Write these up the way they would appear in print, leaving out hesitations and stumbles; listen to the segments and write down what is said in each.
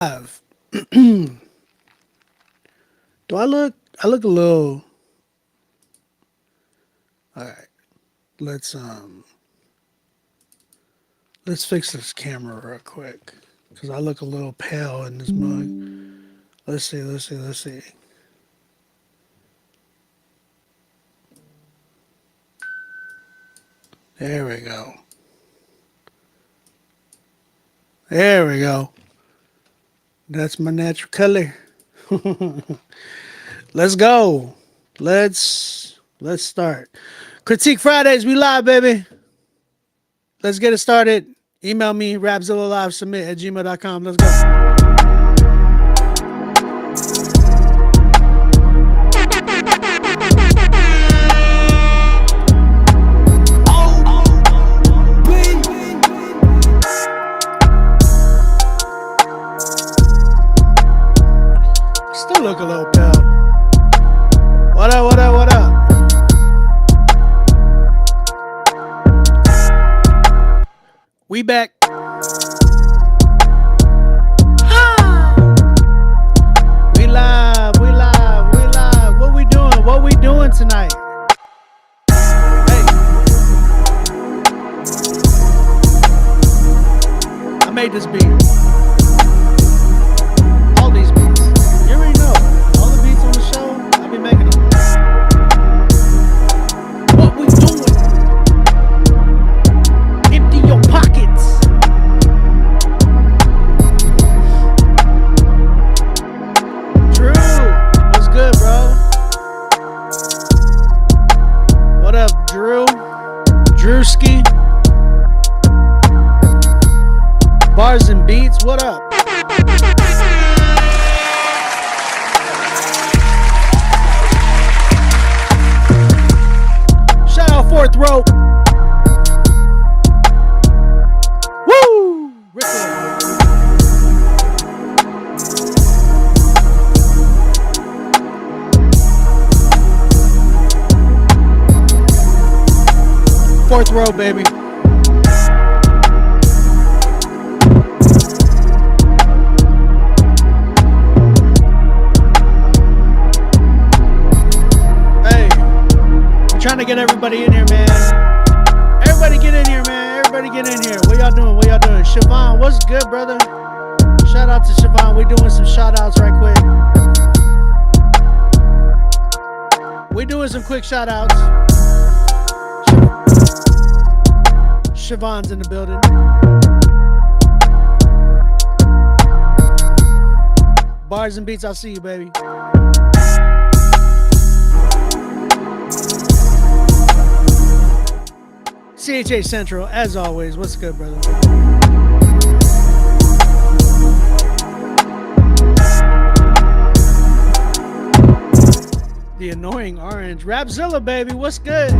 Live. Do I look? I look a little. All right. Let's um. Let's fix this camera real quick because I look a little pale in this mug. Let's see. Let's see. Let's see. There we go. There we go. That's my natural color. Let's go. Let's start. Critique Fridays. We live, baby. Let's get it started. Email me, rapzillalive.submit at gmail.com. Let's go. Still look a little pale. What up, what up, what up? We back. We live, we live, we live. What we doing? What we doing tonight? Hey. I made this beat. All these beats. You already know. All the beats on the show, I be making them. What we doing? Empty your pockets. Drew, what's good, bro? What up, Drew? Drewski. Bars and beats, what up? Shout out Fourth Rope. Woo! Rickle. Fourth row, baby. Hey, I'm trying to get everybody in here, man. Everybody get in here, man. Everybody get in here. What y'all doing? What y'all doing? Siobhan, what's good, brother? Shout out to Siobhan. We doing some shout outs right quick. We doing some quick shout outs. Siobhan's in the building. Bars and beats, I'll see you, baby. CHA Central, as always. What's good, brother? The annoying orange. Rapzilla, baby. What's good?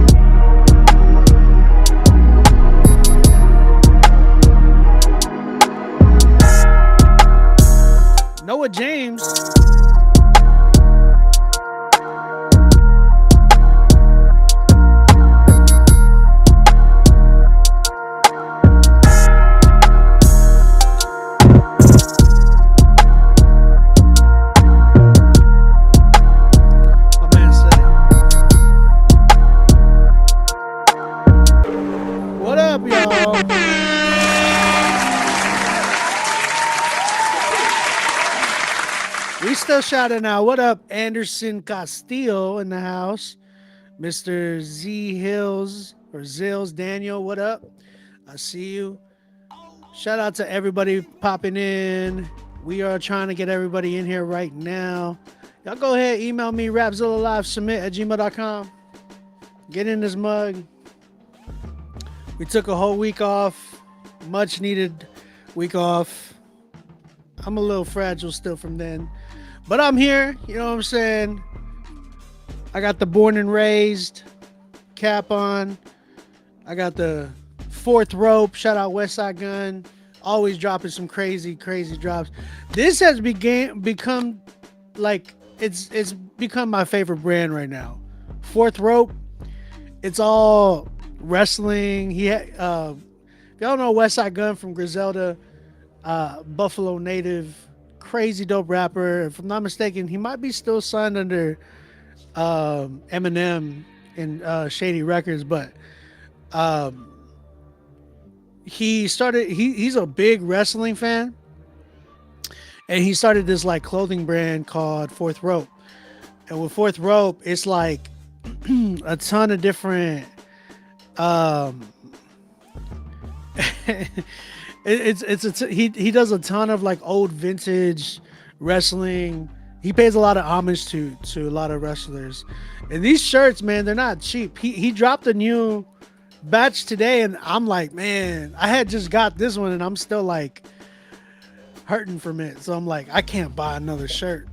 Noah James. My man said, what up, y'all? We still shouting out. What up, Anderson Castillo in the house? Mr. Z Hills or Zills Daniel, what up? I see you. Shout out to everybody popping in. We are trying to get everybody in here right now. Y'all go ahead, email me, rapzillalive.submit at gmail.com. Get in this mug. We took a whole week off. Much needed week off. I'm a little fragile still from then. But I'm here, you know what I'm saying? I got the born and raised cap on. I got the fourth rope. Shout out Westside Gun. Always dropping some crazy, crazy drops. This has become like it's become my favorite brand right now. Fourth rope. It's all wrestling. If y'all know Westside Gun from Griselda, Buffalo native. crazy dope rapper. If I'm not mistaken, he might be still signed under Eminem and Shady Records, but um, he's a big wrestling fan, and he started this like clothing brand called Fourth Rope. And with Fourth Rope, it's like a ton of different um he does a ton of like old vintage wrestling. He pays a lot of homage to a lot of wrestlers. And these shirts, man, they're not cheap. He dropped a new batch today, and I'm like, man, I had just got this one, and I'm still like hurting from it. So I'm like, I can't buy another shirt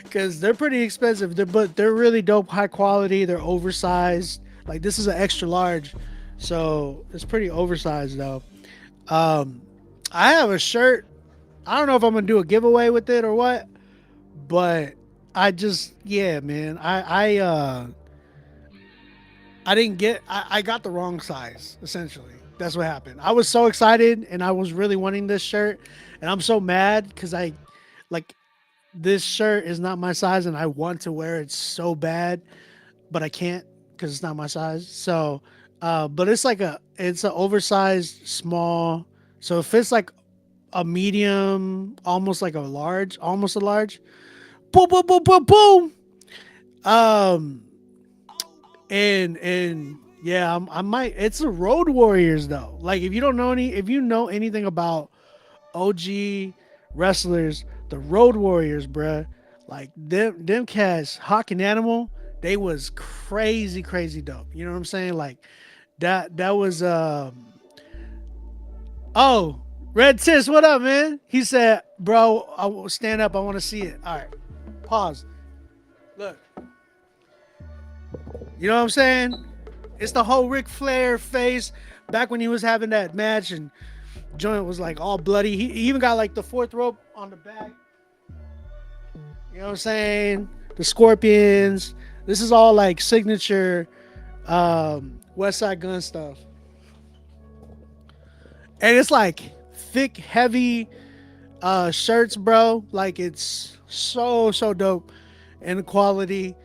because they're pretty expensive. But they're really dope, high quality. They're oversized. Like this is an extra large, so it's pretty oversized though. Um, I have a shirt. I don't know if I'm gonna do a giveaway with it or what, but yeah, man. I didn't get. I got the wrong size. Essentially, that's what happened. I was so excited and I was really wanting this shirt, and I'm so mad because like, this shirt is not my size and I want to wear it so bad, but I can't because it's not my size. So, but it's an oversized small, so it fits like a medium, almost like a large, almost a large. Boom, boom, boom, boom, boom. Um, and yeah, I might. It's the Road Warriors though. Like if you know anything about OG wrestlers, the Road Warriors, bruh. Like them cats, Hawk and Animal, they was crazy, crazy dope. You know what I'm saying? Like that was oh, Red Tis, what up, man? He said, bro, I will stand up, I want to see it. All right. Pause. Look. You know what I'm saying? It's the whole Ric Flair face back when he was having that match and joint was like all bloody. He even got like the fourth rope on the back. You know what I'm saying? The Scorpions. This is all like signature West Side Gun stuff. And it's like thick, heavy shirts, bro. Like it's so dope. And the quality.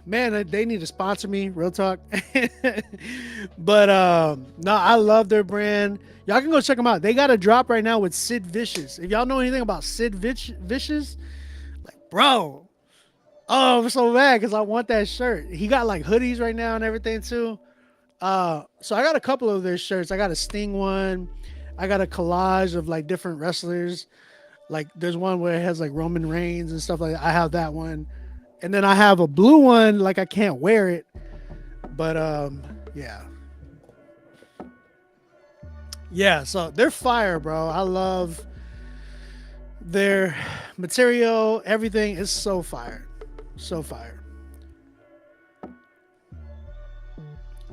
Man, they need to sponsor me, real talk. But no, I love their brand. Y'all can go check them out. They got a drop right now with Sid Vicious. If y'all know anything about Sid Vicious, like, bro, oh, I'm so mad because I want that shirt. He got like hoodies right now and everything too. So I got a couple of their shirts. I got a Sting one. I got a collage of like different wrestlers. Like there's one where it has like Roman Reigns and stuff like that. I have that one. And then I have a blue one, like I can't wear it. But yeah. Yeah, so they're fire, bro. I love their material, everything is so fire. So fire.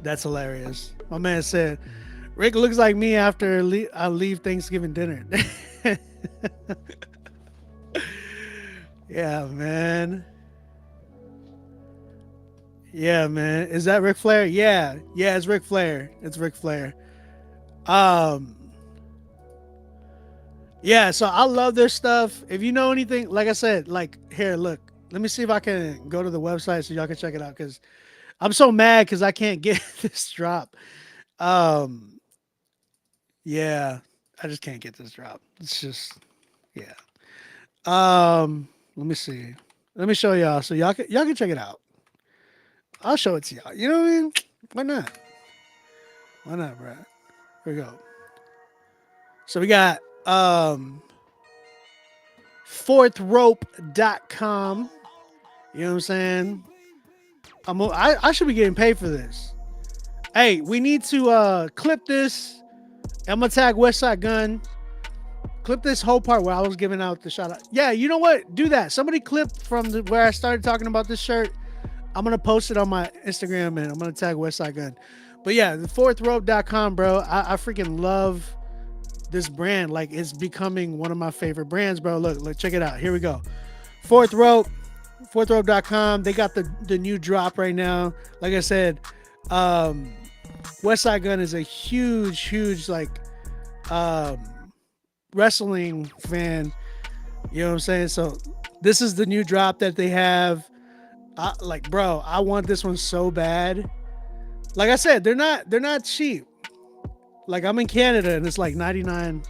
That's hilarious. My man said, Rick looks like me after I leave Thanksgiving dinner. Yeah, man. Yeah, man. Is that Ric Flair? Yeah. Yeah, it's Ric Flair. It's Ric Flair. Um yeah, so I love their stuff. If you know anything, like I said, like here, look. Let me see if I can go to the website so y'all can check it out cuz I'm so mad cuz I can't get this drop. Um yeah, I just can't get this drop. It's just yeah. Let me see. Let me show y'all so y'all can check it out. I'll show it to y'all. You know what I mean? Why not? Why not, bro? Here we go. So we got fourthrope.com. You know what I'm saying? I should be getting paid for this. Hey, we need to clip this. I'm gonna tag Westside Gun. Clip this whole part where I was giving out the shout out. Yeah, you know what? Do that. Somebody clip from where I started talking about this shirt. I'm gonna post it on my Instagram and I'm gonna tag Westside Gun. But yeah, the fourthrope.com, bro. I freaking love this brand. Like it's becoming one of my favorite brands, bro. Look, check it out. Here we go. Fourth Rope, fourthrope.com. They got the new drop right now. Like I said, Westside Gun is a huge like wrestling fan. You know what I'm saying? So this is the new drop that they have. Like, bro, I want this one so bad. Like I said, they're not cheap. Like I'm in Canada and it's like 99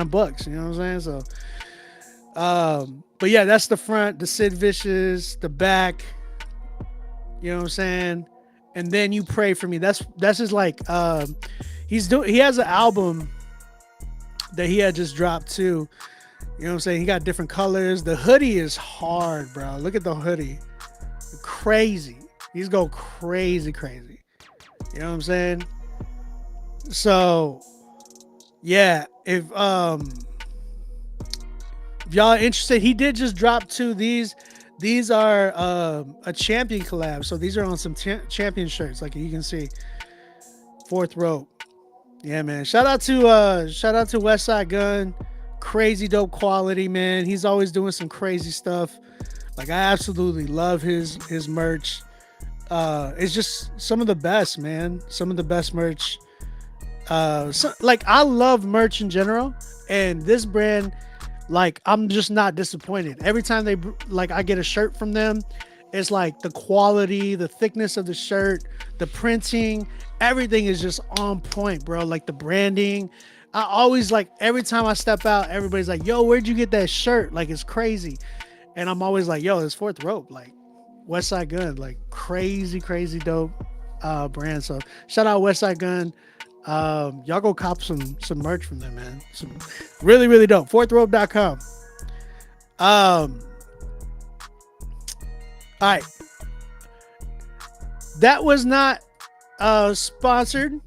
bucks. You know what I'm saying? So, but yeah, that's the front, the Sid Vicious, the back. You know what I'm saying? And then you pray for me. That's just like he has an album that he had just dropped too. You know what I'm saying? He got different colors. The hoodie is hard, bro. Look at the hoodie. Crazy. He's go crazy, crazy. You know what I'm saying? So yeah, if y'all are interested, he did just drop two. These are a champion collab. So these are on some champion shirts, like you can see. Fourth rope. Yeah, man. Shout out to Westside Gun. Crazy dope quality, man. He's always doing some crazy stuff. Like I absolutely love his merch. It's just some of the best, man. Some of the best merch. Like I love merch in general, and this brand, like I'm just not disappointed. Every time like I get a shirt from them, it's like the quality, the thickness of the shirt, the printing, everything is just on point, bro. Like the branding. I always like every time I step out, everybody's like, "Yo, where'd you get that shirt?" Like it's crazy, and I'm always like, "Yo, it's Fourth Rope." Like Westside Gun, like crazy, crazy dope brand. So shout out Westside Gun. Y'all go cop some merch from them, man. Some really, really dope. Fourthrope.com. All right. That was not sponsored,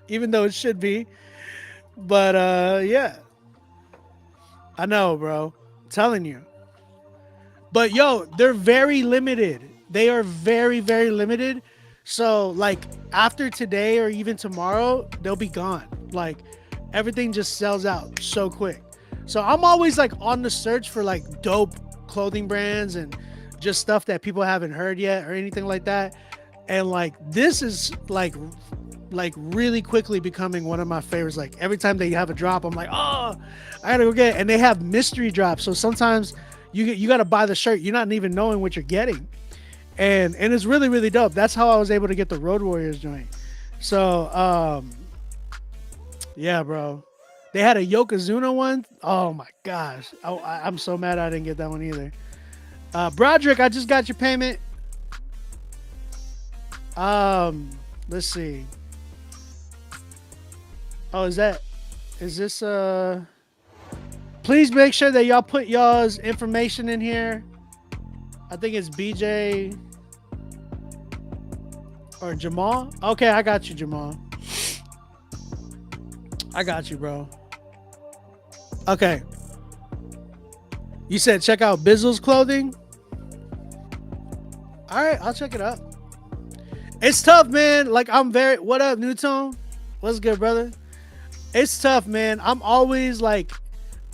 even though it should be. But yeah. I know, bro. I'm telling you. But yo, they're very limited. They are very, very limited. So like after today or even tomorrow, they'll be gone. Like everything just sells out so quick. So I'm always like on the search for like dope clothing brands and just stuff that people haven't heard yet or anything like that. And like this is like really quickly becoming one of my favorites. Like every time they have a drop, I'm like, oh, I gotta go get it. And they have mystery drops. So sometimes you gotta buy the shirt. You're not even knowing what you're getting. And it's really, really dope. That's how I was able to get the Road Warriors joint. So yeah, bro. They had a Yokozuna one. Oh my gosh. I'm so mad I didn't get that one either. Broderick, I just got your payment. Let's see. Oh, is this please make sure that y'all put y'all's information in here. I think it's BJ or Jamal. Okay, I got you, Jamal. I got you, bro. Okay. You said check out Bizzle's clothing. All right, I'll check it out. It's tough, man. Like what up, Newtone? What's good, brother? It's tough, man.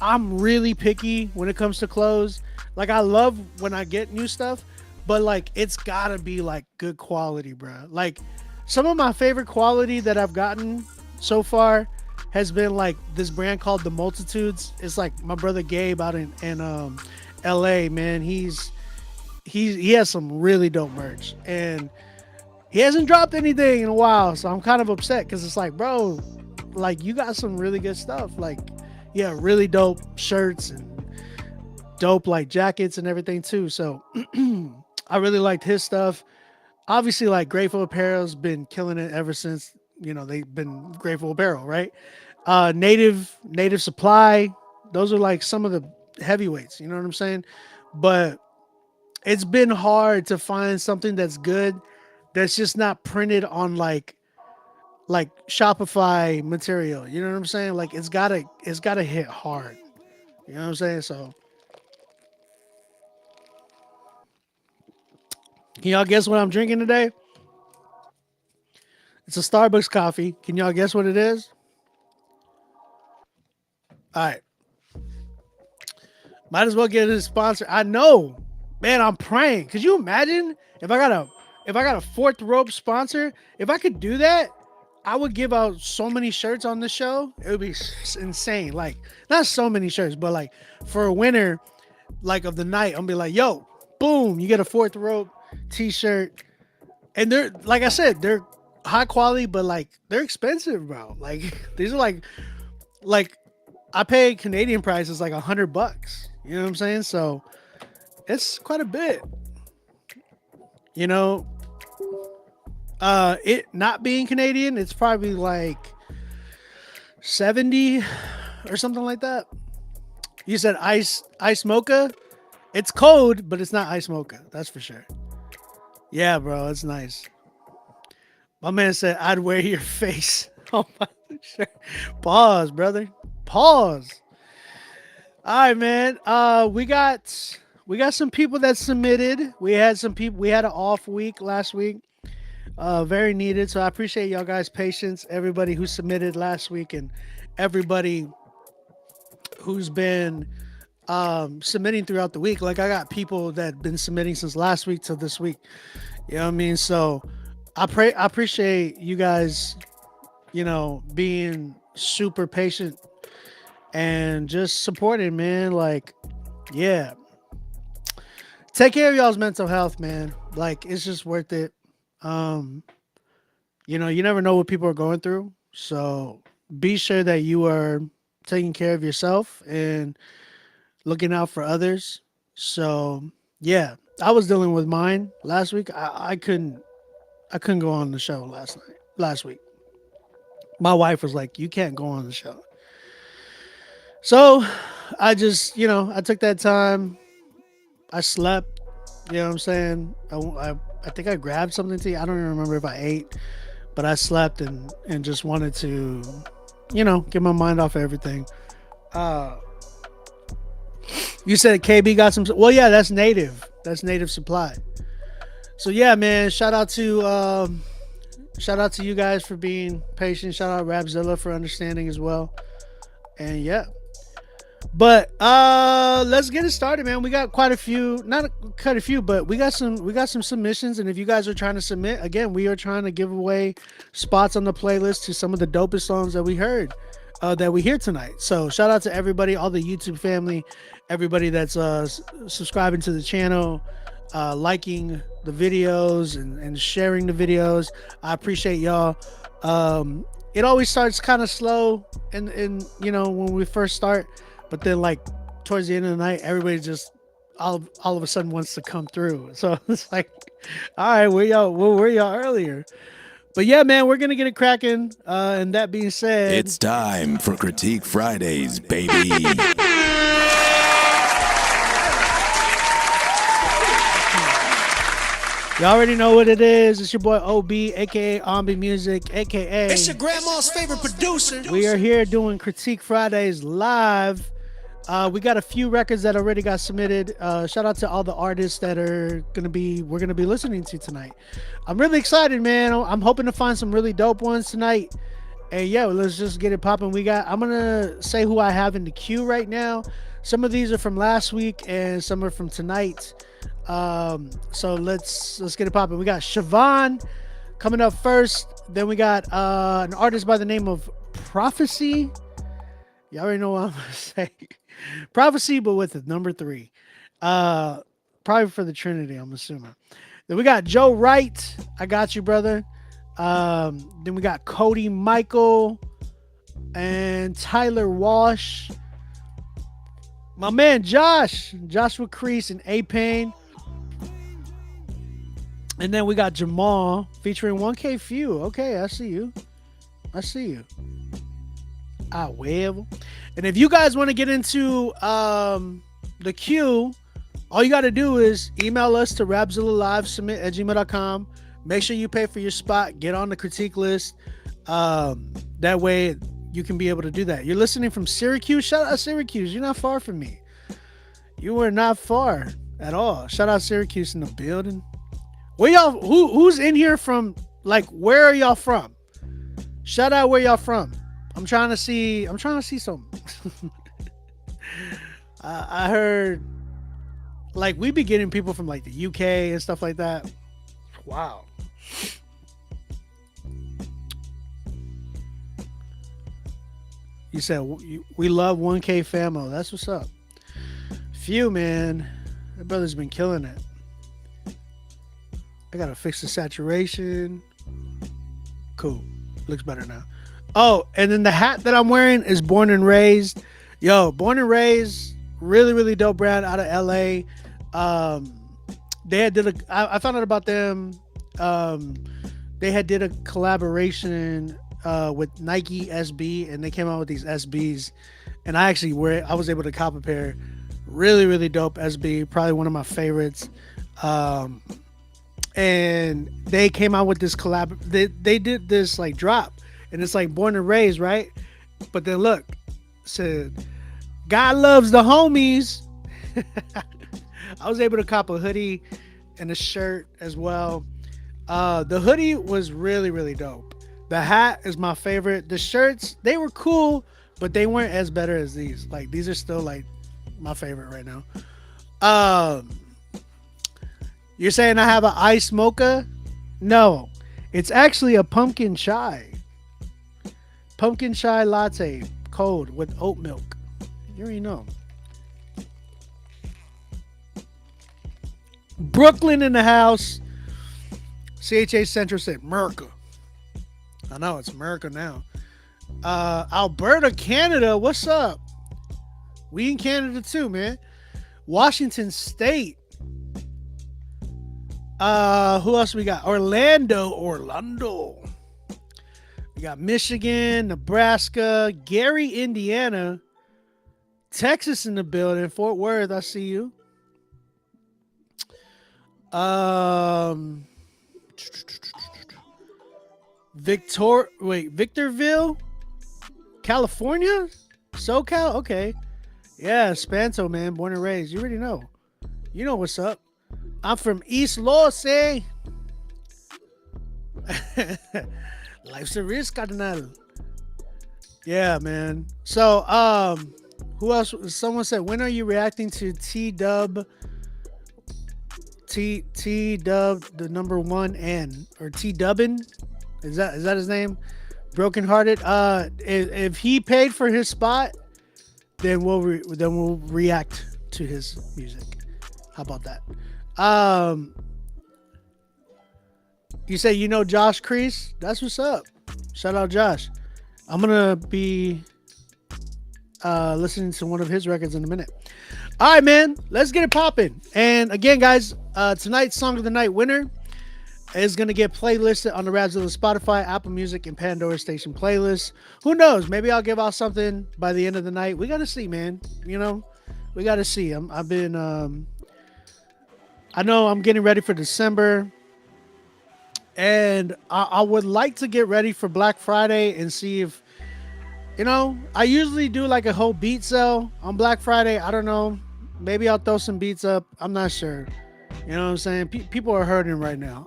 I'm really picky when it comes to clothes. Like I love when I get new stuff, but like it's gotta be like good quality, bro. Like some of my favorite quality that I've gotten so far has been like this brand called The Multitudes. It's like my brother Gabe out in LA, man. He has some really dope merch, and he hasn't dropped anything in a while, so I'm kind of upset because it's like, bro, like you got some really good stuff. Like, yeah, really dope shirts and dope like jackets and everything too. So I really liked his stuff. Obviously, like Grateful Apparel's been killing it ever since, they've been Grateful Apparel, right? Native Supply, those are like some of the heavyweights, you know what I'm saying? But it's been hard to find something that's good that's just not printed on like Shopify material. You know what I'm saying? Like it's gotta hit hard. You know what I'm saying? So can y'all guess what I'm drinking today? It's a Starbucks coffee. Can y'all guess what it is? All right. Might as well get it a sponsor. I know. Man, I'm praying. Could you imagine if I got a Fourth Rope sponsor? If I could do that, I would give out so many shirts on the show. It would be insane. Like not so many shirts, but like for a winner, like of the night, I'm be like, yo, boom, you get a fourth rope T-shirt, and they're like I said, they're high quality, but like they're expensive, bro. Like these are like I pay Canadian prices like $100. You know what I'm saying? So it's quite a bit. You know, it not being Canadian, it's probably like 70 or something like that. You said ice mocha. It's cold, but it's not ice mocha. That's for sure. Yeah, bro, it's nice. My man said I'd wear your face. Oh my shirt. Pause, brother. Pause. All right, man. We got some people that submitted. We had some people. We had an off week last week. Very needed. So I appreciate y'all guys' patience. Everybody who submitted last week and everybody who's been submitting throughout the week. Like I got people that been submitting since last week to this week. You know what I mean? So I appreciate you guys, being super patient and just supporting, man. Like, yeah. Take care of y'all's mental health, man. Like it's just worth it. Um, you never know what people are going through. So be sure that you are taking care of yourself and looking out for others. So yeah, I was dealing with mine last week. I couldn't go on the show last week. My wife was like, "You can't go on the show." So I just, I took that time. I slept. You know what I'm saying? I think I grabbed something to eat. I don't even remember if I ate, but I slept and just wanted to, get my mind off of everything. Uh, you said KB got some. Well, yeah, that's native. That's native supply. So yeah, man. Shout out to you guys for being patient. Shout out Rapzilla for understanding as well. And yeah. But let's get it started, man. We got quite a few, not quite a few, but we got some submissions. And if you guys are trying to submit, again, we are trying to give away spots on the playlist to some of the dopest songs that we heard, that we hear tonight. So shout out to everybody, all the YouTube family, everybody that's subscribing to the channel, liking the videos and sharing the videos. I appreciate y'all. It always starts kind of slow and when we first start, but then like towards the end of the night, everybody just all of a sudden wants to come through. So it's like, all right, where were y'all earlier? But yeah, man, we're gonna get it cracking. And that being said, It's time for Critique Fridays, baby. you already know what it is. It's your boy OB, aka Ombi Music, aka It's your grandma's favorite producer. we are here doing Critique Fridays live. We got a few records that already got submitted. Shout out to all the artists that we're gonna be listening to tonight. I'm really excited, man. I'm hoping to find some really dope ones tonight. And yeah, let's just get it popping. I'm gonna say who I have in the queue right now. Some of these are from last week and some are from tonight. So let's get it popping. We got Siobhan coming up first. Then we got an artist by the name of Prophecy. You already know what I'm gonna say. Prophecy, but with the number 3. Probably for the Trinity, I'm assuming. Then we got Joe Wright. I got you, brother. Then we got Cody Michael and Tyler Walsh. My man Joshua Crease and A-Pain. And then we got Jamal featuring 1K Few. Okay, I see you. Huevo. And if you guys want to get into the queue, all you got to do is email us to rapzillalivesubmit@gmail.com. Make sure you pay for your spot. Get on the critique list. That way you can be able to do that. You're listening from Syracuse. Shout out Syracuse. You're not far from me. You were not far at all. Shout out Syracuse in the building. Where y'all? Who's in here from? Like, where are y'all from? Shout out where y'all from. I'm trying to see something. I heard like we be getting people from like the UK and stuff like that. Wow. You said we love 1K famo. That's what's up. Few, man. That brother's been killing it. I gotta fix the saturation. Cool. Looks better now. Oh, and then the hat that I'm wearing is Born and Raised. Yo, Born and Raised, really, really dope brand out of LA. I found out about them. They had did a collaboration with Nike SB, and they came out with these SBs. And I was able to cop a pair. Really, really dope SB. Probably one of my favorites. And they came out with this collab. They did this like drop, and it's like Born and Raised, right? But then look, said God loves the homies. I was able to cop a hoodie and a shirt as well. The hoodie was really, really dope. The hat is my favorite. The shirts, they were cool, but they weren't as better as these. Like, these are still like my favorite right now. You're saying I have an iced mocha? No, it's actually a pumpkin chai. Pumpkin chai latte, cold with oat milk. You already know. Brooklyn in the house. CHA Central said, America. I know, it's America now. Alberta, Canada, what's up? We in Canada too, man. Washington State. Who else we got? Orlando. We got Michigan, Nebraska, Gary, Indiana, Texas in the building, Fort Worth, I see you. Victorville, California, SoCal. Okay, yeah, Spanto, man, born and raised. You already know. You know what's up. I'm from East Los, eh? Life's a risk, carnal. Yeah, man. So, who else? Someone said, when are you reacting to T-Dub, the number one N, or T-Dubbin? Is that his name? Brokenhearted. If he paid for his spot, then we'll react to his music. How about that? You say you know Josh Crease? That's what's up. Shout out Josh. I'm gonna be listening to one of his records in a minute. All right, man. Let's get it popping. And again, guys, tonight's Song of the Night winner is gonna get playlisted on the Radzilla Spotify, Apple Music, and Pandora Station playlist. Who knows? Maybe I'll give out something by the end of the night. We gotta see, man. You know, we gotta see. I know I'm getting ready for December, and I would like to get ready for Black Friday and see if, you know, I usually do like a whole beat sale on Black Friday. I don't know. Maybe I'll throw some beats up. I'm not sure. You know what I'm saying? People are hurting right now.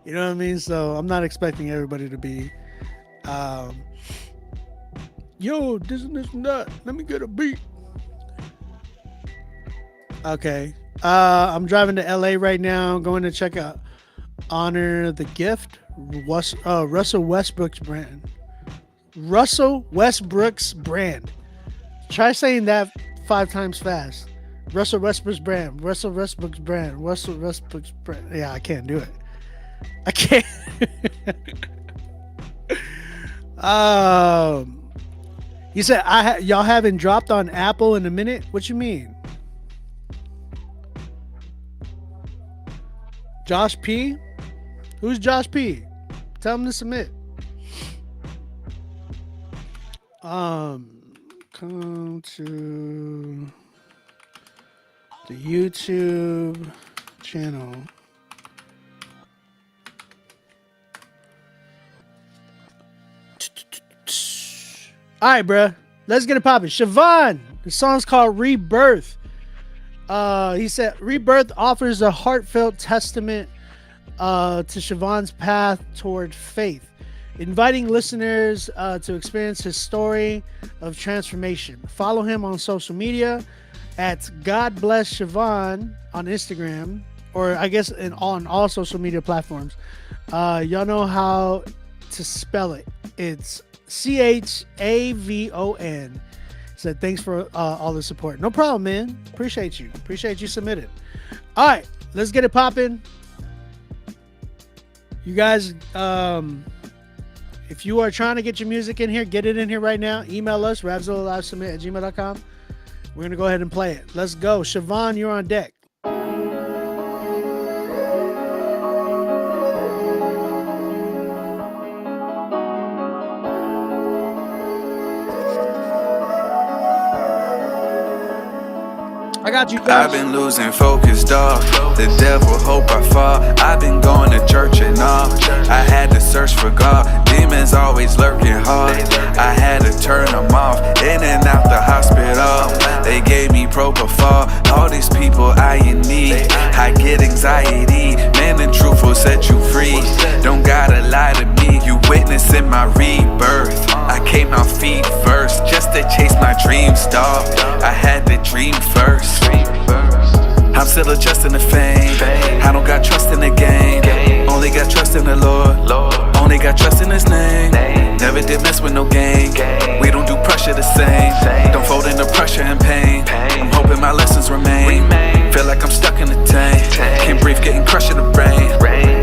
You know what I mean? So I'm not expecting everybody to be, yo, this and that. Let me get a beat. Okay. I'm driving to LA right now, going to check out Honor the Gift, Russell Westbrook's brand. Russell Westbrook's brand. Try saying that 5 times fast. Russell Westbrook's brand. Russell Westbrook's brand. Russell Westbrook's brand. Yeah, I can't do it. I can't. You said y'all haven't dropped on Apple in a minute? What you mean? Josh P? Who's Josh P? Tell him to submit. Come to the YouTube channel. All right, bruh. Let's get it popping. Siobhan. The song's called Rebirth. He said, Rebirth offers a heartfelt testament to Siobhan's path toward faith, inviting listeners to experience his story of transformation. Follow him on social media at God Bless Siobhan on Instagram, or I guess on all social media platforms. Y'all know how to spell it. It's CHAVON. Said thanks for all the support. No problem, man. Appreciate you. Appreciate you submitting. All right, let's get it popping. You guys, if you are trying to get your music in here, get it in here right now. Email us, rapzolalive@gmail.com. We're going to go ahead and play it. Let's go. Siobhan, you're on deck. I got you guys. I've been losing focus, dog. The devil hope I fall. I've been going to church and all. I had to search for God. Demons always lurking hard. I had to turn them off. In and out the hospital. They gave me propofol. All these people I in need. I get anxiety. Man, the truth will set you free. Don't gotta lie to me. You witnessing my rebirth. I came out feet first just to chase my dreams, dog. I had to dream first. I'm still adjusting the fame. I don't got trust in the game. Only got trust in the Lord. Only got trust in His name. Never did mess with no game. We don't do pressure the same. Don't fold into pressure and pain. I'm hoping my lessons remain. Feel like I'm stuck in the tank. Can't breathe, getting crushed in the brain.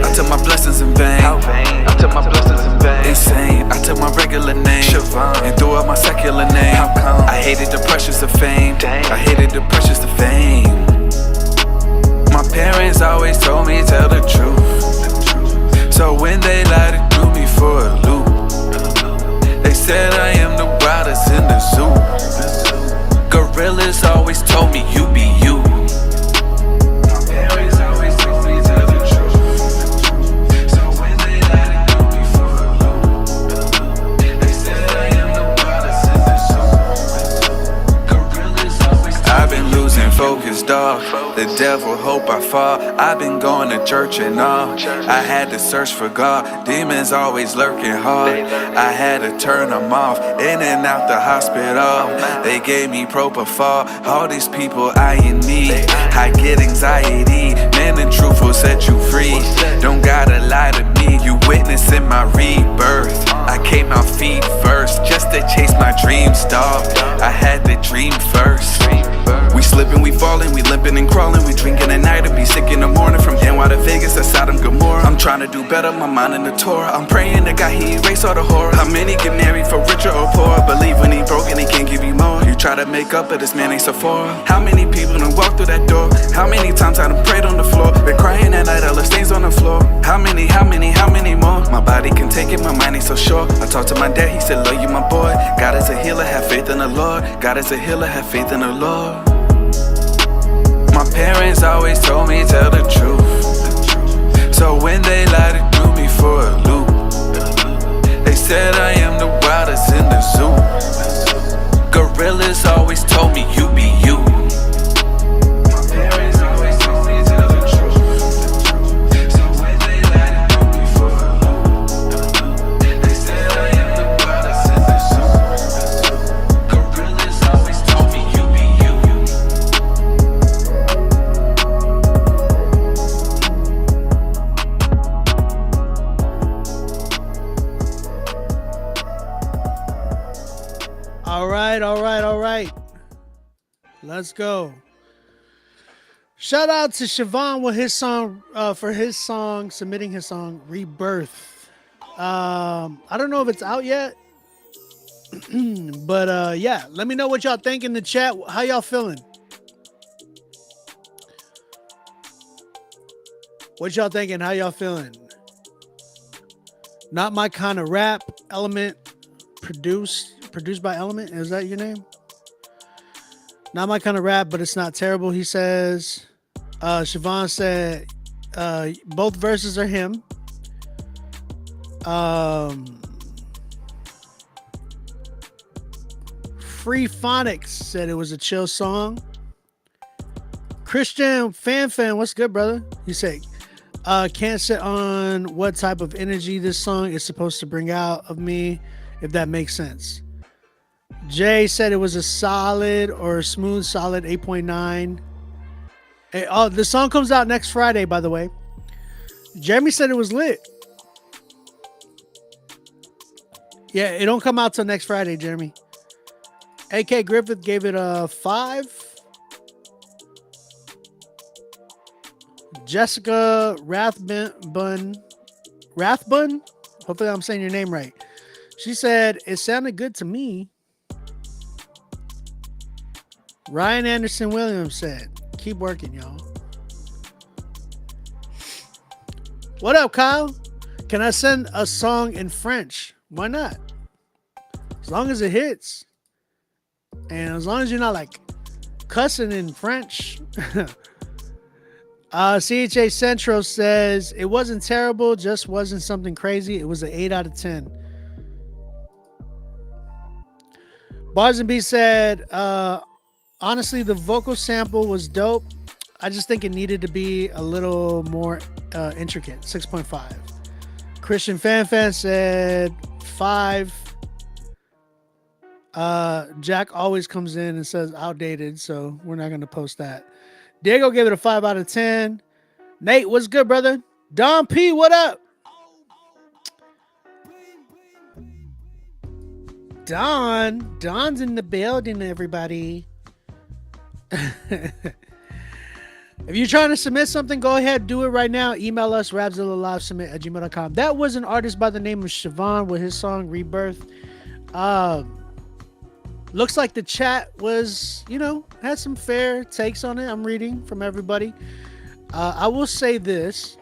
I took my blessings in vain. I took my blessings in vain. Insane. I took my regular name and threw out my secular name. I hated the pressures of fame. I hated the pressures of fame. My parents always told me tell the truth. So when they lied, it threw me for a loop. They said I am the wildest in the zoo. Gorillas always told me you be you. My parents always told me tell the truth. So when they lied, it threw me for a loop. They said I am the wildest in the zoo. Gorillas always told me. I've been losing focus, dog. The devil hope I fall. I've been going to church and all. I had to search for God. Demons always lurking hard. I had to turn them off. In and out the hospital. They gave me propofol. All these people I in need. I get anxiety. Man, the truth will set you free. Don't gotta lie to me. You witnessing my rebirth. I came out feet first just to chase my dreams, dog. I had to dream first. We slipping, we falling, we limping and crawling. We drinking at night and be sick in the morning. From NY to Vegas, that's Sodom Gomorrah. I'm trying to do better, my mind in the Torah. I'm praying to God He erase all the horror. How many get married for richer or poor? Believe when He broke and He can't give you more. You try to make up, but this man ain't Sephora. How many people done walked through that door? How many times I done prayed on the floor? Been crying at night, all the stains on the floor. How many more? My body can take it, my mind ain't so sure. I talked to my dad, he said, love you my boy. God is a healer, have faith in the Lord. God is a healer, have faith in the Lord. My parents always told me tell the truth. So when they lied, it threw me for a loop. They said I am the wildest in the zoo. Gorillas always told me you be you. My parents always told me tell the truth. So when they lied, it threw me for a loop. They said I am the wildest in the zoo. Gorillas always told me you be you. All right. Let's go. Shout out to Siobhan with his song, submitting his song Rebirth. I don't know if it's out yet, but yeah, let me know what y'all think in the chat. How y'all feeling? What y'all thinking? How y'all feeling? Not my kind of rap. Element produced by Element. Is that your name? Not my kind of rap, but it's not terrible, he says. Siobhan said both verses are him. Free Phonics said it was a chill song. Christian Fan, what's good, brother? You say can't sit on what type of energy this song is supposed to bring out of me, if that makes sense. Jay said it was a solid 8.9. Hey, the song comes out next Friday, by the way. Jeremy said it was lit. Yeah, it don't come out till next Friday, Jeremy. AK Griffith gave it a 5. Jessica Rathbun, hopefully I'm saying your name right. She said it sounded good to me. Ryan Anderson Williams said, keep working, y'all. What up, Kyle? Can I send a song in French? Why not? As long as it hits. And as long as you're not like cussing in French. CHA Central says it wasn't terrible, just wasn't something crazy. It was an 8 out of 10. Bars and B said, honestly, the vocal sample was dope. I just think it needed to be a little more intricate. 6.5. Christian Fan said 5. Jack always comes in and says outdated, so we're not going to post that. Diego gave it a 5 out of 10. Nate, what's good, brother? Don P, what up? Don's in the building, everybody. If you're trying to submit something, go ahead, do it right now. Email us, rapzillalivesubmit@gmail.com. That was an artist by the name of Siobhan with his song Rebirth. Looks like the chat was, had some fair takes on it. I'm reading from everybody. I will say this.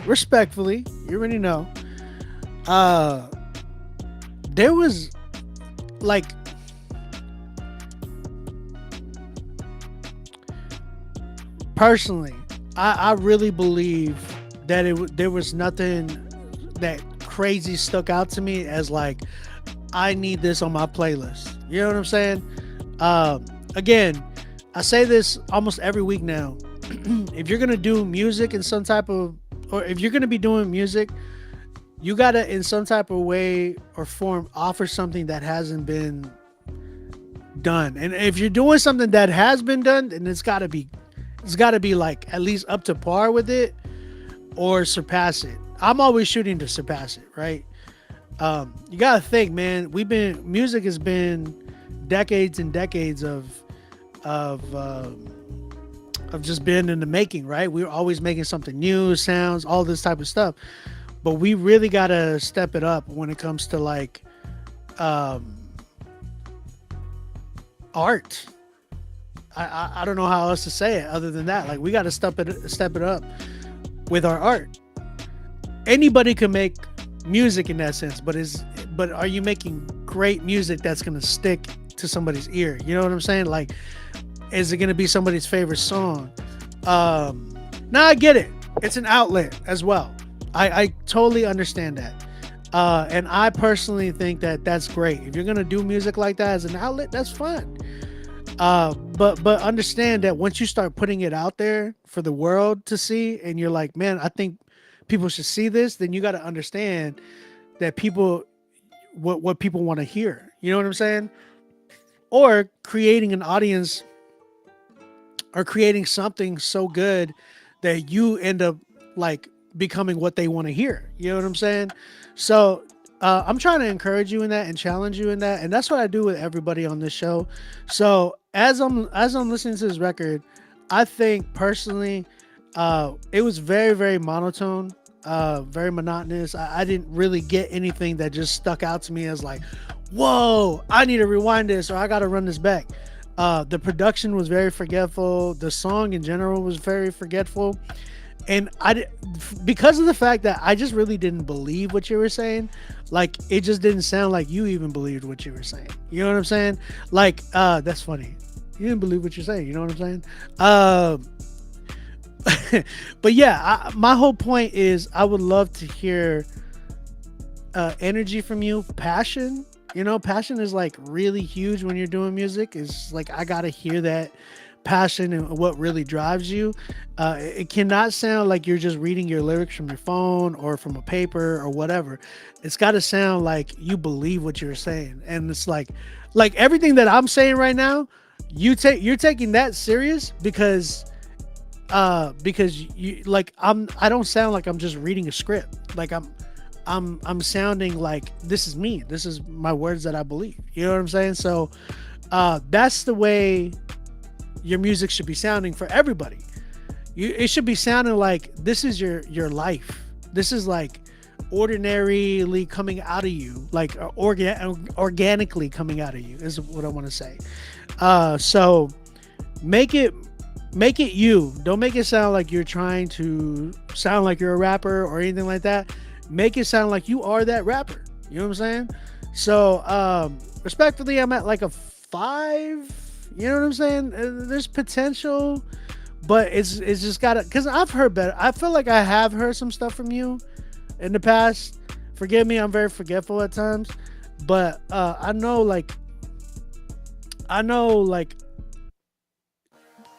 Respectfully, you already know. There was like personally, I really believe that there was nothing that crazy stuck out to me as like I need this on my playlist. You know what I'm saying? Again, I say this almost every week now. If you're gonna do music in some type of, or if you're gonna be doing music, you gotta in some type of way or form offer something that hasn't been done. And if you're doing something that has been done, then it's gotta be like at least up to par with it or surpass it. I'm always shooting to surpass it, right? You gotta think, man. Music has been decades and decades of just being in the making, right? We're always making something new, sounds, all this type of stuff. But we really gotta step it up when it comes to like art. I don't know how else to say it other than that. Like we gotta step it up with our art. Anybody can make music in that sense, but are you making great music that's gonna stick to somebody's ear? You know what I'm saying? Like, is it gonna be somebody's favorite song? Now I get it. It's an outlet as well. I totally understand that. And I personally think that that's great. If you're gonna do music like that as an outlet, that's fun. But understand that once you start putting it out there for the world to see, and you're like, man, I think people should see this, then you got to understand that what people want to hear. You know what I'm saying? Or creating an audience or creating something so good that you end up like becoming what they want to hear. You know what I'm saying? So I'm trying to encourage you in that and challenge you in that. And that's what I do with everybody on this show. So as I'm listening to this record, I think personally, it was very, very monotone, very monotonous. I didn't really get anything that just stuck out to me as like, whoa, I need to rewind this or I got to run this back. The production was very forgetful. The song in general was very forgetful. And because of the fact that I just really didn't believe what you were saying, like it just didn't sound like you even believed what you were saying. You know what I'm saying? Like, that's funny. You didn't believe what you're saying. You know what I'm saying? But yeah, my whole point is I would love to hear energy from you, passion. You know, passion is like really huge when you're doing music. It's like I gotta hear that passion and what really drives you. It cannot sound like you're just reading your lyrics from your phone or from a paper or whatever. It's got to sound like you believe what you're saying. And it's like everything that I'm saying right now, you're taking that serious because you like I don't sound like I'm just reading a script. Like I'm sounding like this is me. This is my words that I believe. You know what I'm saying? So that's the way your music should be sounding for everybody. It should be sounding like this is your life. This is like ordinarily coming out of you, like organically coming out of you is what I want to say. So make it you. Don't make it sound like you're trying to sound like you're a rapper or anything like that. Make it sound like you are that rapper. You know what I'm saying? So respectfully, I'm at like a 5. You know what I'm saying? There's potential, but it's just gotta, because I've heard better. I feel like I have heard some stuff from you in the past. Forgive me, I'm very forgetful at times, but I know like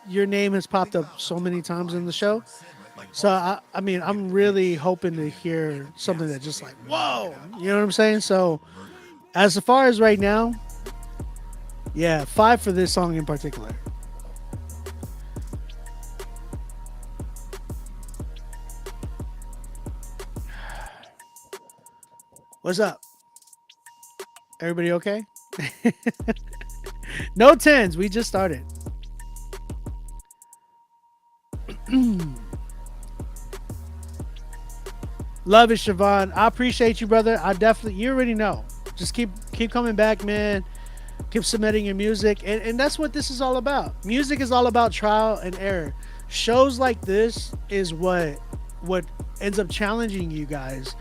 your name has popped up so many times in the show. So I mean, I'm really hoping to hear something that just like, whoa, you know what I'm saying? So as far as right now, yeah, 5 for this song in particular. What's up? Everybody okay? No 10s. We just started. Love it, Siobhan. I appreciate you, brother. I definitely, you already know. Just keep coming back, man. Keep submitting your music. And that's what this is all about. Music is all about trial and error. Shows like this is what ends up challenging you guys.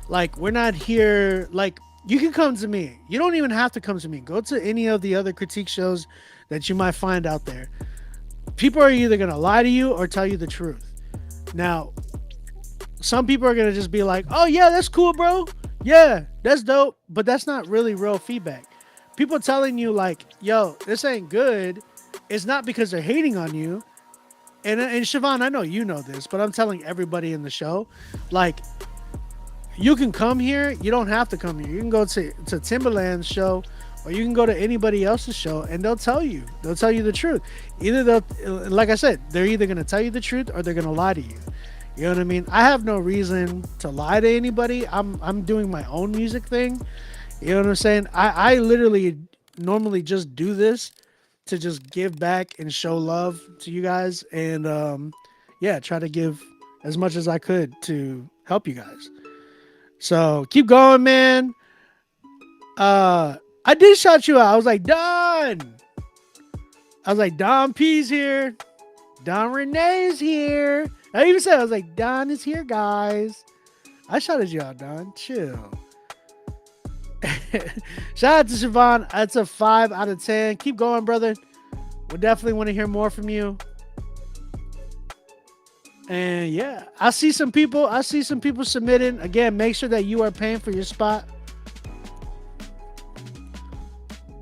Like, we're not here, like, you can come to me. You don't even have to come to me. Go to any of the other critique shows that you might find out there. People are either going to lie to you or tell you the truth. Now, some people are going to just be like, oh, yeah, that's cool, bro. Yeah, that's dope. But that's not really real feedback. People telling you, like, yo, this ain't good. It's not because they're hating on you. And Siobhan, I know you know this, but I'm telling everybody in the show, like, you can come here. You don't have to come here. You can go to Timberland's show, or you can go to anybody else's show, and they'll tell you. They'll tell you the truth. Either like I said, they're either going to tell you the truth or they're going to lie to you. You know what I mean? I have no reason to lie to anybody. I'm doing my own music thing. You know what I'm saying? I literally normally just do this to just give back and show love to you guys, and yeah, try to give as much as I could to help you guys. So keep going, man. I did shout you out. I was like, Don. I was like, Don P's here. Don Renee's here. I even said, I was like, Don is here, guys. I shouted you out, Don. Chill. Shout out to Siobhan. That's a 5 out of 10. Keep going, brother. We definitely want to hear more from you. And yeah, I see some people submitting. Again, make sure that you are paying for your spot.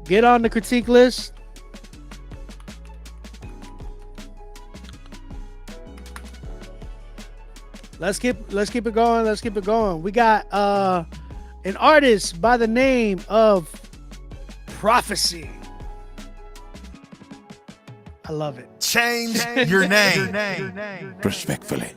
Get on the critique list. Let's keep it going. Let's keep it going. We got an artist by the name of Prophecy. I love it. Change your name. Respectfully.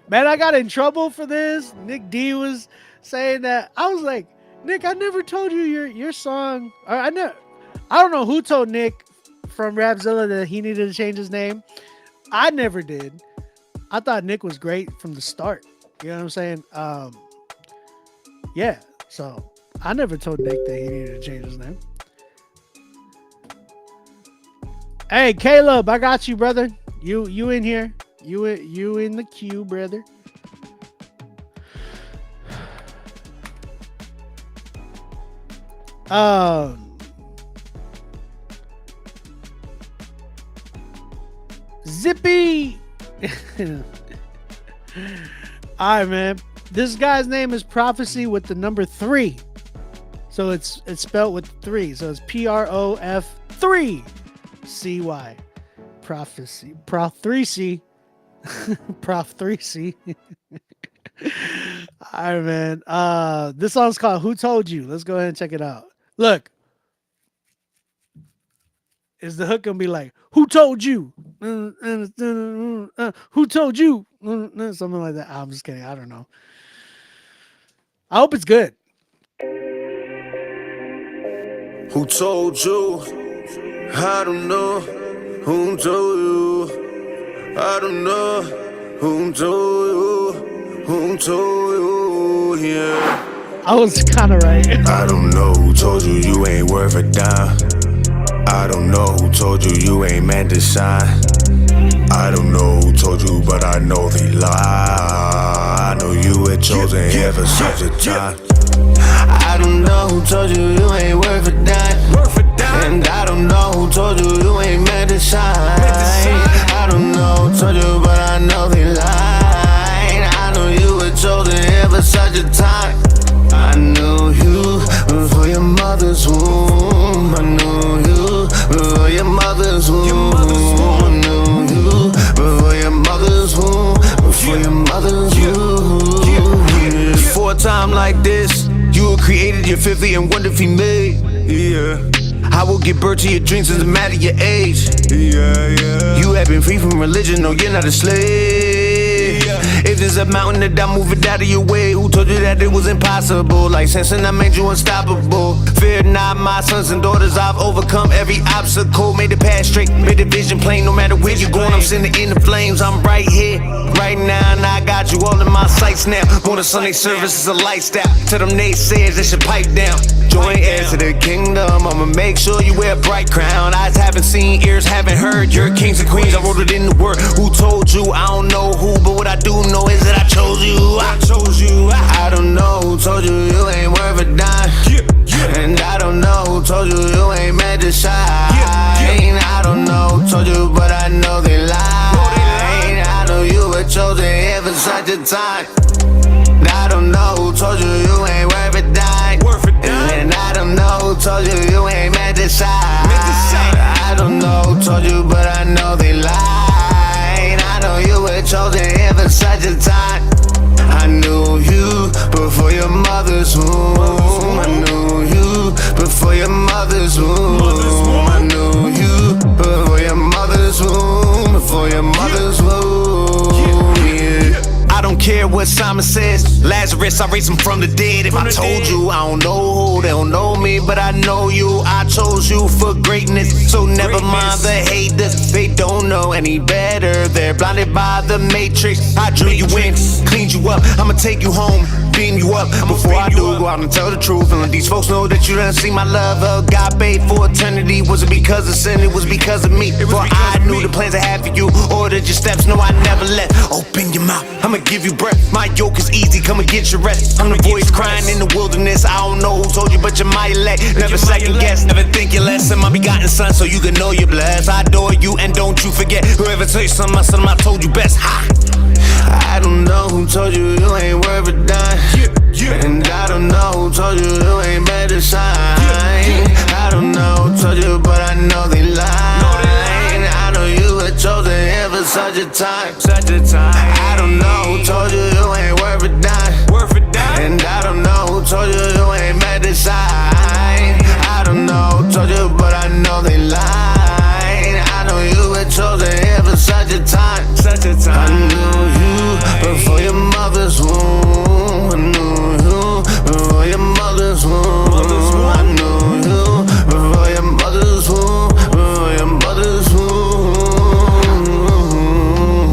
Man, I got in trouble for this. Nick D was saying that. I was like, Nick, I never told you your song. Or I don't know who told Nick from Rapzilla that he needed to change his name. I never did. I thought Nick was great from the start. You know what I'm saying? Yeah. So I never told Nick that he needed to change his name. Hey, Caleb, I got you, brother. You in here? You in the queue, brother? Zippy. All right, man. This guy's name is Prophecy with the number 3. So it's spelled with 3. So it's PROF3. CY. Prophecy. Prof 3C. Prof 3C. All right, man. This song's called Who Told You? Let's go ahead and check it out. Look. Is the hook gonna be like, who told you? Who told you? Something like that. I'm just kidding. I don't know. I hope it's good. Who told you? I don't know. Who told you? I don't know. Who told you? Who told you? Yeah. I was kind of right. I don't know who told you you ain't worth a dime. I don't know who told you you ain't meant to shine. I don't know who told you, but I know they lie. I know you were chosen here for such a time. I don't know who told you you ain't worth a dime. And I don't know who told you you ain't meant to shine. I don't know who told you, but I know they lied. I know you were chosen here for such a time. I knew you before your mother's womb. I knew you before your mother's womb. I knew you before your mother's womb. Before your mother's womb. Before a time like this, you were created, you're fearfully and wonderfully made. Yeah. I will give birth to your dreams, doesn't matter your age. Yeah. You have been free from religion, no, you're not a slave. If there's a mountain that I move it out of your way, who told you that it was impossible? Like sensing I made you unstoppable. Fear not, my sons and daughters, I've overcome every obstacle. Made the path straight, made the vision plain. No matter where you're going, I'm sending in the flames. I'm right here, right now, and I got you all in my sights now. More than Sunday service is a lifestyle. Tell them naysayers they should pipe down. Join heirs to the kingdom, I'ma make sure you wear a bright crown. Eyes haven't seen, ears haven't heard. You're kings and queens, I wrote it in the word. Who told you? I don't know who, but what I do know is that I chose you. I chose you. I don't know who told you you ain't worth a dime. And I don't know who told you you ain't meant to shine. I don't know who told you, but I know they lied. I know you were chosen here for such a time. I don't know who told you you ain't worth a dime. And I don't know who told you you ain't meant to shine. I don't know who told you, but I know they lied. I know you were chosen here for such a time. I knew you before your mother's womb. I knew you before your mother's womb. I knew you before your mother's womb. Before your mother's womb. Yeah. I don't care what Simon says. Lazarus, I raised him from the dead. If I told you, I don't know who, they don't know me, but I know you. I chose you for greatness, so never mind the haters. They don't know any better. They're blinded by the matrix. I drew you in, cleaned you up. I'ma take you home, beam you up. Before I do, go out and tell the truth and let these folks know that you done see my love. God paid for eternity. Wasn't because of sin, it was because of me. For I knew the plans I had for you. Ordered your steps, no, I never left. Open your mouth, I'ma give you breath. My yoke is easy, come and get your rest. I'm the voice crying in the wilderness. I don't know who told you, but you're my elect. Never second guess, never think you're less than my begotten son, so you can know you're blessed. I adore you, and don't you forget, whoever told you something, I told you best. Ha! I don't know who told you you ain't worth a dime. And I don't know who told you you ain't meant to shine. I don't know who told you, but I know they lied. I know you were chosen here for such a time. I don't know who told you you ain't worth a dime. And I don't know who told you you ain't meant to shine. I don't know who told you, but I know they lied. I know you were chosen here for such a time. I knew you before your mother's womb. I knew you before your mother's womb. I knew you before your mother's womb. Before your mother's womb.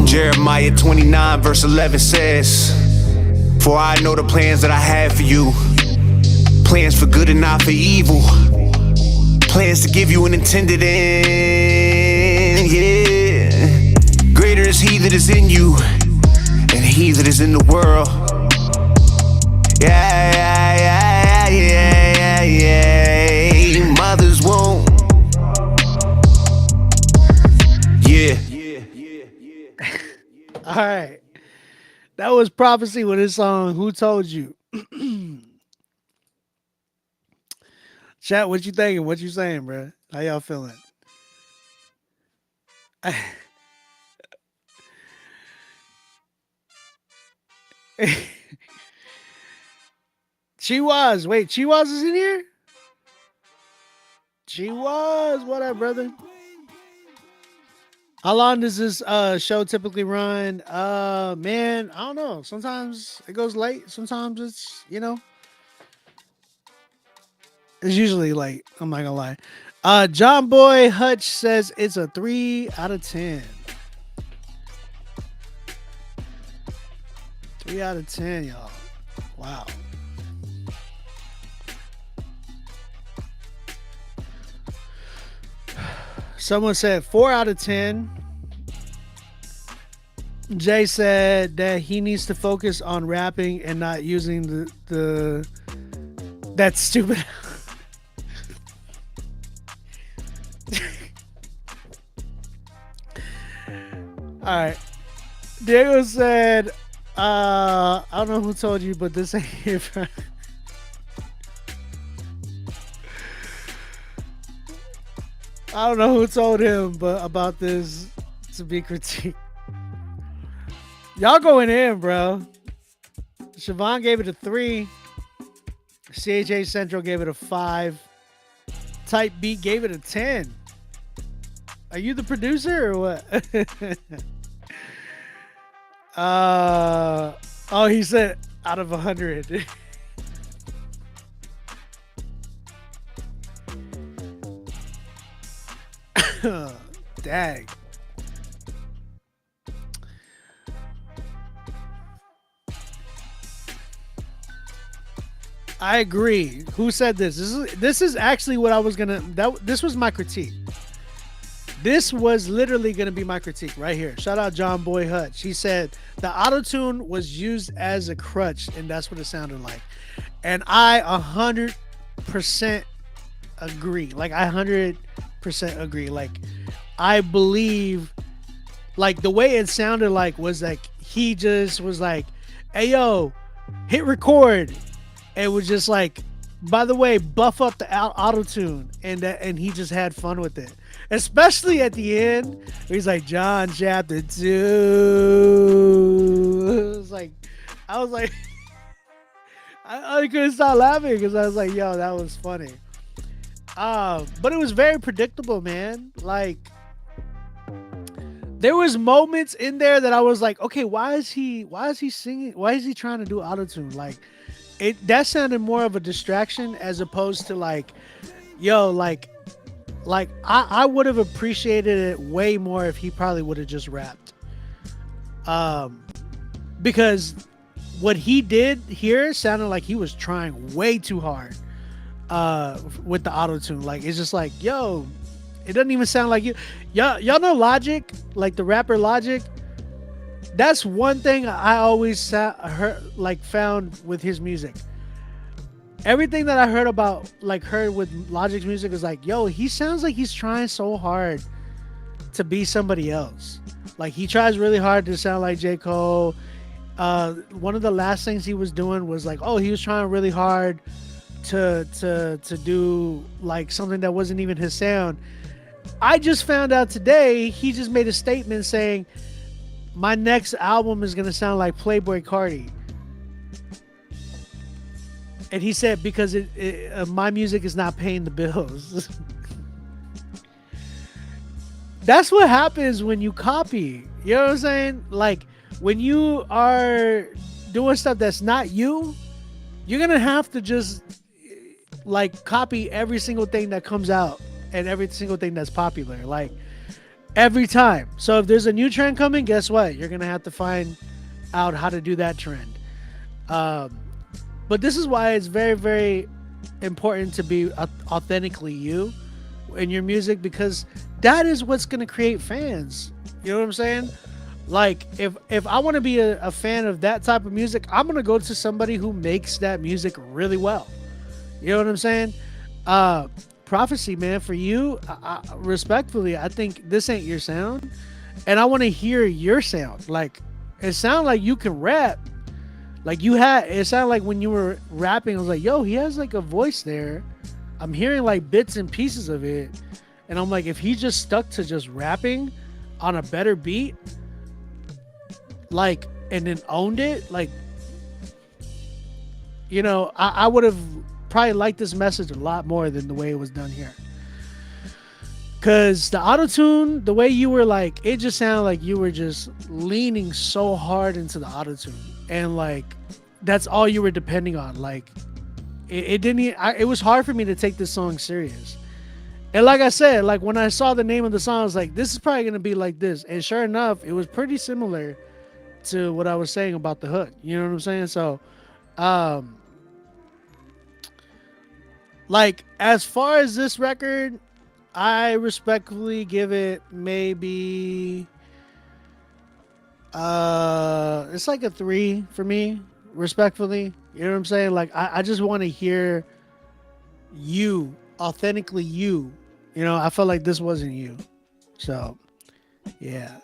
Jeremiah 29 verse 11 says, for I know the plans that I have for you, plans for good and not for evil, plans to give you an intended end. Yeah. Greater is he that is in you and he that is in the world. Yeah. Mother's womb. Yeah. All right. That was Prophecy with his song, Who Told You? Chat, what you thinking? What you saying, bro? How y'all feeling? Chiwaz. Wait, Chiwaz is in here? Chiwaz. What up, brother? How long does this show typically run? Man, I don't know. Sometimes it goes late. Sometimes it's it's usually late. I'm not gonna lie. John Boy Hutch says it's a 3 out of 10. 3 out of 10, y'all. Wow. Someone said 4 out of 10. Jay said that he needs to focus on rapping and not using the that stupid. All right. Diego said, I don't know who told you, but this ain't here. I don't know who told him, but about this to be critiqued. Y'all going in, bro. Siobhan gave it a 3. CHA Central gave it a 5. Type Beat gave it a 10. Are you the producer or what? Oh, he said out of 100. Dang. I agree. Who said this? This is actually what I was gonna. This was my critique. This was literally gonna be my critique right here. Shout out John Boy Hutch. He said the auto-tune was used as a crutch, and that's what it sounded like. And I 100% agree. Like I 100% agree. Like I believe, like the way it sounded like was like he just was like, "Hey yo, hit record." It was just like, by the way, buff up the auto-tune, and he just had fun with it. Especially at the end, where he's like, John chapter 2. It was like, I was like, I couldn't stop laughing because I was like, yo, that was funny. But it was very predictable, man. Like, there was moments in there that I was like, okay, why is he singing? Why is he trying to do auto-tune? Like, that sounded more of a distraction as opposed to like, yo, like I would have appreciated it way more if he probably would have just rapped. Because what he did here sounded like he was trying way too hard with the auto-tune. Like it's just like, yo, it doesn't even sound like you. Y'all know Logic, like the rapper Logic. That's one thing I always found with his music. Everything that I heard with Logic's music is like, yo, he sounds like he's trying so hard to be somebody else. Like he tries really hard to sound like J. Cole. One of the last things he was doing was like, oh, he was trying really hard to do like something that wasn't even his sound. I just found out today he just made a statement saying, my next album is going to sound like Playboy Carti. And he said, because my music is not paying the bills. That's what happens when you copy. You know what I'm saying? Like, when you are doing stuff that's not you, you're going to have to just, like, copy every single thing that comes out and every single thing that's popular. Like, every time. So if there's a new trend coming, guess what? You're gonna have to find out how to do that trend. But this is why it's very, very important to be authentically you in your music, because that is what's gonna create fans. You know what I'm saying? Like if I want to be a fan of that type of music, I'm gonna go to somebody who makes that music really well. You know what I'm saying? Prophecy, man, for you, respectfully, I think this ain't your sound, and I want to hear your sound. Like, it sounded like you can rap. Like it sounded like when you were rapping, I was like, yo, he has like a voice there. I'm hearing like bits and pieces of it, and I'm like, if he just stuck to just rapping on a better beat, like, and then owned it, like, you know, I would have probably liked this message a lot more than the way it was done here. Cause the auto tune, the way you were like, it just sounded like you were just leaning so hard into the auto tune, and like that's all you were depending on. Like it didn't. It was hard for me to take this song serious. And like I said, like when I saw the name of the song, I was like, this is probably gonna be like this. And sure enough, it was pretty similar to what I was saying about the hook. You know what I'm saying? So, like as far as this record, I respectfully give it maybe it's like a 3 for me, respectfully. You know what I'm saying? Like I just want to hear you, authentically you. You know, I felt like this wasn't you. So yeah.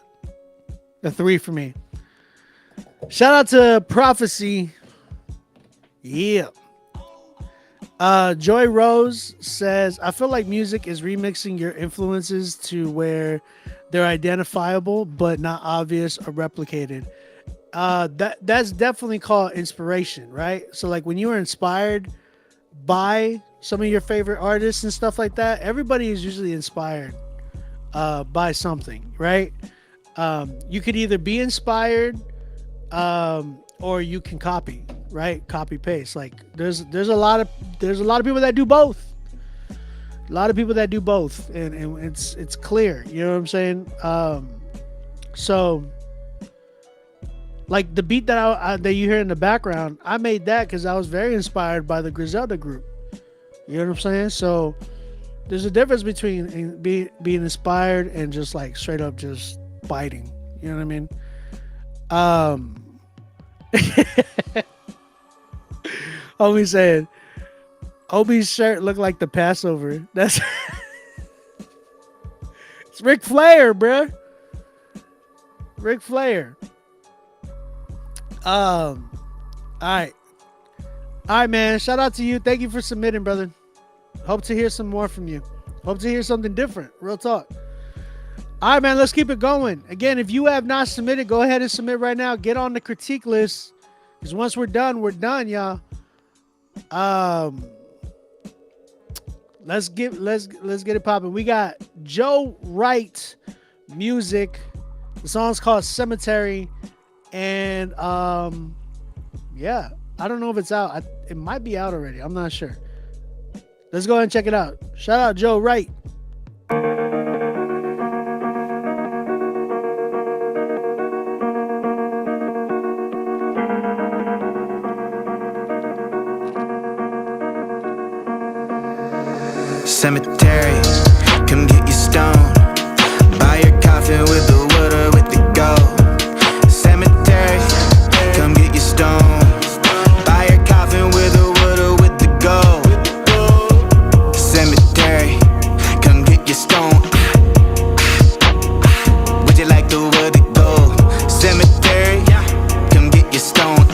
A 3 for me. Shout out to Prophecy. Yeah. Joy Rose says, I feel like music is remixing your influences to where they're identifiable but not obvious or replicated. That's definitely called inspiration, right? So like when you were inspired by some of your favorite artists and stuff like that, everybody is usually inspired by something, right? You could either be inspired or you can copy, right? Copy paste. Like there's a lot of people that do both. A lot of people that do both, and it's clear. You know what I'm saying? So like the beat that that you hear in the background, I made that because I was very inspired by the Griselda group. You know what I'm saying? So there's a difference between being inspired and just like straight up just biting. You know what I mean? Homie said, Obi's shirt looked like the Passover. That's it's Ric Flair, bruh. Ric Flair. All right, man. Shout out to you. Thank you for submitting, brother. Hope to hear some more from you. Hope to hear something different. Real talk. All right, man. Let's keep it going. Again, if you have not submitted, go ahead and submit right now. Get on the critique list, because once we're done, y'all. Let's get it popping. We got Joe Wright music. The song's called Cemetery, and yeah, I don't know if it's out. It might be out already. I'm not sure. Let's go ahead and check it out. Shout out Joe Wright. Cemetery, come get your stone. Buy your coffin with the wood or with the gold. Cemetery, come get your stone. Buy your coffin with the wood or with the gold. Cemetery, come get your stone. Would you like the wood or gold? Cemetery, come get your stone.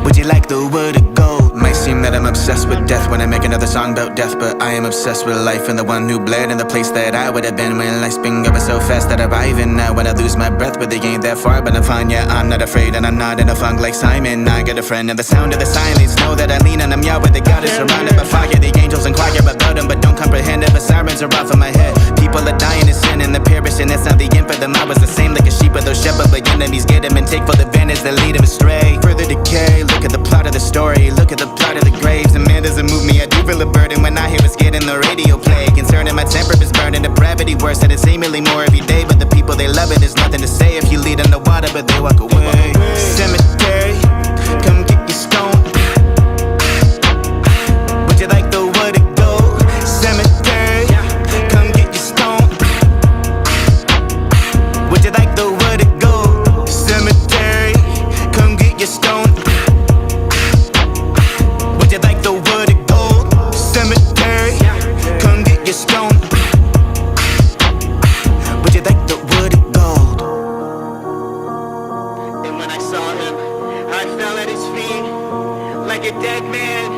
Would you like the wood or gold? Might seem that I'm obsessed with death when I make another song about death, but I am obsessed with life and the one who bled in the place that I would have been when life's been going so fast that arriving now when I lose my breath, but they ain't that far, but I'm fine, yeah, I'm not afraid and I'm not in a funk like Simon. I got a friend and the sound of the silence, know that I lean on them, yeah, where the God is surrounded by fire, the angels inquire about them, but don't comprehend it, but sirens are off of my head. People are dying in sin and the perishing, it's not the end for them, I was the same like a sheep with those shepherd, but enemies get them and take full advantage that lead them astray. Further decay, look at the plot of the story, look at the plot of the graves, and man doesn't move me, I do feel a burden when I hear it's getting the radio play. Concerning my temper is burning, depravity worse, and it's seemingly more every day, but the people they love it, there's nothing to say if you lead on the water, but they walk away. Cemetery, come get your stone. Would you like the wood or gold? Cemetery, come get your stone. Would you like the wood or gold? Cemetery, come get your stone. Would you like the wood or gold? Cemetery, come get your stone. Would you like the wood or gold? And when I saw him, I fell at his feet like a dead man,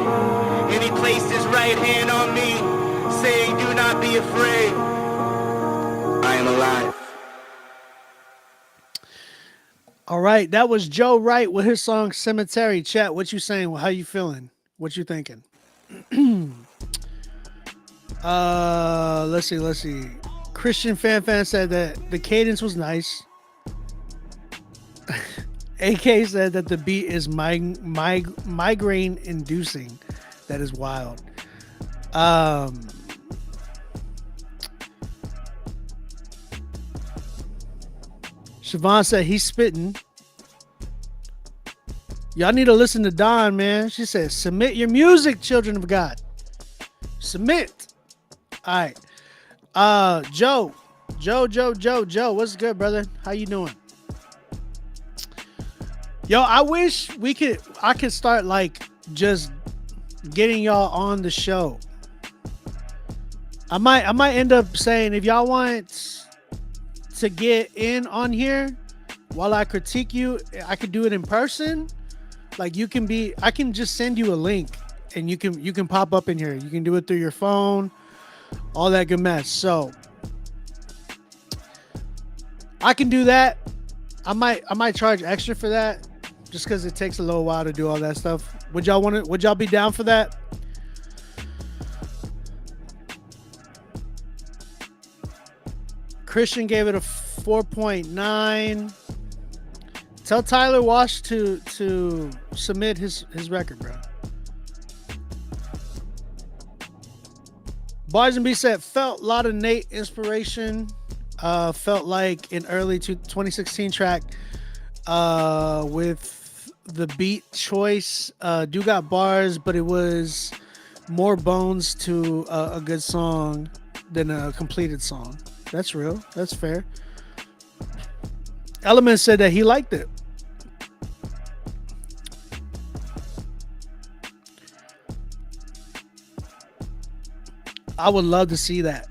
and he placed his right hand on me, saying, do not be afraid, I am alive. All right, that was Joe Wright with his song Cemetery. Chat, what you saying? How you feeling? What you thinking? Let's see. Christian Fan said that the cadence was nice. AK said that the beat is migraine inducing. That is wild. Siobhan said he's spitting. Y'all need to listen to Dawn, man. She said, submit your music, children of God. Submit. All right. Joe, what's good, brother? How you doing? Yo, I wish I could start like just getting y'all on the show. I might end up saying, if y'all want to get in on here while I critique you, I could do it in person. Like I can just send you a link and you can pop up in here. You can do it through your phone, all that good mess. So I can do that. I might charge extra for that just because it takes a little while to do all that stuff. Would y'all be down for that? Christian gave it a 4.9. Tell Tyler Wash to submit his record, bro. Bars and B said, felt a lot of Nate inspiration. Felt like an early 2016 track with the beat choice. Do got bars, but it was more bones to a good song than a completed song. That's real. That's fair. Element said that he liked it. I would love to see that.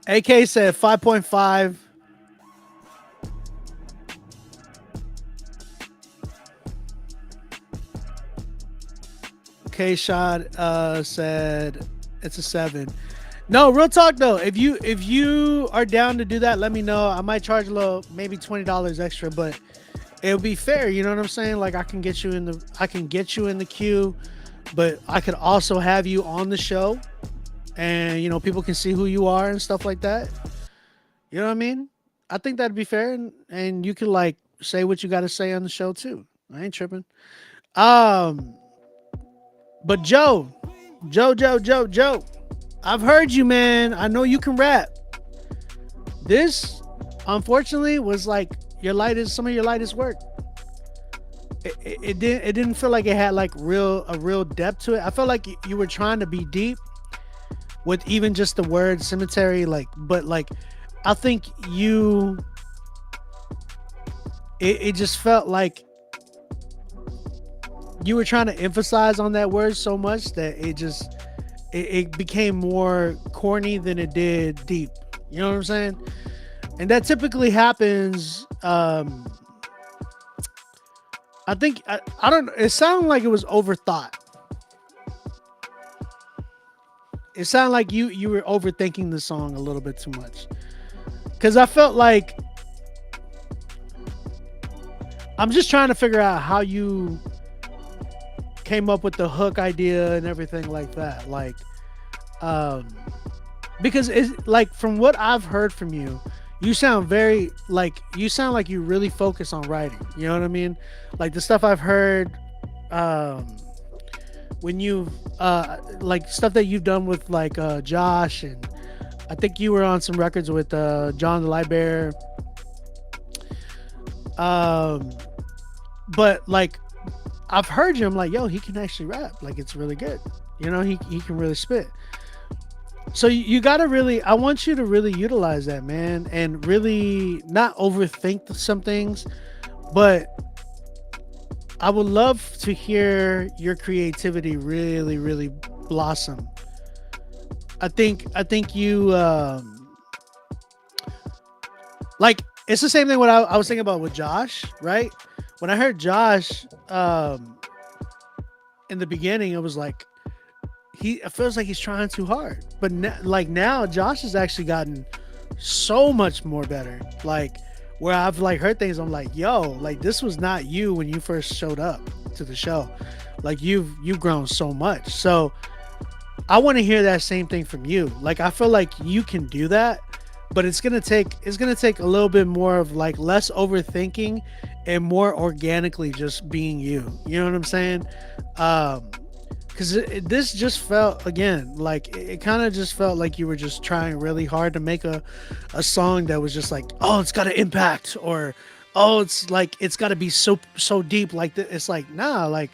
AK said 5.5. K-Shot said it's a 7. No, real talk though. If you are down to do that, let me know. I might charge a little, maybe $20 extra, but it would be fair. You know what I'm saying? Like I can get you in the queue, but I could also have you on the show, and people can see who you are and stuff like that. You know what I mean? I think that'd be fair, and you can like say what you got to say on the show too. I ain't tripping. But Joe, I've heard you, man. I know you can rap. This, unfortunately, was like some of your lightest work. It didn't feel like it had like a real depth to it. I felt like you were trying to be deep with even just the word cemetery, but I think it just felt like you were trying to emphasize on that word so much that it became more corny than it did deep. You know what I'm saying? And that typically happens. I think I don't. It sounded like it was overthought. It sounded like you were overthinking the song a little bit too much. Because I felt like I'm just trying to figure out how you came up with the hook idea and everything like that. Because it's like, from what I've heard from you, you sound like you really focus on writing. You know what I mean? Like the stuff I've heard, when you've like stuff that you've done with like Josh, and I think you were on some records with John the Libear. But like I've heard you, I'm like, yo, he can actually rap. Like it's really good. He can really spit. So you gotta really, I want you to really utilize that, man, and really not overthink some things, but I would love to hear your creativity really, really blossom. I think you like, it's the same thing what I was thinking about with Josh, right? When I heard Josh in the beginning, it was like, it feels like he's trying too hard. But now Josh has actually gotten so much more better. Like where I've like heard things, I'm like, yo, like this was not you when you first showed up to the show. Like you've grown so much. So I want to hear that same thing from you. Like I feel like you can do that, but it's gonna take a little bit more of like less overthinking and more organically just being you. You know what I'm saying? Because this just felt again like it kind of just felt like you were just trying really hard to make a song that was just like, oh, it's got an impact, or oh, it's like it's got to be so deep. Like it's like nah, like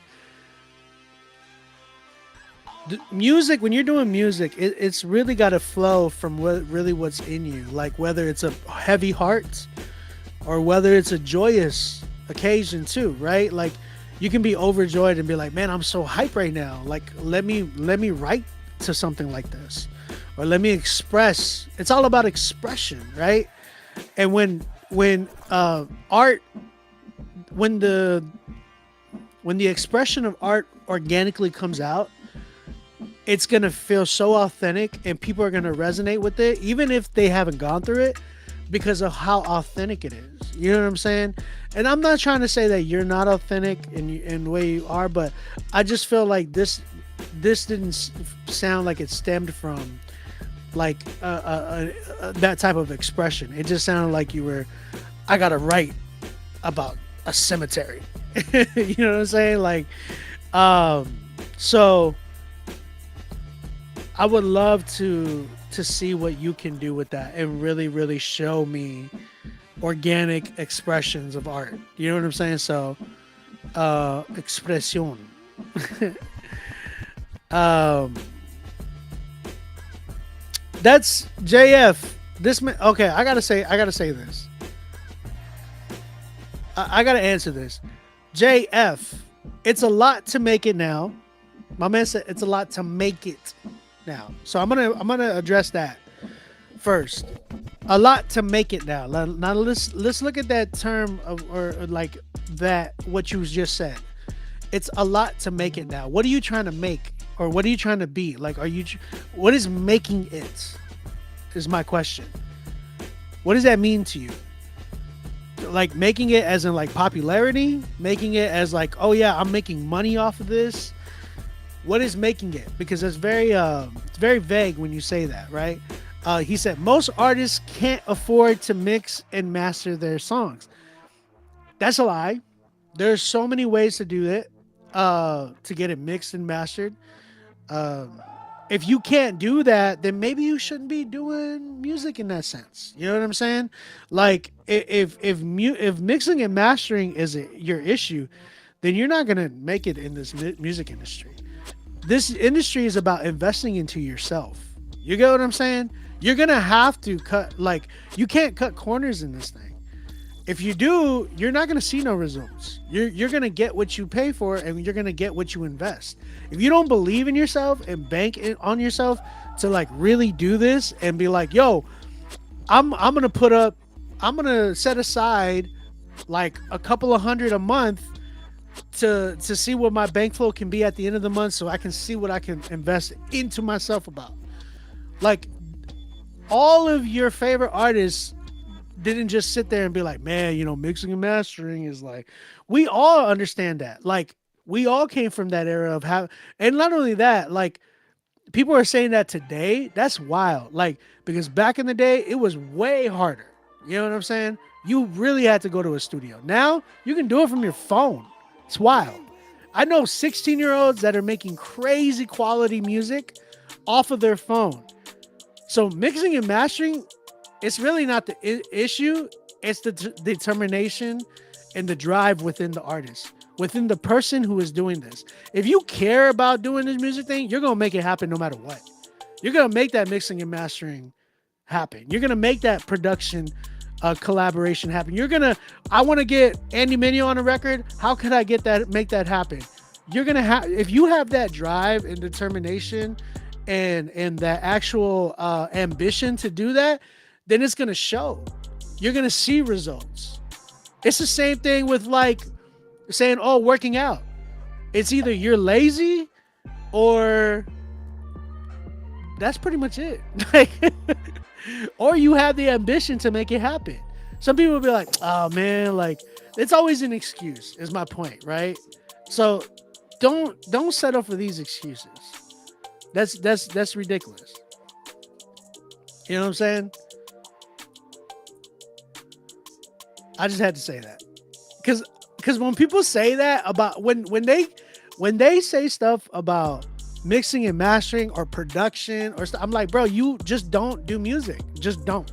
the music, when you're doing music, it's really got to flow from what's in you, like whether it's a heavy heart or whether it's a joyous occasion too, right? Like you can be overjoyed and be like, man, I'm so hype right now, like let me write to something like this, or let me express. It's all about expression, right? And when art, when the expression of art organically comes out, it's going to feel so authentic and people are going to resonate with it, even if they haven't gone through it, because of how authentic it is. You know what I'm saying? And I'm not trying to say that you're not authentic in the way you are, but I just feel like this didn't sound like it stemmed from like that type of expression. It just sounded like you were, I got to write about a cemetery. You know what I'm saying? Like, so I would love to see what you can do with that and really, really show me organic expressions of art. You know what I'm saying? So, expresión. That's JF. Okay, I gotta say this. I gotta answer this. JF, it's a lot to make it now. My man said it's a lot to make it now. So I'm gonna address that first. A lot to make it now. Now let's look at that term or like that, what you just said. It's a lot to make it now. What are you trying to make, or what are you trying to be? Like, what is making it? Is my question. What does that mean to you? Like making it as in like popularity, making it as like, oh yeah, I'm making money off of this. What is making it? Because it's very vague when you say that, right? He said most artists can't afford to mix and master their songs. That's a lie. There's so many ways to do it, to get it mixed and mastered. If you can't do that, then maybe you shouldn't be doing music in that sense. You know what I'm saying? Like if mixing and mastering is your issue, then you're not gonna make it in this music industry. This industry is about investing into yourself. You get what I'm saying? You're gonna have to you can't cut corners in this thing. If you do, you're not gonna see no results. You're gonna get what you pay for, and you're gonna get what you invest. If you don't believe in yourself and bank on yourself to like really do this and be like, yo, I'm gonna set aside like a couple of $100 a month to see what my bank flow can be at the end of the month, so I can see what I can invest into myself about. Like, all of your favorite artists didn't just sit there and be like, man, you know, mixing and mastering is like, we all understand that. Like, we all came from that era of how, and not only that, like, people are saying that today. That's wild. Like, because back in the day, it was way harder. You know what I'm saying? You really had to go to a studio. Now, you can do it from your phone. It's wild. I know 16-year-olds that are making crazy quality music off of their phone. So mixing and mastering, it's really not the issue. It's the determination and the drive within the artist, within the person who is doing this. If you care about doing this music thing, you're going to make it happen no matter what. You're going to make that mixing and mastering happen. You're going to make that production collaboration happen. I want to get Andy Mineo on a record. How could I make that happen? You're going to have, if you have that drive and determination and that actual ambition to do that, then it's going to show. You're going to see results. It's the same thing with like saying, oh, working out. It's either you're lazy or that's pretty much it. Like, or you have the ambition to make it happen. Some people will be like, oh man, like it's always an excuse is my point, right? So don't settle for these excuses. That's ridiculous. You know what I'm saying? I just had to say that. Cause when people say that about when they say stuff about mixing and mastering or production or stuff, I'm like, bro, you just don't do music. Just don't.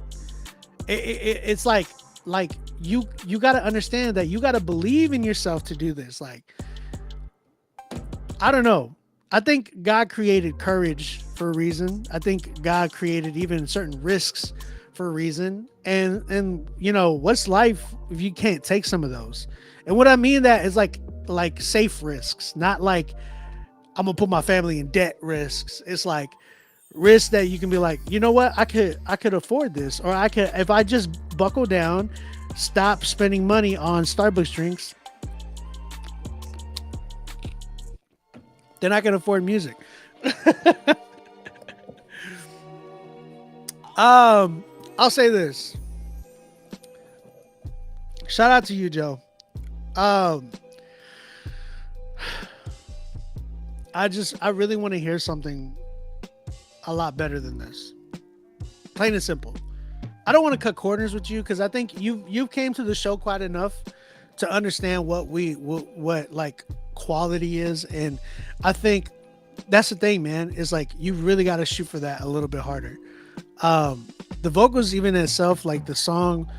It's like you got to understand that you got to believe in yourself to do this. Like, I don't know. I think God created courage for a reason. I think God created even certain risks for a reason. And you know, what's life if you can't take some of those? And what I mean that is like safe risks, not like I'm gonna put my family in debt risks. It's like risks that you can be like, you know what, I could afford this, or I could, if I just buckle down, stop spending money on Starbucks drinks, then I can afford music. I'll say this. Shout out to you, Joe. I really want to hear something a lot better than this. Plain and simple. I don't want to cut corners with you because I think you've came to the show quite enough to understand what like quality is, and I think that's the thing, man. Is like you really got to shoot for that a little bit harder. The vocals, even in itself, like the song,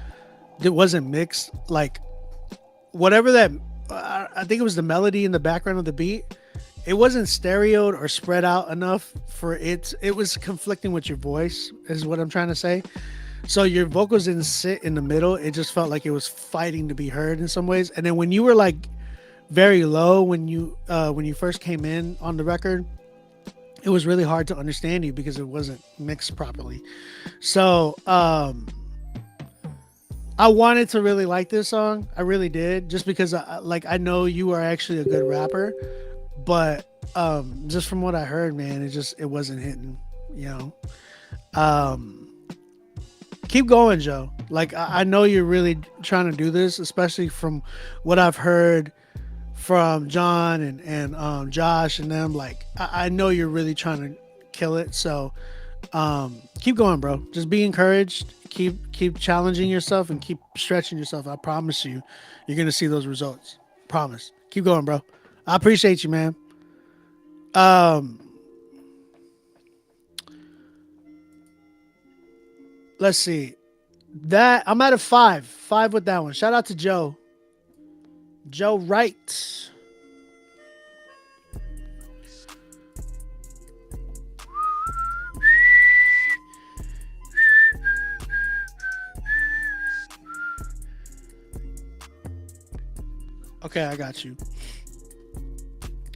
it wasn't mixed. Like whatever that, I think it was the melody in the background of the beat. It wasn't stereoed or spread out enough for it. It was conflicting with your voice, is what I'm trying to say. So your vocals didn't sit in the middle. It just felt like it was fighting to be heard in some ways. And then when you were like very low, when you first came in on the record, it was really hard to understand you because it wasn't mixed properly. So I wanted to really like this song. I really did, just because I know you are actually a good rapper, but just from what I heard, man, it wasn't hitting, you know. Keep going, Joe. Like I know you're really trying to do this, especially from what I've heard from John and Josh and them. Like I know you're really trying to kill it. So keep going, bro. Just be encouraged. Keep challenging yourself and keep stretching yourself. I promise you're gonna see those results. Promise. Keep going, bro. I appreciate you, man. Let's see. That I'm at a 5 with that one. Shout out to Joe. Joe Wright. Okay, I got you.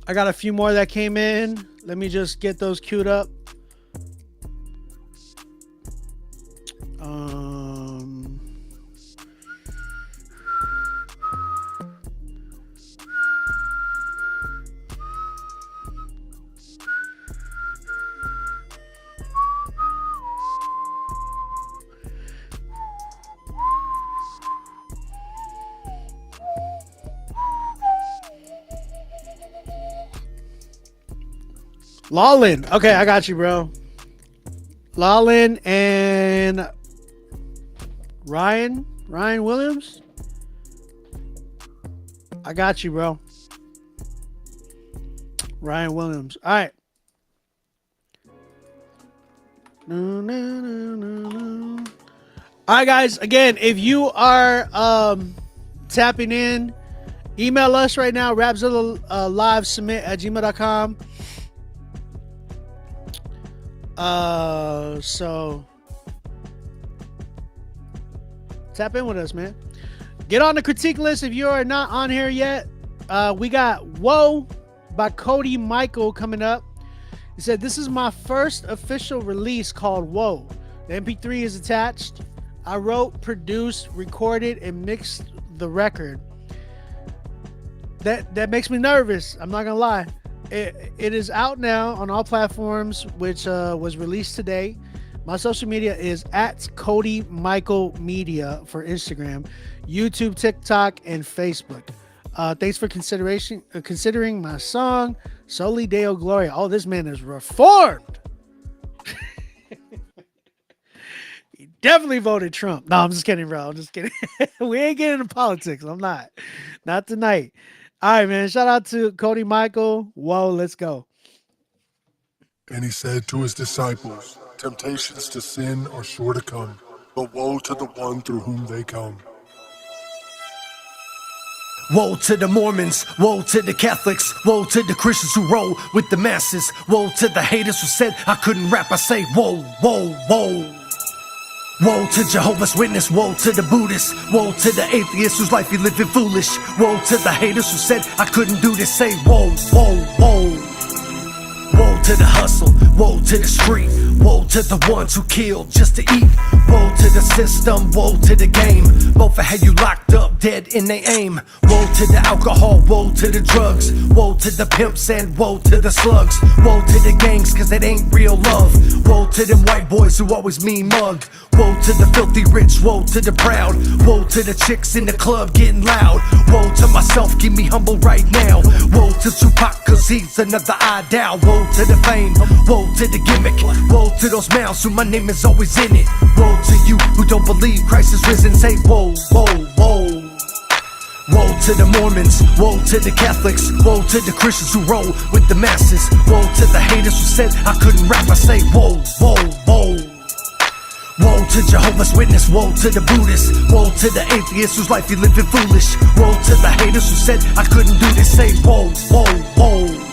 I got a few more that came in. Let me just get those queued up. Lawlin. Okay, I got you, bro. Lawlin and Ryan Williams. I got you, bro. Ryan Williams. All right. All right, guys. Again, if you are tapping in, email us right now, rapzilla@gmail.com. So tap in with us, man. Get on the critique list if you are not on here yet. We got Whoa by Cody Michael coming up. He said, this is my first official release called Whoa. The MP3 is attached. I wrote, produced, recorded, and mixed the record. That makes me nervous. I'm not gonna lie. It is out now on all platforms, which was released today. My social media is at Cody Michael Media for Instagram, YouTube, TikTok, and Facebook. Thanks for considering my song, Soli Deo Gloria. Oh, this man is reformed. He definitely voted Trump. No, I'm just kidding, bro. I'm just kidding. We ain't getting into politics. I'm not. Not tonight. All right, man. Shout out to Cody Michael. Whoa, let's go. And he said to his disciples, temptations to sin are sure to come, but woe to the one through whom they come. Woe to the Mormons, woe to the Catholics, woe to the Christians who roll with the masses, woe to the haters who said I couldn't rap. I say whoa, whoa, whoa. Woe to Jehovah's Witness, woe to the Buddhists, woe to the atheists whose life he living foolish, woe to the haters who said I couldn't do this. Say whoa, whoa, whoa. Woe to the hustle, woe to the street, woe to the ones who killed just to eat, woe to the system, woe to the game, both had you locked up dead in they aim, woe to the alcohol, woe to the drugs, woe to the pimps and woe to the slugs, woe to the gangs cause that ain't real love, woe to them white boys who always mean mug, woe to the filthy rich, woe to the proud, woe to the chicks in the club getting loud, woe to myself, keep me humble right now, woe to Tupac cause he's another idol, woe to the fame, woe to the gimmick, woe to those mouths who my name is always in it, woe to you who don't believe Christ is risen. Say whoa, whoa, whoa. Woe to the Mormons, woe to the Catholics, woe to the Christians who roll with the masses, woe to the haters who said I couldn't rap. I say whoa, whoa, whoa. Woe to Jehovah's Witness, woe to the Buddhists, woe to the atheists whose life he living foolish, woe to the haters who said I couldn't do this. Say whoa, whoa, whoa.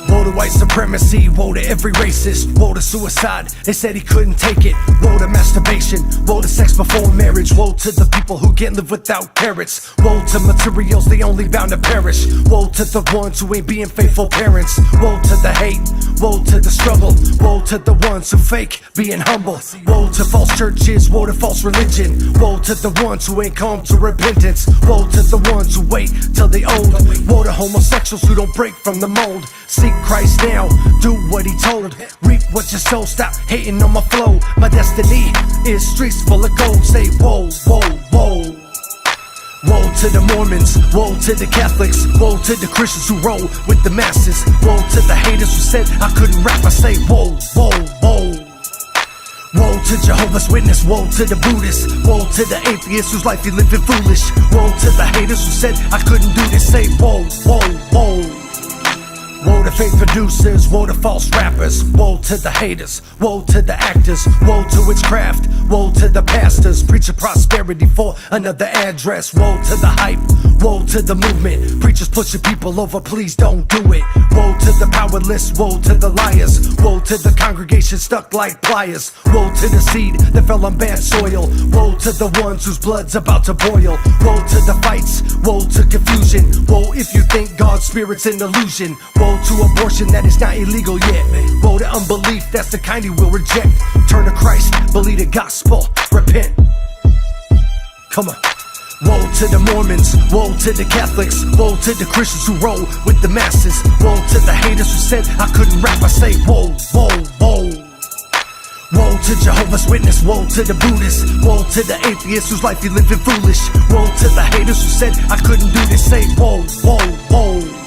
Woe to white supremacy, woe to every racist, woe to suicide, they said he couldn't take it, woe to masturbation, woe to sex before marriage, woe to the people who can't live without carrots, woe to materials they only bound to perish, woe to the ones who ain't being faithful parents, woe to the hate, woe to the struggle, woe to the ones who fake being humble, woe to false churches, woe to false religion, woe to the ones who ain't come to repentance, woe to the ones who wait till they old, woe to homosexuals who don't break from the mold, seek Christ now, do what he told, reap what you sow, stop hating on my flow, my destiny is streets full of gold. Say whoa, whoa, whoa. Woe to the Mormons, woe to the Catholics, woe to the Christians who roll with the masses, woe to the haters who said I couldn't rap. I say whoa, whoa, whoa. Woe to Jehovah's Witness, woe to the Buddhists, woe to the atheists whose life he living foolish, woe to the haters who said I couldn't do this. Say whoa, whoa, whoa. Woe to fake producers, woe to false rappers, woe to the haters, woe to the actors, woe to witchcraft, woe to the pastors, preaching prosperity for another address, woe to the hype, woe to the movement, preachers pushing people over, please don't do it, woe to the powerless, woe to the liars, woe to the congregation stuck like pliers, woe to the seed that fell on bad soil, woe to the ones whose blood's about to boil, woe to the fights, woe to confusion, woe if you think God's spirit's an illusion, woe to abortion that is not illegal yet, woe to unbelief, that's the kind he will reject, turn to Christ, believe the gospel, repent, come on. Woe to the Mormons, woe to the Catholics, woe to the Christians who roll with the masses, woe to the haters who said I couldn't rap. I say whoa, whoa, whoa. Woe to Jehovah's Witness, woe to the Buddhists, woe to the atheists whose life he living foolish, woe to the haters who said I couldn't do this. Say whoa, whoa, whoa.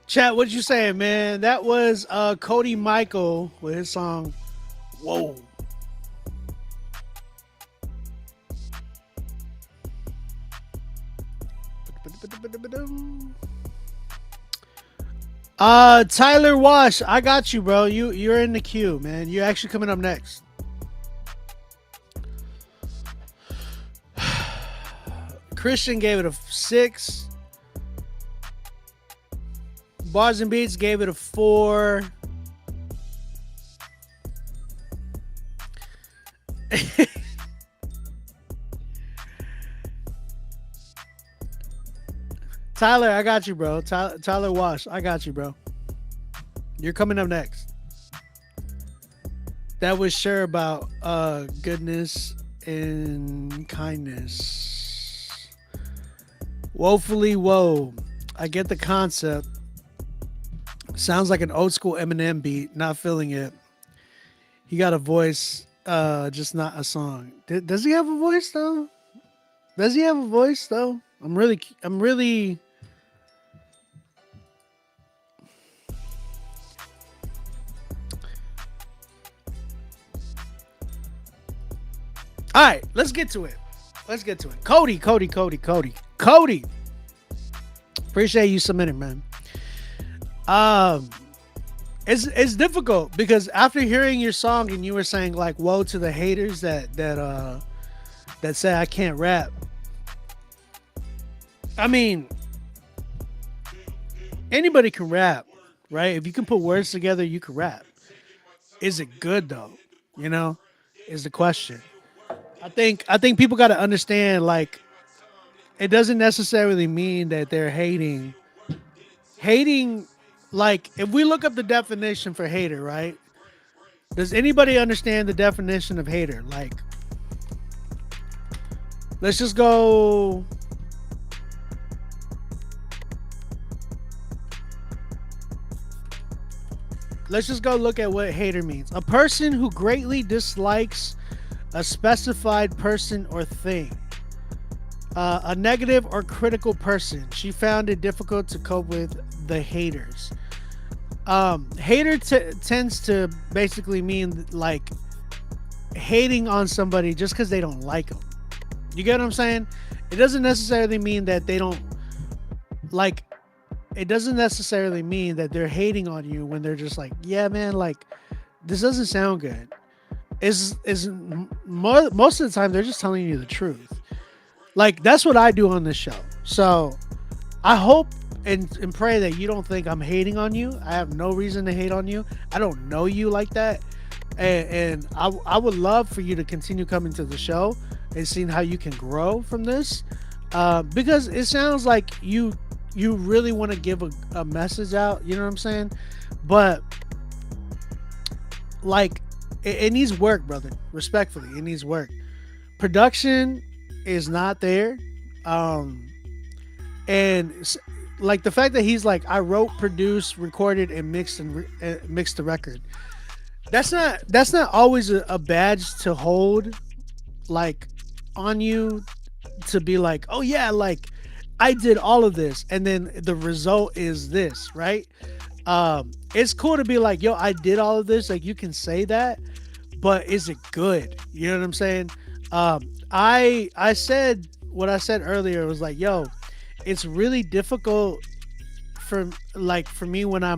Chat, what you saying, man? That was Cody Michael with his song Whoa. Tyler Wash, I got you, bro. You're in the queue, man. You're actually coming up next. Christian gave it a 6. Bars and Beats gave it a 4. Tyler, I got you, bro. Tyler Wash, I got you, bro. You're coming up next. That was sure about goodness and kindness. Woefully woe. I get the concept. Sounds like an old school Eminem beat. Not feeling it. He got a voice, just not a song. Does he have a voice though? Does he have a voice though? I'm really. All right, let's get to it. Cody. Appreciate you submitting, man. It's difficult because after hearing your song and you were saying like, "Woe to the haters that say I can't rap." I mean, anybody can rap, right? If you can put words together, you can rap. Is it good though? You know, is the question. I think people got to understand, like, it doesn't necessarily mean that they're hating. Like, if we look up the definition for hater, right? Does anybody understand the definition of hater? Like, let's just go. Let's just go look at what hater means. A person who greatly dislikes a specified person or thing. A negative or critical person. She found it difficult to cope with the haters. Hater tends to basically mean like hating on somebody just because they don't like them. You get what I'm saying? It doesn't necessarily mean that they don't like. It doesn't necessarily mean that they're hating on you when they're just like, yeah, man, like this doesn't sound good. Most of the time they're just telling you the truth. Like, that's what I do on this show. So I hope and pray that you don't think I'm hating on you. I have no reason to hate on you. I don't know you like that. And I would love for you to continue coming to the show and seeing how you can grow from this. Because it sounds like you really want to give a message out. You know what I'm saying? But like, it needs work, brother. Respectfully, it needs work. Production is not there. And like the fact that he's like, I wrote, produced, recorded, and mixed the record. That's not always a badge to hold, like, on you, to be like, oh yeah, like I did all of this, and then the result is this, right? It's cool to be like, yo, I did all of this. Like, you can say that, but is it good? You know what I'm saying? I said what I said earlier. It was like, yo, it's really difficult for me when I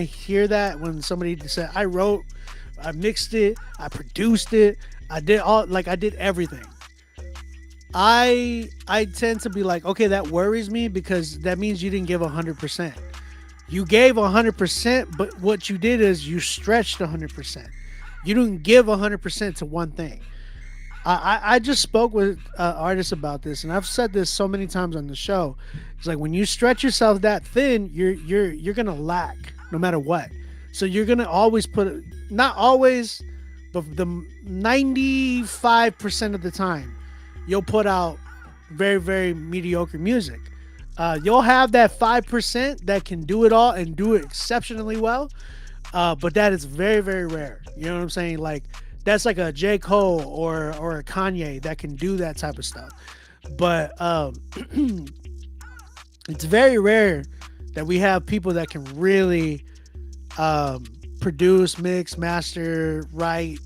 hear that, when somebody said I wrote, I mixed it, I produced it, I did everything. I tend to be like, okay, that worries me because that means you didn't give 100%. You gave 100%, but what you did is you stretched 100%. You didn't give 100% to one thing. I just spoke with artists about this, and I've said this so many times on the show. It's like, when you stretch yourself that thin, you're gonna lack no matter what. So you're gonna always not always, but the 95% of the time, you'll put out very, very mediocre music. You'll have that 5% that can do it all and do it exceptionally well, but that is very, very rare. You know what I'm saying? Like, that's like a J. Cole or a Kanye that can do that type of stuff. But it's very rare that we have people that can really produce, mix, master, write,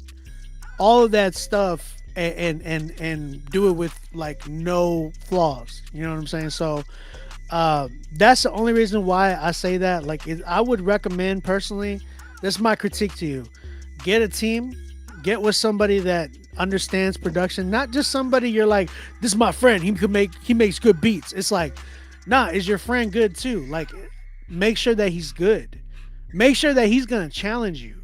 all of that stuff, and do it with like no flaws. You know what I'm saying? So that's the only reason why I say that. Like, I would recommend personally, this is my critique to you: get a team. Get with somebody that understands production, not just somebody you're like, this is my friend, he makes good beats. It's like, nah, is your friend good too? Like, make sure that he's good. Make sure that he's gonna challenge you.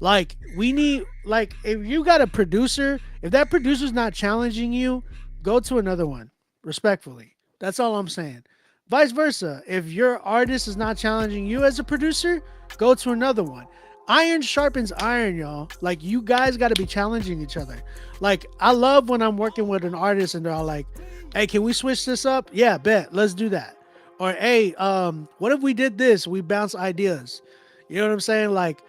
Like, we need, like, if you got a producer, if that producer's not challenging you, go to another one. Respectfully. That's all I'm saying. Vice versa. If your artist is not challenging you as a producer, go to another one. Iron sharpens iron, y'all. Like, you guys got to be challenging each other. Like, I love when I'm working with an artist and they're all like, hey, can we switch this up? Yeah, bet. Let's do that. Or, hey, what if we did this? We bounce ideas. You know what I'm saying? Like,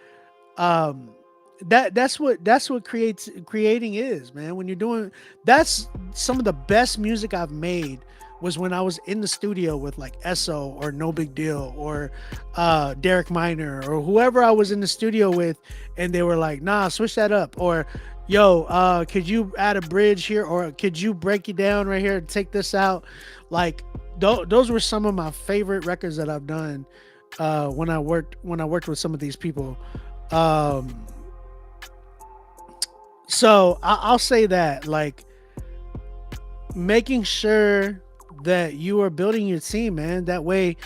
that's what creating is, man. When you're doing, that's some of the best music I've made was when I was in the studio with like Esso or No Big Deal or Derek Minor or whoever I was in the studio with, and they were like, nah, switch that up. Or, yo, could you add a bridge here? Or could you break it down right here and take this out? Like, those were some of my favorite records that I've done when I worked with some of these people. So I'll say that, like, making sure that you are building your team, man. That way,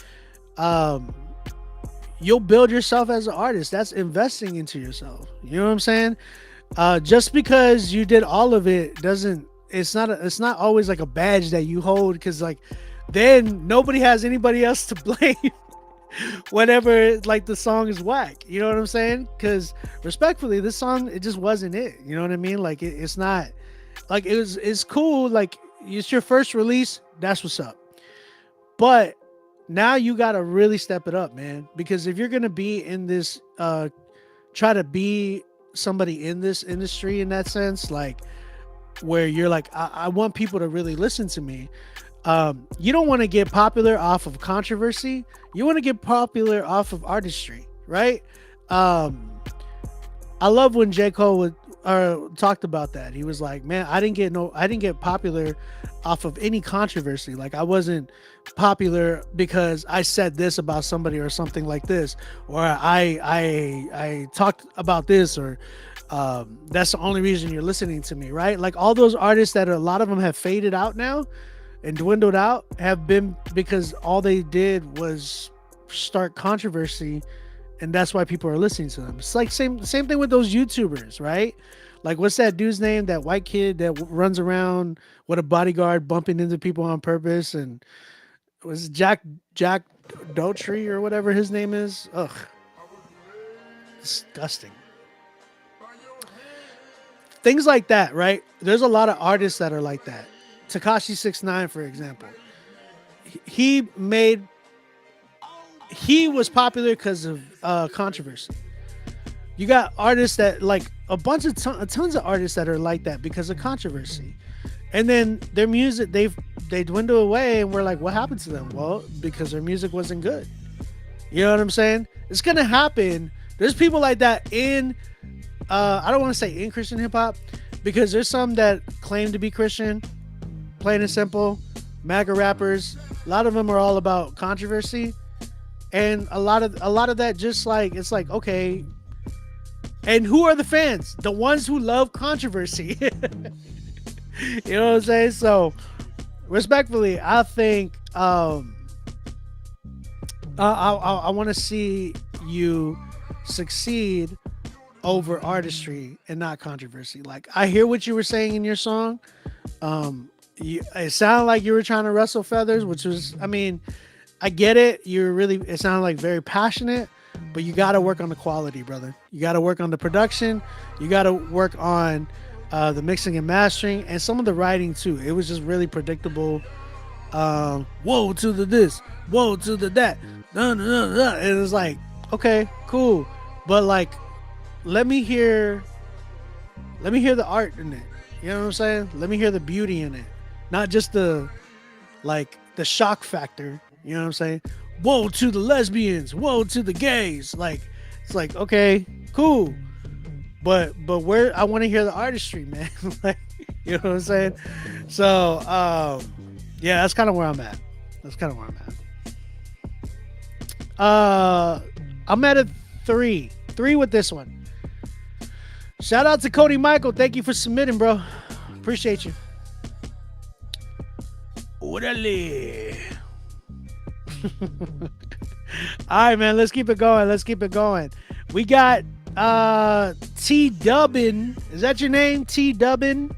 you'll build yourself as an artist. That's investing into yourself. You know what I'm saying? Just because you did all of it doesn't. It's not always like a badge that you hold, because like then nobody has anybody else to blame. Whenever like the song is whack, you know what I'm saying? Because respectfully, this song, it just wasn't it. You know what I mean? Like it's not like it's cool. Like, it's your first release. That's what's up. But now you got to really step it up, man. Because if you're going to be in this, try to be somebody in this industry in that sense, like where you're like, I want people to really listen to me. You don't want to get popular off of controversy. You want to get popular off of artistry, right? I love when J. Cole talked about that. He was like, man, I didn't get popular off of any controversy. Like, I wasn't popular because I said this about somebody or something like this, or I talked about this, or that's the only reason you're listening to me, right? Like, all those artists that a lot of them have faded out now and dwindled out have been because all they did was start controversy, and that's why people are listening to them. It's like same thing with those YouTubers, right? Like, what's that dude's name? That white kid that runs around with a bodyguard bumping into people on purpose, and it was Jack Dotree or whatever his name is. Ugh, disgusting. Things like that, right? There's a lot of artists that are like that. Tekashi 6ix9ine, for example, he was popular because of controversy. You got artists that like tons of artists that are like that because of controversy, and then their music they dwindle away, and we're like, what happened to them? Well, because their music wasn't good. You know what I'm saying? It's gonna happen. There's people like that in I don't want to say in Christian hip hop, because there's some that claim to be Christian. Plain and simple, MAGA rappers, a lot of them are all about controversy, and a lot of that just like, it's like, okay, and who are the fans? The ones who love controversy. You know what I'm saying? So respectfully, I think I want to see you succeed over artistry and not controversy. Like, I hear what you were saying in your song. It sounded like you were trying to rustle feathers, which was, I mean, I get it. It sounded like very passionate, but you got to work on the quality, brother. You got to work on the production. You got to work on the mixing and mastering, and some of the writing too. It was just really predictable. Whoa to the this, whoa to the that. And it was like, okay, cool. But like, let me hear the art in it. You know what I'm saying? Let me hear the beauty in it. Not just the shock factor. You know what I'm saying? Whoa to the lesbians, whoa to the gays. Like, it's like, okay, cool. But where I want to hear the artistry, man. Like, you know what I'm saying? So yeah, that's kind of where I'm at. I'm at a 3 with this one. Shout out to Cody Michael. Thank you for submitting, bro. Appreciate you. Orale. All right, man. Let's keep it going. We got T Dubbin. Is that your name? T Dubbin?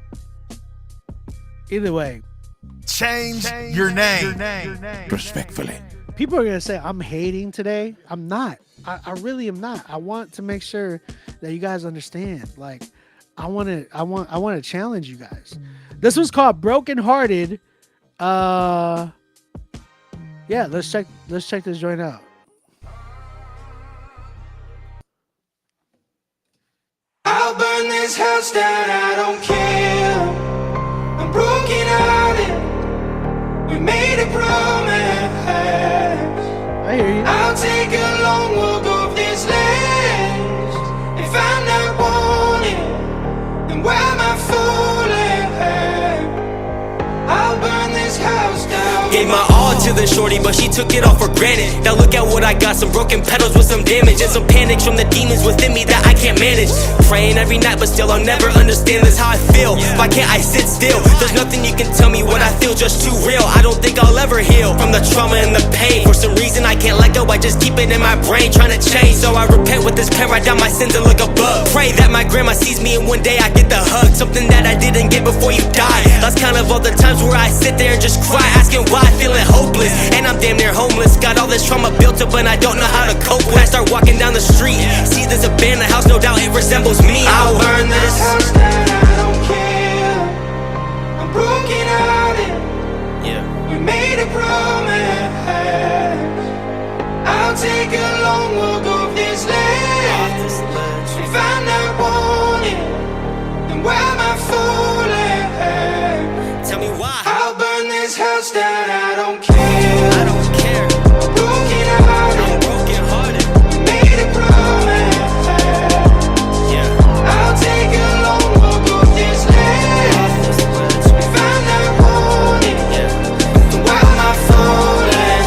Either way, Change your name. Respectfully. People are gonna say I'm hating today. I'm not. I really am not. I want to make sure that you guys understand. Like, I want to challenge you guys. This one's called Broken Hearted. Yeah, let's check this joint out. I'll burn this house down, I don't care. I'm broken hearted. We made a promise. I hear you. I'll take a long walk off this ledge. If I'm not wanted, then why am I falling? I'll burn this house down. Gave my all to the shorty, but she took it all for granted. Now look at what I got, some broken petals with some damage, and some panics from the demons within me that I can't manage. Praying every night, but still I'll never understand this how I feel. Why can't I sit still? There's nothing you can tell me what I feel, just too real. I don't think I'll ever heal from the trauma and the pain. For some reason I can't let go, I just keep it in my brain, trying to change. So I repent with this pen, write down my sins and look above. Pray that my grandma sees me and one day I get the hug, something that I didn't get before you died. That's kind of all the times where I sit there and just cry, asking why, feeling hopeless, and I'm damn near homeless. Got all this trauma built up and I don't know how to cope. When I start walking down the street, see this abandoned house, no doubt it resembles me. I'll burn this house down, I don't care. I'm broken hearted. Yeah. We made a promise. I'll take a long walk off this ledge. If I'm not wanted, then why am I falling? Tell me why. I'll burn this house down, I don't care. I don't care. I'm broken hearted. I'm broken hearted. We made a promise. Yeah. I'll take a long walk off this ledge. If I'm not wanted, then why am I falling?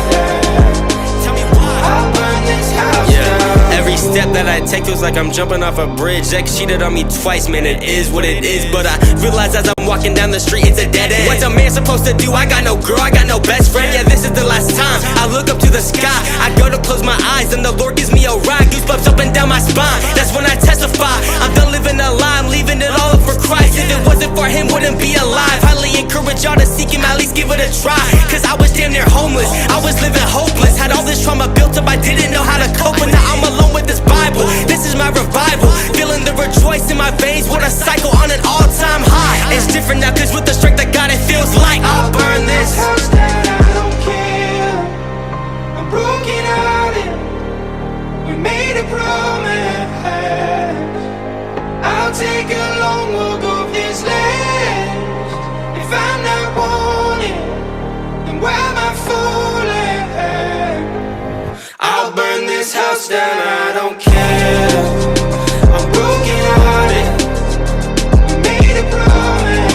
Tell me why. I'll burn this house down. Every step that I take feels like I'm jumping off a bridge. Ex cheated on me twice, man, it is what it is. But I realize as I'm walking down the street, it's a dead end. What's a man supposed to do? I got no girl, I got no best friend. Yeah, this is the last time I look up to the sky. I go to close my eyes and the Lord gives me a ride. Goosebumps up and down my spine, that's when I testify. I'm done living a lie, I'm leaving it all up for Christ. If it wasn't for him, wouldn't be alive. Highly encourage y'all to seek him, at least give it a try. Cause I was damn near homeless, I was living hopeless. Had all this trauma built up, I didn't know how to cope. But now I'm alone with this Bible, this is my revival. Feeling the rejoice in my veins, what a cycle on an all-time high. It's different now cause with the strength of God it feels like I'll burn this house down, I don't care. I'm broken hearted. We made a promise. I'll take a long walk off this ledge. If I'm not wanted, then why am I falling? I'll burn this house down, I don't care. I'm broken hearted. We made a promise.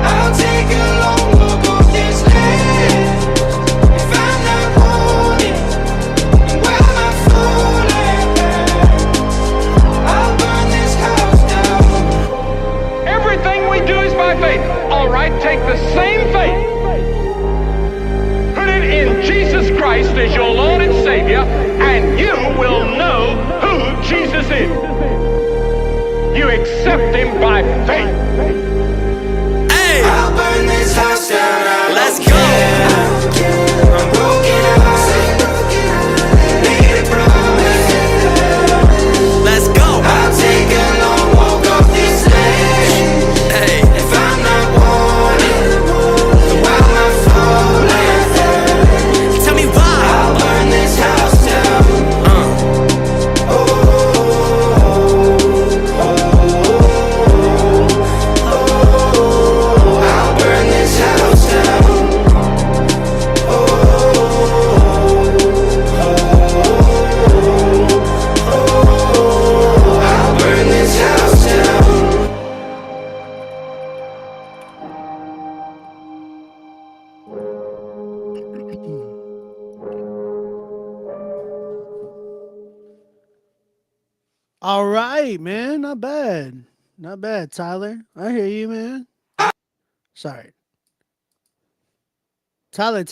I'll take a long walk off this ledge. If I'm not wanted, then why am I falling? I'll burn this house down. Everything we do is by faith. All right, take the same faith. Put it in Jesus Christ as your Lord and Savior, and you will know who Jesus is. You accept him by faith. Hey, I'll burn this house down, I let's don't go. care. I'm broken hearted. Made a promise. Let's go. I'll take a long walk off this ledge. Hey, If I'm not wanted, then why am I falling? tell me why. I'll burn this house down. I'll burn this house down. I'll burn this house down. All right, man. Not bad. Not bad, Tyler. I hear you, man. Sorry. Tyler.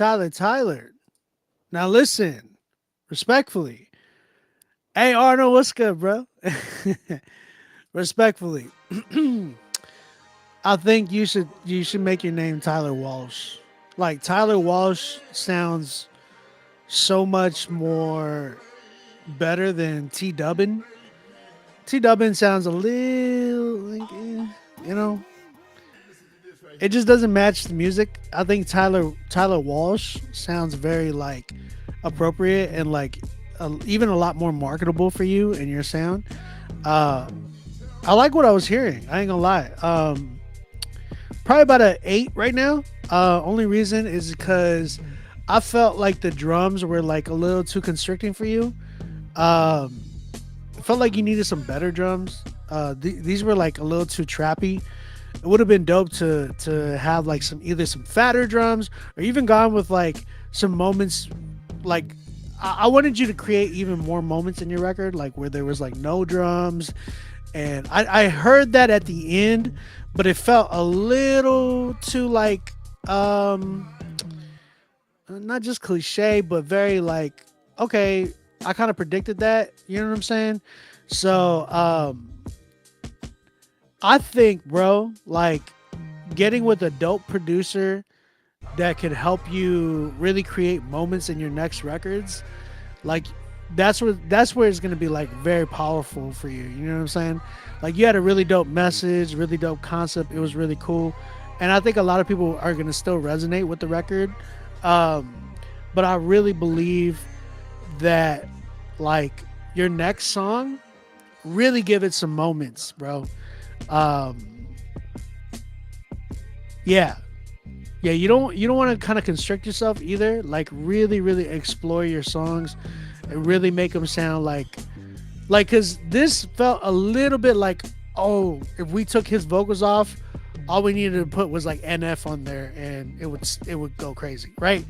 Now listen, respectfully. Hey, Arnold, what's good, bro? Respectfully. I think you should make your name Tyler Walsh. Like Tyler Walsh sounds so much more better than T Dubbin. T Dubbin sounds a little like, you know, it just doesn't match the music. I think Tyler Walsh sounds very like appropriate and like even a lot more marketable for you and your sound. I like what I was hearing. I ain't gonna lie. Probably about an 8 right now. Only reason is because I felt like the drums were like a little too constricting for you. I felt like you needed some better drums. These were like a little too trappy. It would have been dope to have like either some fatter drums or even gone with like some moments. Like I wanted you to create even more moments in your record, like where there was like no drums. And I heard that at the end, but it felt a little too like not just cliche, but very like, okay, I kind of predicted that, you know what I'm saying? So I think, bro, like getting with a dope producer that could help you really create moments in your next records, like that's where it's going to be like very powerful for you. You know what I'm saying? Like you had a really dope message, really dope concept. It was really cool. And I think a lot of people are going to still resonate with the record. But I really believe that like your next song, really give it some moments, bro. Yeah, you don't want to kind of constrict yourself either. Like really explore your songs and really make them sound like because this felt a little bit like, oh, if we took his vocals off, all we needed to put was like NF on there and it would go crazy, right?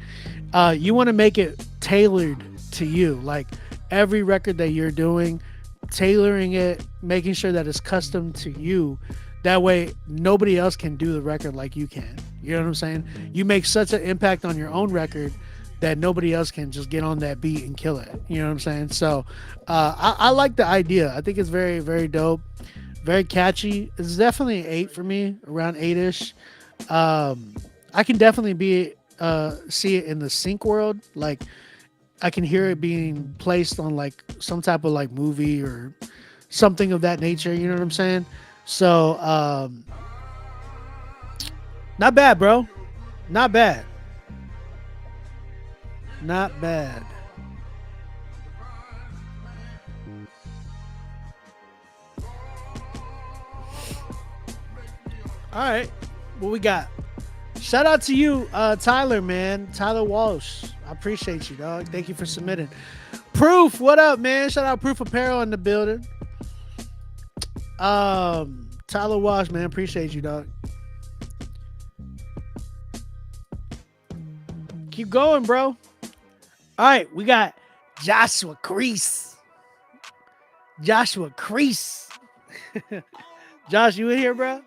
You want to make it tailored to you, like every record that you're doing, tailoring it, making sure that it's custom to you. That way nobody else can do the record like you can. You know what I'm saying? You make such an impact on your own record that nobody else can just get on that beat and kill it. You know what I'm saying? So I like the idea. I think it's very, very dope. Very catchy. It's definitely an 8 for me, around 8-ish. I can definitely see it in the sync world. Like I can hear it being placed on like some type of like movie or something of that nature. You know what I'm saying? So not bad, bro. Not bad. Not bad. All right, what we got? Shout out to you, Tyler, man. Tyler Walsh. I appreciate you, dog. Thank you for submitting. Proof, what up, man? Shout out Proof Apparel in the building. Tyler Walsh, man. Appreciate you, dog. Keep going, bro. All right, we got Joshua Crease. Joshua Crease. Josh, you in here, bro?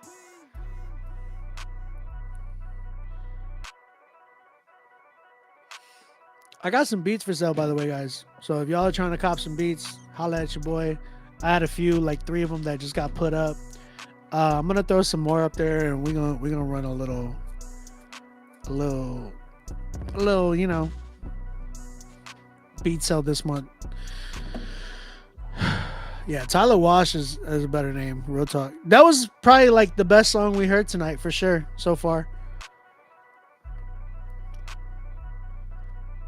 I got some beats for sale, by the way, guys. So if y'all are trying to cop some beats, holla at your boy. I had a few, like 3 of them that just got put up. I'm gonna throw some more up there, and we're gonna run a little, you know, beat sale this month. Yeah, Tyler Walsh is a better name. Real talk. That was probably like the best song we heard tonight for sure so far.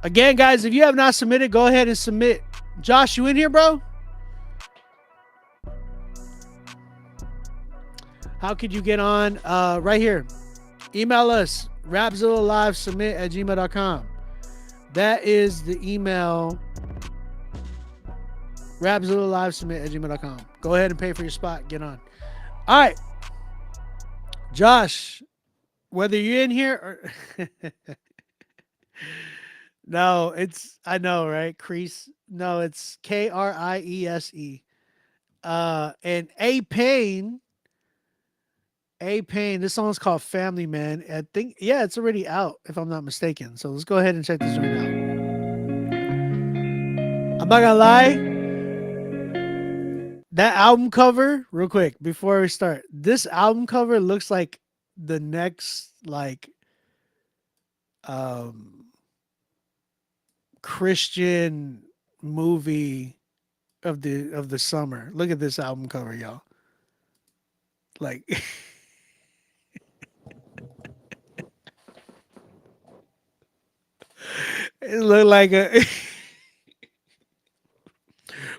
Again, guys, if you have not submitted, go ahead and submit. Josh, you in here, bro? How could you get on? Right here. Email us, rapzillalivesubmit@gmail.com. That is the email, rapzillalivesubmit@gmail.com. Go ahead and pay for your spot. Get on. All right. Josh, whether you're in here or... No, I know, right? Crease. No, it's Kriese. And A-Pain, this song's called Family Man. I think, yeah, it's already out, if I'm not mistaken. So let's go ahead and check this right out. I'm not gonna lie. That album cover, real quick, before we start, this album cover looks like the next like Christian movie of the summer. Look at this album cover, y'all. Like it looked like a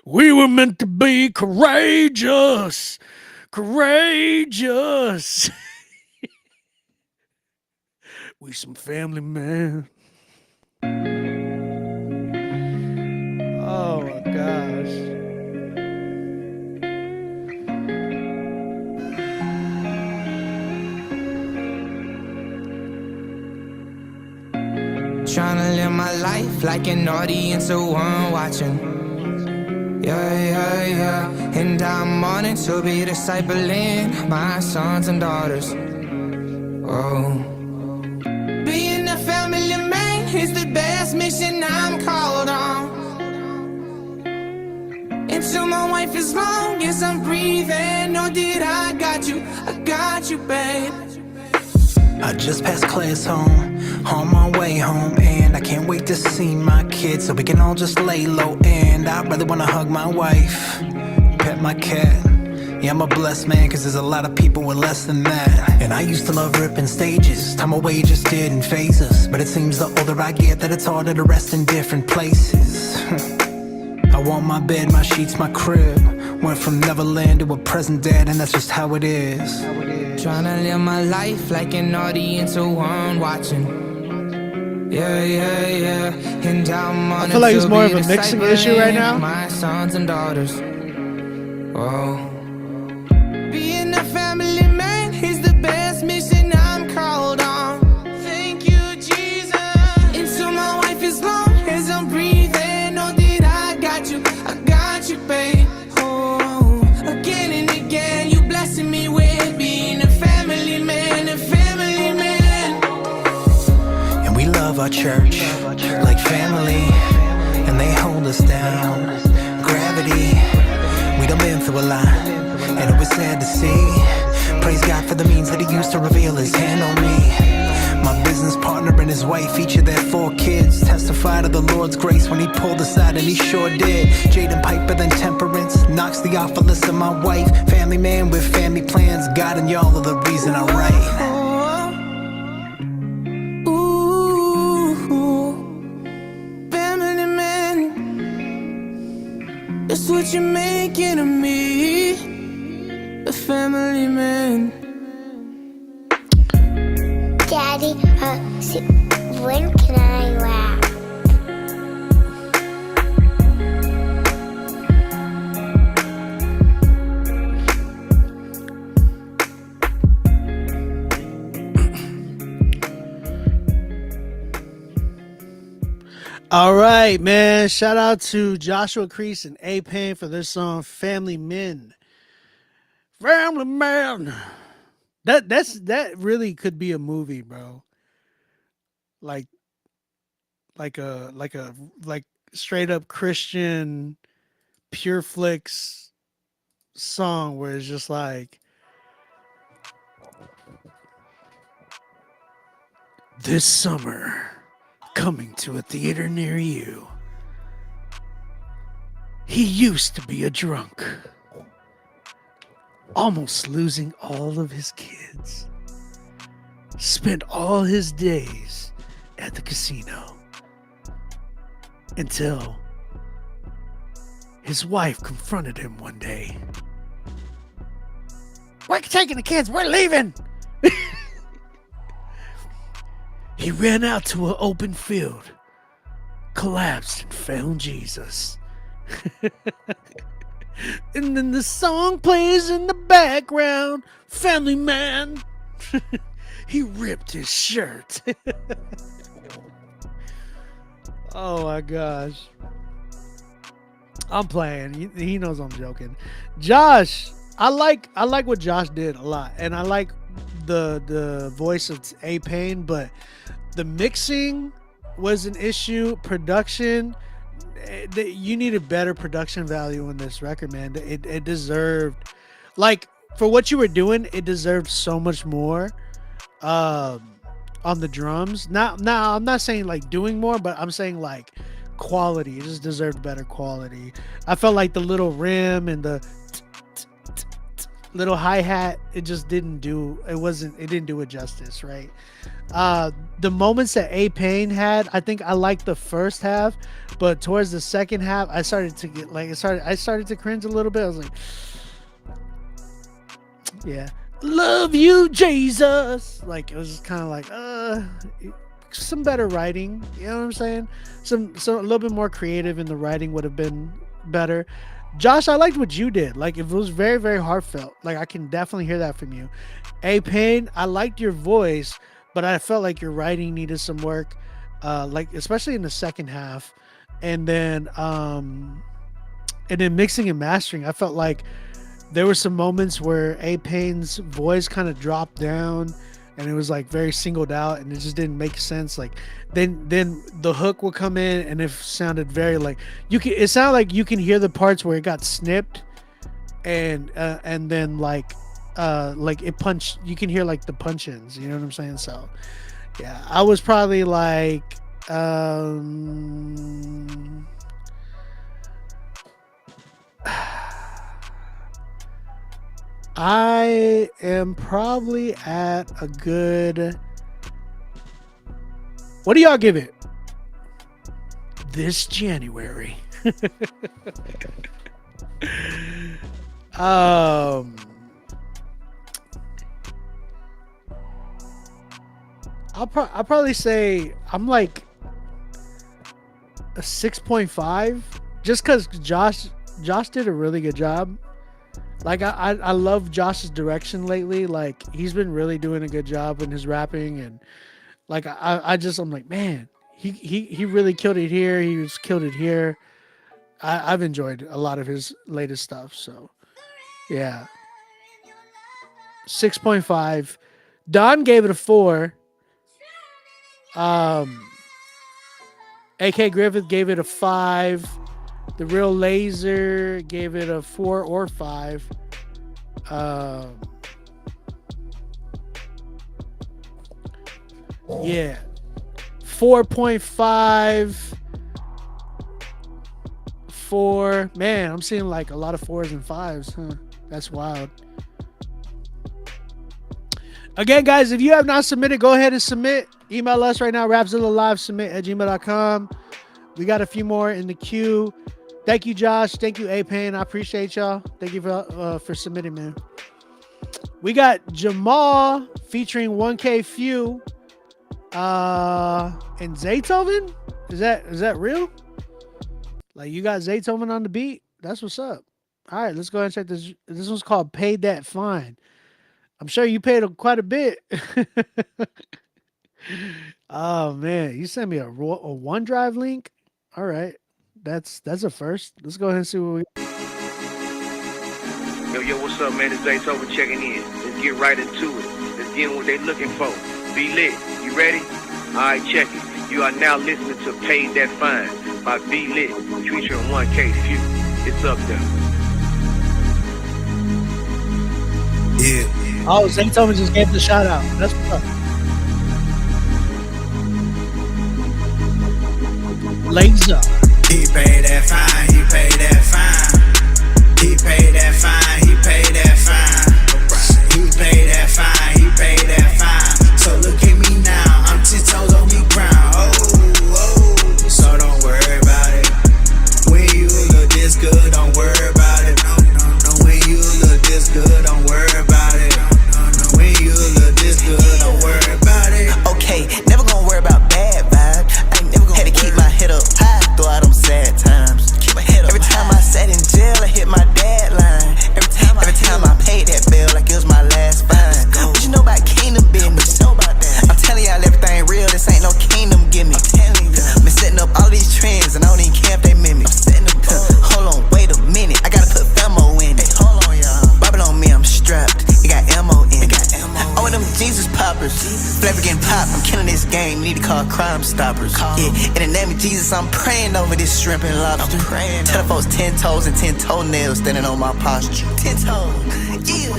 we were meant to be courageous. Courageous. We some family man. Oh my gosh. Tryna live my life like an audience of one watching. Yeah. And I'm on it to be discipling my sons and daughters. Oh. Being a family man is the best mission I'm called on. And to my wife, as long as I'm breathing, know that I got you, babe. I just passed class home, on my way home, and I can't wait to see my kids so we can all just lay low. And I really wanna hug my wife, pet my cat. Yeah, I'm a blessed man, cause there's a lot of people with less than that. And I used to love ripping stages, time away just didn't phase us. But it seems the older I get that it's harder to rest in different places. I want my bed, my sheets, my crib. Went from Neverland to a present dad, and that's just how it is. Tryna live my life like an audience of one watching. Yeah. And I'm on I feel like it's more of a mixing issue right now. My sons and daughters. Oh. Being a family man is the best mission I'm called on. Thank you, Jesus. And to my wife, as long as I'm breathing, know that I got you, babe. Oh, again and again, you blessing me with being a family man, And we love our church like family, and they hold us down. Gravity, we done been through a lot, and it was sad to see. Praise God for the means that he used to reveal his hand on me. My business partner and his wife, each of their 4 kids, testify to the Lord's grace when he pulled us out, and he sure did. Jaden Piper, then Temperance, knocks the offer list of my wife. Family man with family plans, God and y'all are the reason I write. That's what you're making of me, a family man. Daddy, when can I rap? All right, man. Shout out to Joshua Crease and A-Pain for this song, Family Men. Family Man. That really could be a movie, bro. Like straight up Christian Pure Flix song where it's just like, this summer, coming to a theater near you. He used to be a drunk, almost losing all of his kids. Spent all his days at the casino until his wife confronted him one day. We're taking the kids, we're leaving. He ran out to an open field, collapsed, and found Jesus. And then the song plays in the background, Family Man. He ripped his shirt. Oh my gosh. I'm playing. He knows I'm joking. Josh, I like what Josh did a lot, and I like the voice of A-Pain, but the mixing was an issue. Production, you needed better production value on this record, man. It deserved, like, for what you were doing, it deserved so much more. on the drums. Now I'm not saying like doing more, but I'm saying like quality. It just deserved better quality. I felt like the little rim and the little hi-hat, it didn't do it justice, right? The moments that A-Pain had, I think I liked the first half, but towards the second half, I started to get like I started to cringe a little bit. I was like, yeah, love you, Jesus. Like, it was just kind of like, some better writing. You know what I'm saying? Some a little bit more creative in the writing would have been better. Josh, I liked what you did. Like, it was very, very heartfelt. Like, I can definitely hear that from you. A-Pain, I liked your voice, but I felt like your writing needed some work, like especially in the second half. And then mixing and mastering, I felt like there were some moments where A-Pain's voice kind of dropped down, and it was like very singled out, and it just didn't make sense. Like then the hook would come in, and it sounded very like it sounded like you can hear the parts where it got snipped, and then like it punched. You can hear like the punch-ins. You know what I'm saying? So yeah, I was probably like I am probably at a good. What do y'all give it? This January. I'll probably say I'm like a 6.5, just because Josh did a really good job. Like, I love Josh's direction lately. Like, he's been really doing a good job in his rapping, and like I'm like, man, he really killed it here. Killed it here. I've enjoyed a lot of his latest stuff. So yeah, 6.5. Don gave it a 4. AK Griffith gave it a 5. The Real Laser gave it a 4 or 5. Yeah, 4.5. 4. Man, I'm seeing like a lot of 4s and 5s. Huh? That's wild. Again, guys, if you have not submitted, go ahead and submit. Email us right now, rapzillalivesubmit@gmail.com. We got a few more in the queue. Thank you, Josh. Thank you, A-Pain. I appreciate y'all. Thank you for submitting, man. We got Jamal featuring 1K Few and Zaytoven. Is that real? Like, you got Zaytoven on the beat? That's what's up. All right, let's go ahead and check this. This one's called Paid That Fine. I'm sure you paid quite a bit. Oh man, you sent me a OneDrive link. All right, that's a first. Let's go ahead and see what we. Yo, what's up, man? It's Zaytoven checking in. Let's get right into it. Let's get what they looking for. Be lit. You ready? All right, check it. You are now listening to Paid That Fine by Be Lit, featuring 1K Few. It's up there. Yeah. Oh, Zaytoven just gave the shout out. That's what's up. Laser. He paid that fine, he paid that fine. He paid that fine, he paid that fine. He paid that fine, he paid that fine. So look at me now, I'm 10 toes on the ground. Oh, so don't worry about it. When you look this good, don't worry about it. No. When you look this good, don't worry about it. No. When you look this good, don't worry about it. Okay, never gonna worry about bad vibes. I ain't never gonna had to keep my head up high through all them sad times. Keep my head up. Every time I sat in jail, I hit my deadline. Every time I paid that bill like it was my last fine. What you know about kingdom business? I'm telling y'all everything real. This ain't no kingdom gimmick. Been setting up all these trends and I don't even care if they mimic. Hold on, wait a minute. I gotta put Femo in it. Hold on, y'all. Bible on me, I'm strapped. It got ammo in it. Oh, them Jesus poppers. Flavor getting popped. I'm killing this game. You need to call Crime Stoppers. Yeah, in the name of Jesus, I'm praying over this shrimp and lobster. Tell the folks 10 toes and 10 toenails standing on my posture. 10 toes. Yeah.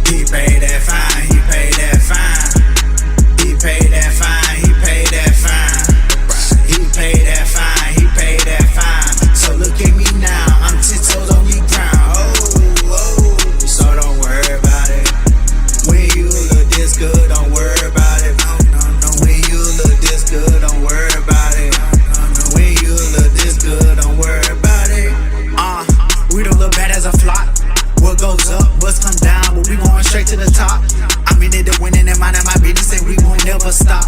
He paid that fine, he paid that fine. paid that fine, he paid that fine. He paid that fine, he paid that fine. So look at me now, I'm 10 toes on the ground. Oh, so don't worry about it. When you look this good, don't worry about it. When you look this good, don't worry about it. When you look this good, don't worry about it. We don't look bad as a flop. What goes up, bust come down, but we going straight to the top. I'm in it to winning and minding my business, and we won't never stop.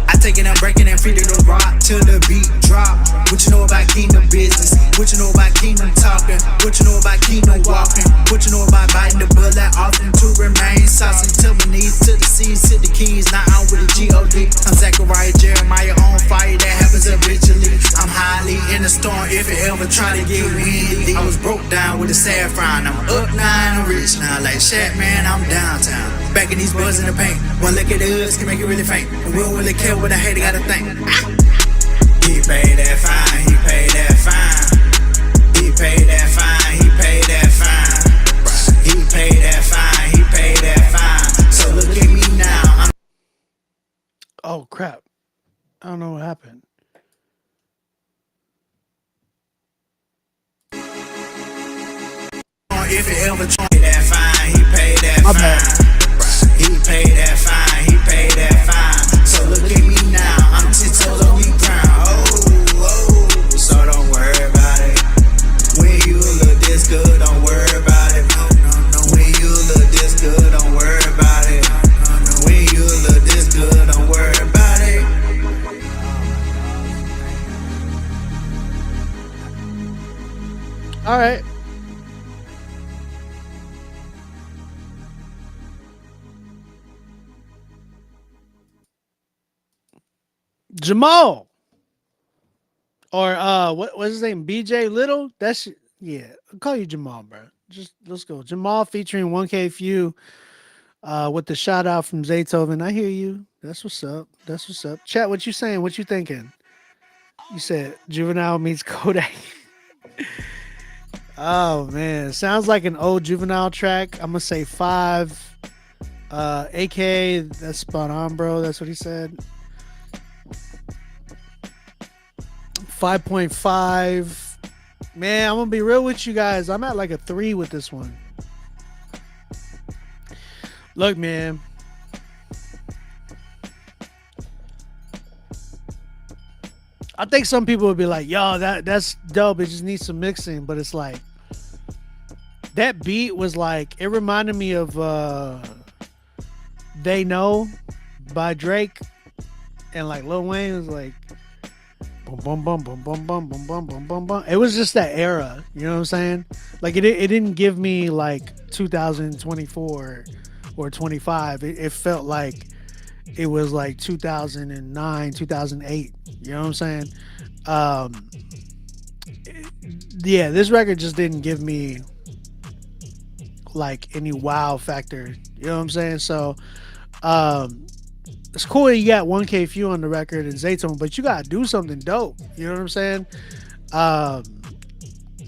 I take it and break it and feed it a rock till the beat drop. What you know about kingdom business? What you know about kingdom talking? What you know about kingdom walking? What you know about biting the bullet often to remain saucy till my knees to the seas, to the keys, not out with the G-O-D. I'm Zechariah, Jeremiah on fire, that happens habitually. I'm highly in the storm if it ever try to get windy. I was broke down with a sad frown. I'm up now and I'm rich now, like Shaq, man, I'm downtown. Back in these buzz in the paint. One look at the hoods can make it really faint. And we don't really care what the hater gotta think. He paid that fine, he paid that fine. He paid that fine, he paid that fine. He paid that fine, he paid that fine. So look at me now. Oh crap. I don't know what happened. If it ever paid that fine, he paid that fine. He paid that fine, he paid that fine. So look at me now, I'm 10 toes on the ground. Oh, so don't worry about it. When you look this good, don't worry about it. When you look this good, don't worry about it. When you look this good, don't worry about it. All right. Jamal, or what's his name? BJ Little. That's yeah. I'll call you Jamal, bro. Just let's go. Jamal featuring 1K Few, with the shout out from Zaytoven. I hear you. That's what's up. That's what's up. Chat, what you saying? What you thinking? You said Juvenile meets Kodak. Oh man, sounds like an old Juvenile track. I'm gonna say 5. AK, that's spot on, bro. That's what he said. 5.5. Man, I'm gonna be real with you guys. I'm at like a 3 with this one. Look, man. I think some people would be like, yo, that's dope. It just needs some mixing. But it's like, that beat was like, it reminded me of They Know by Drake. And like Lil Wayne was like, boom, boom, boom, boom, boom, boom, boom, boom, boom, boom, boom. It was just that era. You know what I'm saying? Like, it didn't give me like 2024 or 25. It felt like it was like 2009, 2008. You know what I'm saying? Yeah, this record just didn't give me like any wow factor. You know what I'm saying? So it's cool that you got 1K Few on the record and Zaytoven, but you gotta do something dope. You know what I'm saying?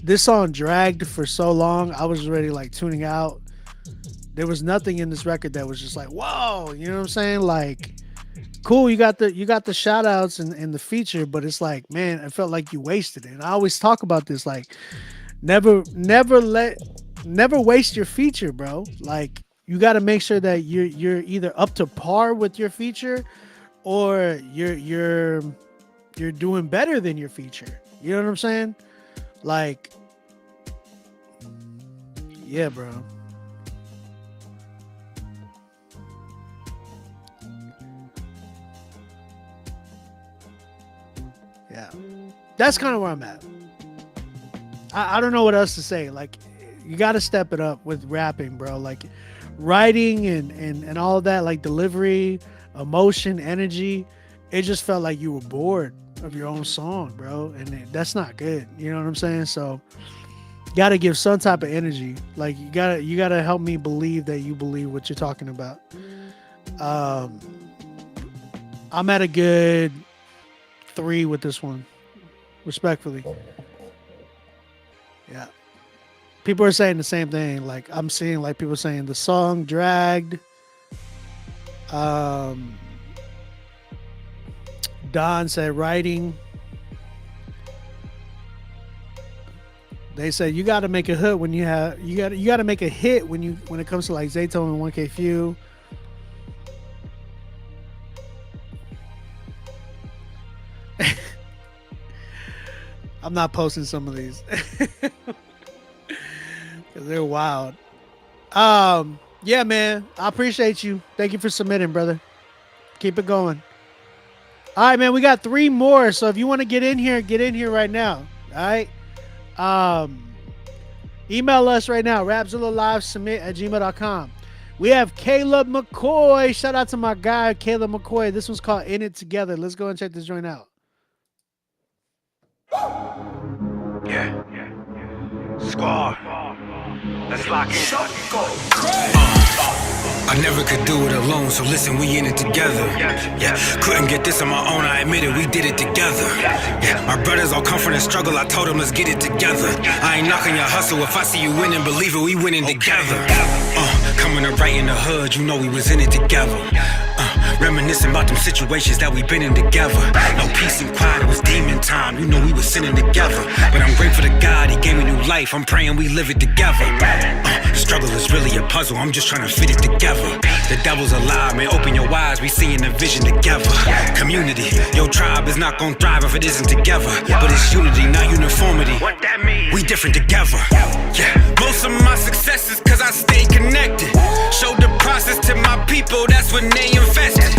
This song dragged for so long. I was already like tuning out. There was nothing in this record that was just like, whoa, you know what I'm saying? Like, cool, you got the shout outs and the feature, but it's like, man, I felt like you wasted it. And I always talk about this, like, never waste your feature, bro. Like, you got to make sure that you're either up to par with your feature or you're doing better than your feature. You know what I'm saying? Like, yeah, bro. Yeah, that's kind of where I'm at. I don't know what else to say. Like, you got to step it up with rapping, bro. Like, writing and all of that, like delivery, emotion, energy. It just felt like you were bored of your own song, bro. And that's not good. You know what I'm saying? So, got to give some type of energy. Like, you gotta help me believe that you believe what you're talking about. I'm at a good 3 with this one, respectfully. Yeah, people are saying the same thing. Like, I'm seeing like people saying the song dragged. Don said writing. They said you got to make a hit when you got to make a hit when it comes to like Zaytoven and 1K Phew. I'm not posting some of these because they're wild. Yeah, man, I appreciate you. Thank you for submitting, brother. Keep it going. All right, man, we got 3 more. So if you want to get in here right now. All right. Email us right now, rapzillalivesubmit@gmail.com. We have Caleb McCoy. Shout out to my guy, Caleb McCoy. This one's called In It Together. Let's go and check this joint out. Yeah. Squad. Let's lock in. I never could do it alone, so listen, we in it together. Yeah, couldn't get this on my own, I admit it, we did it together. Yeah, my brothers all come from the struggle, I told them let's get it together. I ain't knocking your hustle, if I see you winning, believe it, we winning together. Coming up right in the hood, you know we was in it together. Reminiscing about them situations that we been in together. No peace and quiet, it was demon time, you know we was sinning together. But I'm grateful to God, he gave me new life, I'm praying we live it together. Struggle is really a puzzle, I'm just trying to fit it together. The devil's alive, man, open your eyes, we seeing the vision together. Community, your tribe is not gonna thrive if it isn't together. But it's unity, not uniformity. What that means? We different together. Yeah, most of my success is cause I stay connected. Showed the process to my people, that's when they invested.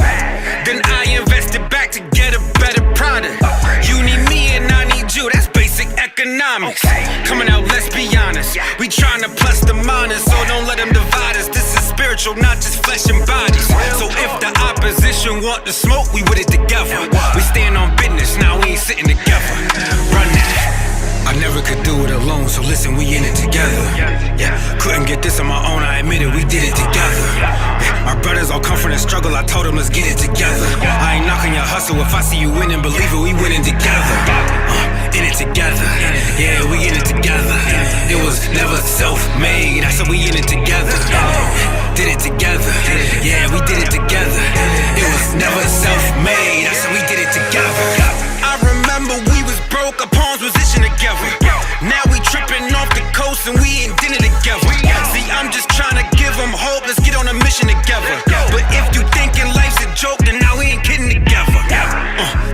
Then I invested back to get a better product. You need me and I need you, that's basic economics. Coming out, let's be honest, we trying to plus the minus, so don't let them divide us. This is spiritual, not just flesh and bodies. So if the opposition want the smoke, we with it together. We stand on business, now we ain't sitting together. Run that. I never could do it alone, so listen, we in it together. Yeah, couldn't get this on my own, I admit it, we did it together. Yeah, my brothers all come from the struggle, I told them let's get it together. I ain't knocking your hustle, if I see you winning, believe it, we winning together. In it together, yeah, we in it together. It was never self-made, I said we in it together. Did it together, yeah, we did it together. It was never self-made, I said we did it together. I remember we was broke, our palms position together. Now we tripping off the coast and we ain't dinner together. See, I'm just trying to give them hope, let's get on a mission together. But if you thinking life's a joke, then now we ain't kidding together.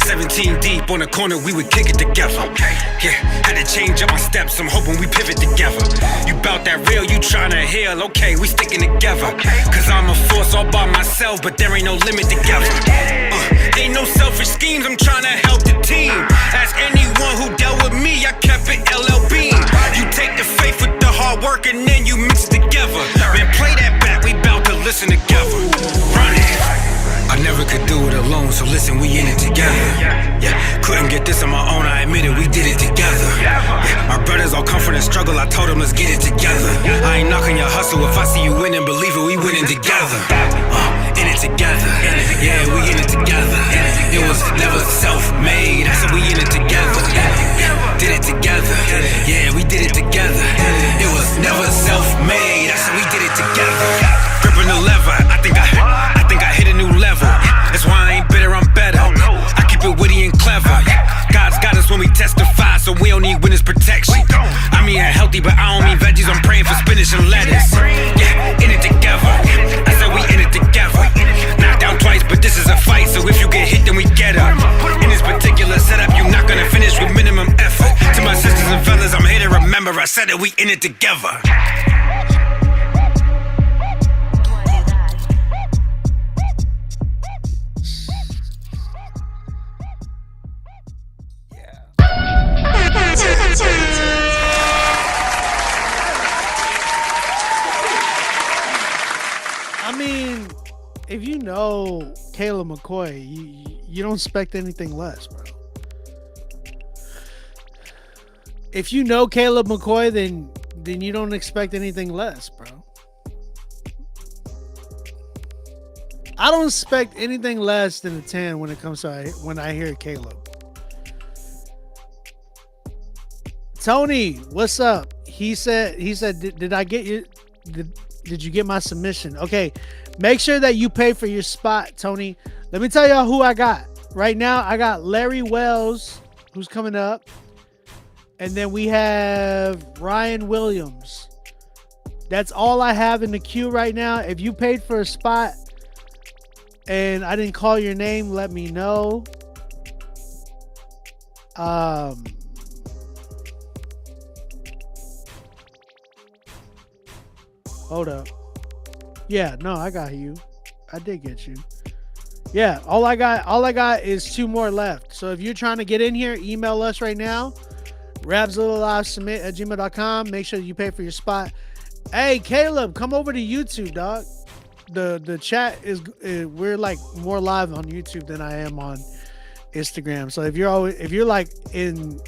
17 deep on the corner, we would kick it together. Yeah, had to change up my steps, I'm hoping we pivot together. You bout that real, you tryna heal, okay, we sticking together. Cause I'm a force all by myself, but there ain't no limit together. Ain't no selfish schemes, I'm tryna help the team. Ask anyone who dealt with me, I kept it LL Bean. You take the faith with the hard work and then you mix it together. Man, play that back, we bout to listen together. Run it. I never could do it alone, so listen, we in it together. Yeah, couldn't get this on my own, I admit it, we did it together. Yeah, my brothers all come from the struggle, I told them let's get it together. I ain't knocking your hustle, if I see you winning, believe it, we winning together. In it together, yeah, we in it together. It was never self-made, I said we in it together. Did it together, yeah, we did it together. It was never self-made, I said we did it together. Gripping the lever, I think I hit a new level. That's why I ain't bitter, I'm better. I keep it witty and clever. God's got us when we testify, so we don't need witness protection. I mean healthy, but I don't mean veggies, I'm praying for spinach and lettuce. Yeah, in it together, I said we in it together. Knocked down twice, but this is a fight, so if you get hit, then we get up. In this particular setup, you're not gonna finish with minimum effort. To my sisters and fellas, I'm here to remember, I said that we in it together. I mean, if you know Caleb McCoy, you don't expect anything less, bro. If you know Caleb McCoy, then you don't expect anything less, bro. I don't expect anything less than a 10 when it comes to when I hear Caleb. Tony, what's up? He said, did I get you? Did you get my submission? Okay, make sure that you pay for your spot, Tony. Let me tell y'all who I got right now I got Larry Wells, who's coming up. And then we have Ryan Williams. That's all I have in the queue right now. If you paid for a spot and I didn't call your name, let me know. Hold up. Yeah, no, I got you. I did get you. Yeah, all I got is 2 more left. So if you're trying to get in here, email us right now. rapslittlelivesubmit@gmail.com. Make sure you pay for your spot. Hey, Caleb, come over to YouTube, dog. The chat is we're like more live on YouTube than I am on Instagram. So if you're like in,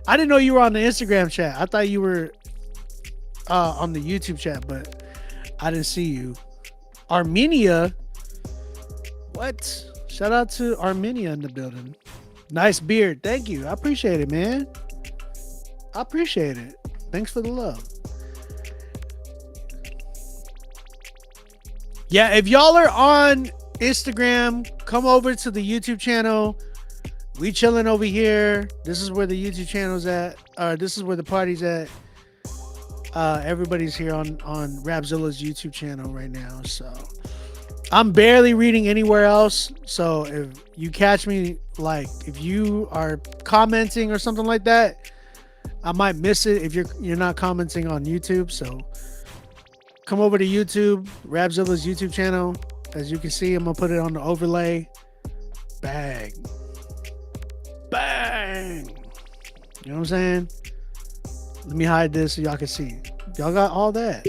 I didn't know you were on the Instagram chat. I thought you were on the YouTube chat, but I didn't see you. Armenia, what? Shout out to Armenia in the building. Nice beard, thank you. I appreciate it, man. I appreciate it. Thanks for the love. Yeah, if y'all are on Instagram, come over to the YouTube channel. We chilling over here. This is where the YouTube channel's at. This is where the party's at. Everybody's here on Rapzilla's YouTube channel right now. So I'm barely reading anywhere else. So if you catch me, like if you are commenting or something like that, I might miss it if you're not commenting on YouTube. So come over to YouTube, Rapzilla's YouTube channel. As you can see, I'm gonna put it on the overlay. Bang. Bang. You know what I'm saying? Let me hide this so y'all can see. Y'all got all that.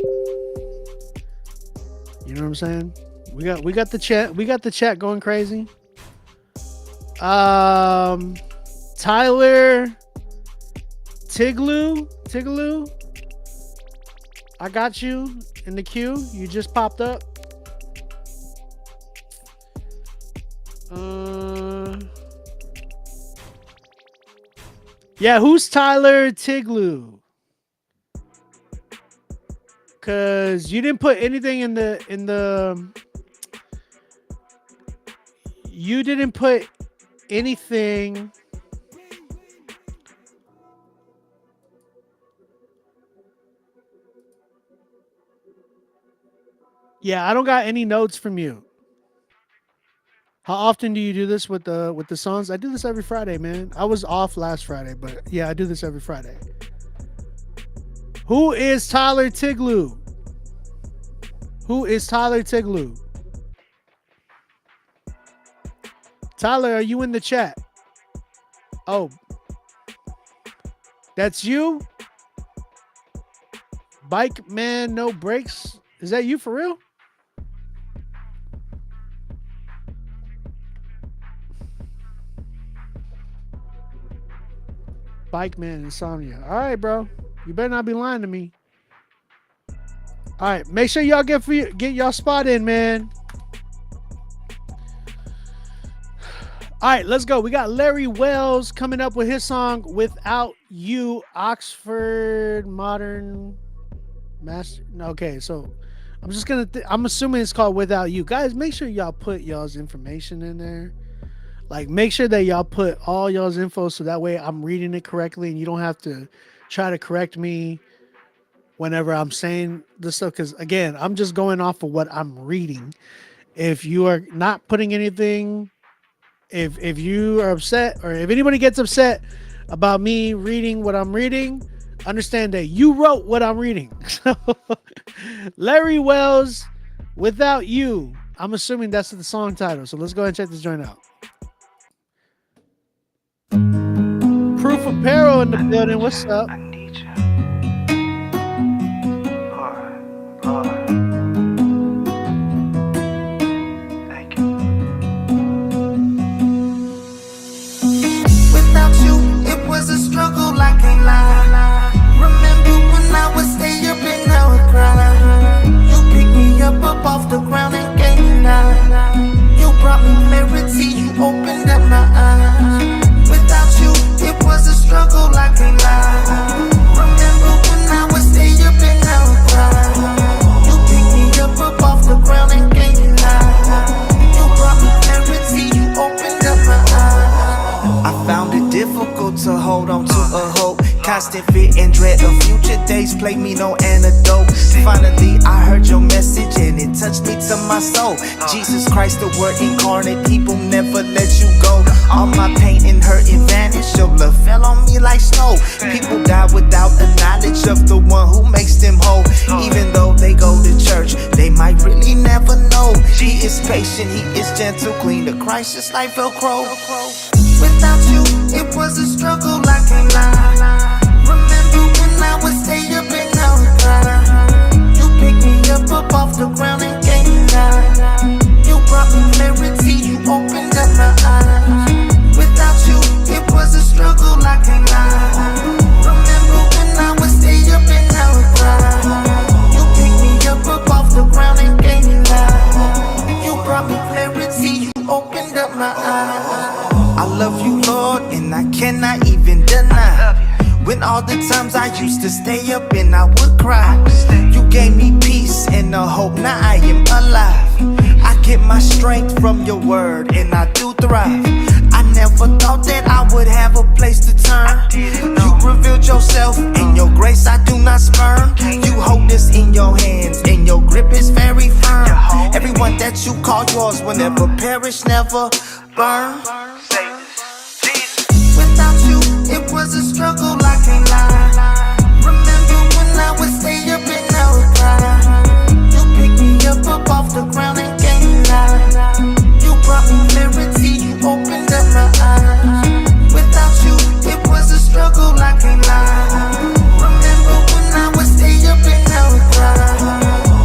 You know what I'm saying? We got the chat. We got the chat going crazy. Tyler Tiglu, I got you in the queue. You just popped up. Yeah, who's Tyler Tiglu? Cause you didn't put anything in the you didn't put anything. Yeah, I don't got any notes from you. How often do you do this with the songs? I do this every Friday, man. I was off last Friday, but yeah, I do this every Friday. Who is Tyler Tiglu? Who is Tyler Tiglu? Tyler, are you in the chat? Oh, that's you? Bike man, no brakes. Is that you for real? Bike man insomnia. All right, bro. You better not be lying to me. All right, make sure y'all get y'all spot in, man. All right, let's go. We got Larry Wells coming up with his song "Without You," Oxford Modern Master. Okay, so I'm just gonna. I'm assuming it's called "Without You." Guys, make sure y'all put y'all's information in there. Like, make sure that y'all put all y'all's info so that way I'm reading it correctly and you don't have to try to correct me whenever I'm saying this stuff. Because again, I'm just going off of what I'm reading. If you are not putting anything, if you are upset, or if anybody gets upset about me reading what I'm reading, understand that you wrote what I'm reading. So Larry Wells, "Without You." I'm assuming that's the song title. So let's go ahead and check this joint out. Proof Apparel in the building. What's up? Without you, it was a struggle, I can't lie. Remember when I would stay up and I would cry. You picked me up off the ground and gave me life. You brought me clarity, you opened up my eyes. Without you, it was a struggle, I can't lie. constant fear and dread of future days play me no antidote. Finally, I heard your message and it touched me to my soul. Jesus Christ, the word incarnate, he will never let you go. All my pain and hurt and vanished, your love fell on me like snow. People die without the knowledge of the one who makes them whole. Even though they go to church, they might really never know. He is patient, he is gentle, clean to Christ just like Velcro. Without you, it was a struggle, I can't lie. Remember when I would stay up and I would cry. You picked me up off the ground and gave me life. You brought me clarity, you opened up my eyes. Without you, it was a struggle, I can't lie. Remember when I would stay up and I would cry. You picked me up off the ground and gave me life. You brought me clarity, you opened up my eyes. I love you, Lord, and I cannot even deny. When all the times I used to stay up and I would cry, you gave me peace and a hope, now I am alive. I get my strength from your word and I do thrive. I never thought that I would have a place to turn. You revealed yourself and your grace I do not spurn. You hold this in your hands and your grip is very firm. Everyone that you call yours will never perish, never burn. Without you, it was a struggle, I can't lie. Remember when I would stay up and I would cry. You picked me up off the ground and gave me life. You brought me clarity, you opened up my eyes. Without you, it was a struggle, I can't lie. Remember when I would stay up and I would cry.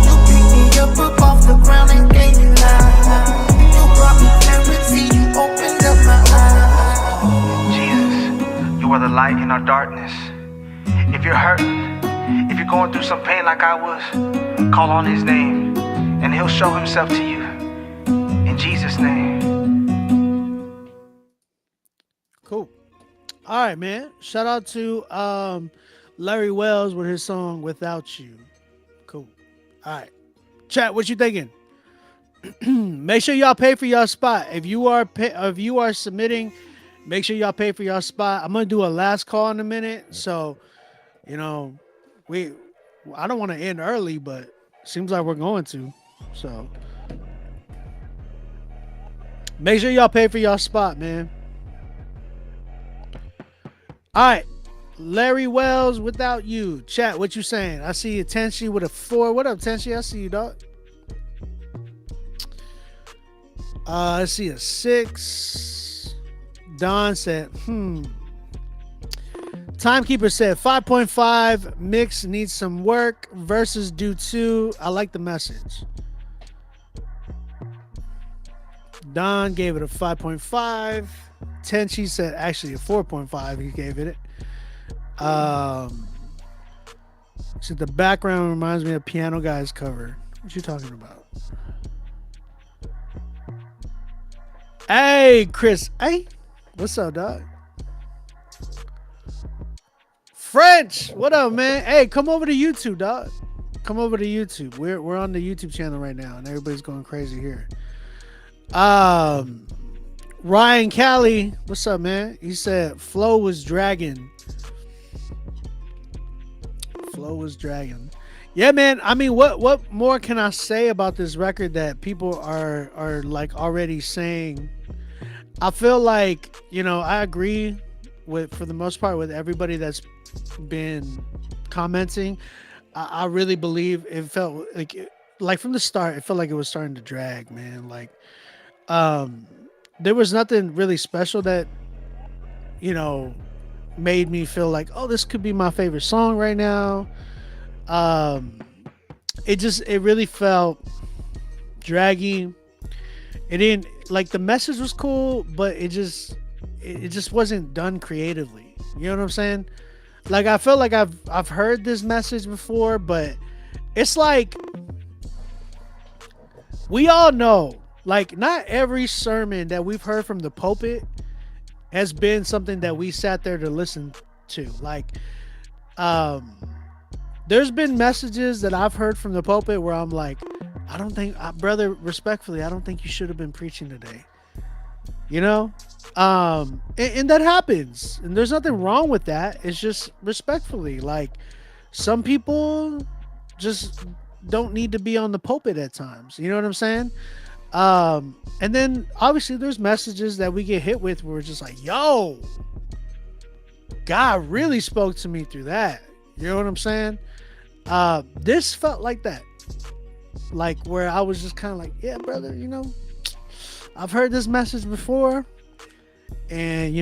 You picked me up off the ground and gave me life. You brought me clarity, you opened up my eyes. You are the light in our darkness. If you're hurting, if you're going through some pain like I was, call on his name and he'll show himself to you. In Jesus' name. Cool. All right, man. Shout out to Larry Wells with his song Without You. Cool. All right. Chat, what you thinking? Make sure y'all pay for y'all spot. If you are submitting, make sure y'all pay for y'all spot. I'm gonna do a last call in a minute. So, I don't want to end early, but seems like we're going to. So make sure y'all pay for y'all spot, man. All right. Larry Wells, Without You. Chat, what you saying? I see you, Tenshi, with a 4. What up, Tenshi? I see you, dog. I see a 6. Don said, Timekeeper said 5.5. Mix needs some work. Versus do 2. I like the message. Don gave it a 5.5. Tenchi said actually a 4.5. He gave it. So the background reminds me of Piano Guy's cover. What you talking about? Hey, Chris. Hey, what's up, dog? French, what up, man? Hey, come over to YouTube, dog. Come over to YouTube. We're on the YouTube channel right now, and everybody's going crazy here. Ryan Callie, what's up, man? He said Flow was dragging. Flow was dragging. Yeah, man. I mean, what more can I say about this record that people are like already saying? I feel like, I agree with, for the most part, with everybody that's been commenting. I really believe it felt like from the start, it felt like it was starting to drag, man. Like, there was nothing really special that, made me feel like, oh, this could be my favorite song right now. It really felt draggy. It didn't, like, the message was cool, but it just wasn't done creatively. You know what I'm saying? Like, I feel like I've heard this message before, but it's like, we all know, like, not every sermon that we've heard from the pulpit has been something that we sat there to listen to. Like, there's been messages that I've heard from the pulpit where I'm like, I don't think, brother, respectfully, I don't think you should have been preaching today. you know. And that happens, and there's nothing wrong with that. It's just respectfully, like, some people just don't need to be on the pulpit at times, you know what I'm saying? And then obviously there's messages that we get hit with where we're just like, yo, God really spoke to me through that, you know what I'm saying? This felt like that, like where I was just kind of like, yeah, brother, you know, I've heard this message before. And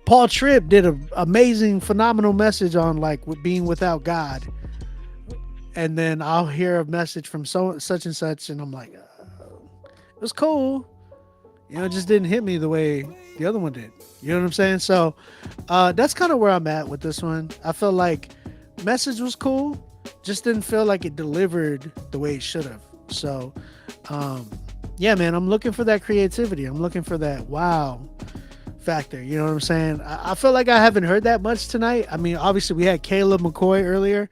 Paul Tripp did an amazing, phenomenal message on like being without God, and then I'll hear a message from such and such, and I'm like, it was cool, it just didn't hit me the way the other one did. You know what I'm saying? So that's kind of where I'm at with this one. I feel like message was cool, just didn't feel like it delivered the way it should have. So yeah, man, I'm looking for that creativity. I'm looking for that wow factor. You know what I'm saying? I feel like I haven't heard that much tonight. I mean, obviously we had Caleb McCoy earlier.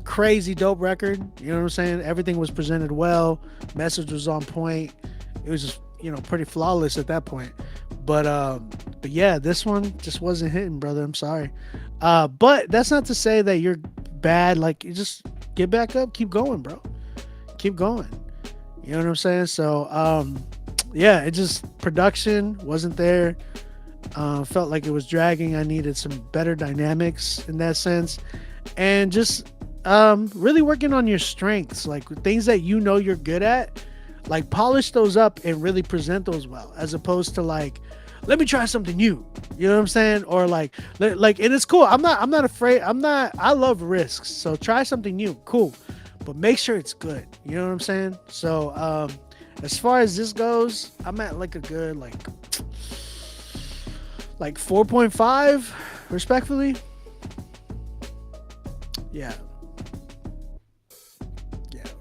Crazy dope record. You know what I'm saying? Everything was presented well. Message was on point. It was just, pretty flawless at that point. But yeah, this one just wasn't hitting, brother. I'm sorry. But that's not to say that you're bad. Like, you just get back up, keep going, bro. Keep going. You know what I'm saying? So yeah, it just, production wasn't there. Felt like it was dragging. I needed some better dynamics in that sense, and just really working on your strengths, like things that you're good at, like polish those up and really present those well, as opposed to like, let me try something new. You know what I'm saying? Or like, and it's cool. I'm not afraid. I love risks. So try something new. Cool. But make sure it's good. You know what I'm saying? So as far as this goes, I'm at like a good like 4.5, respectfully. Yeah.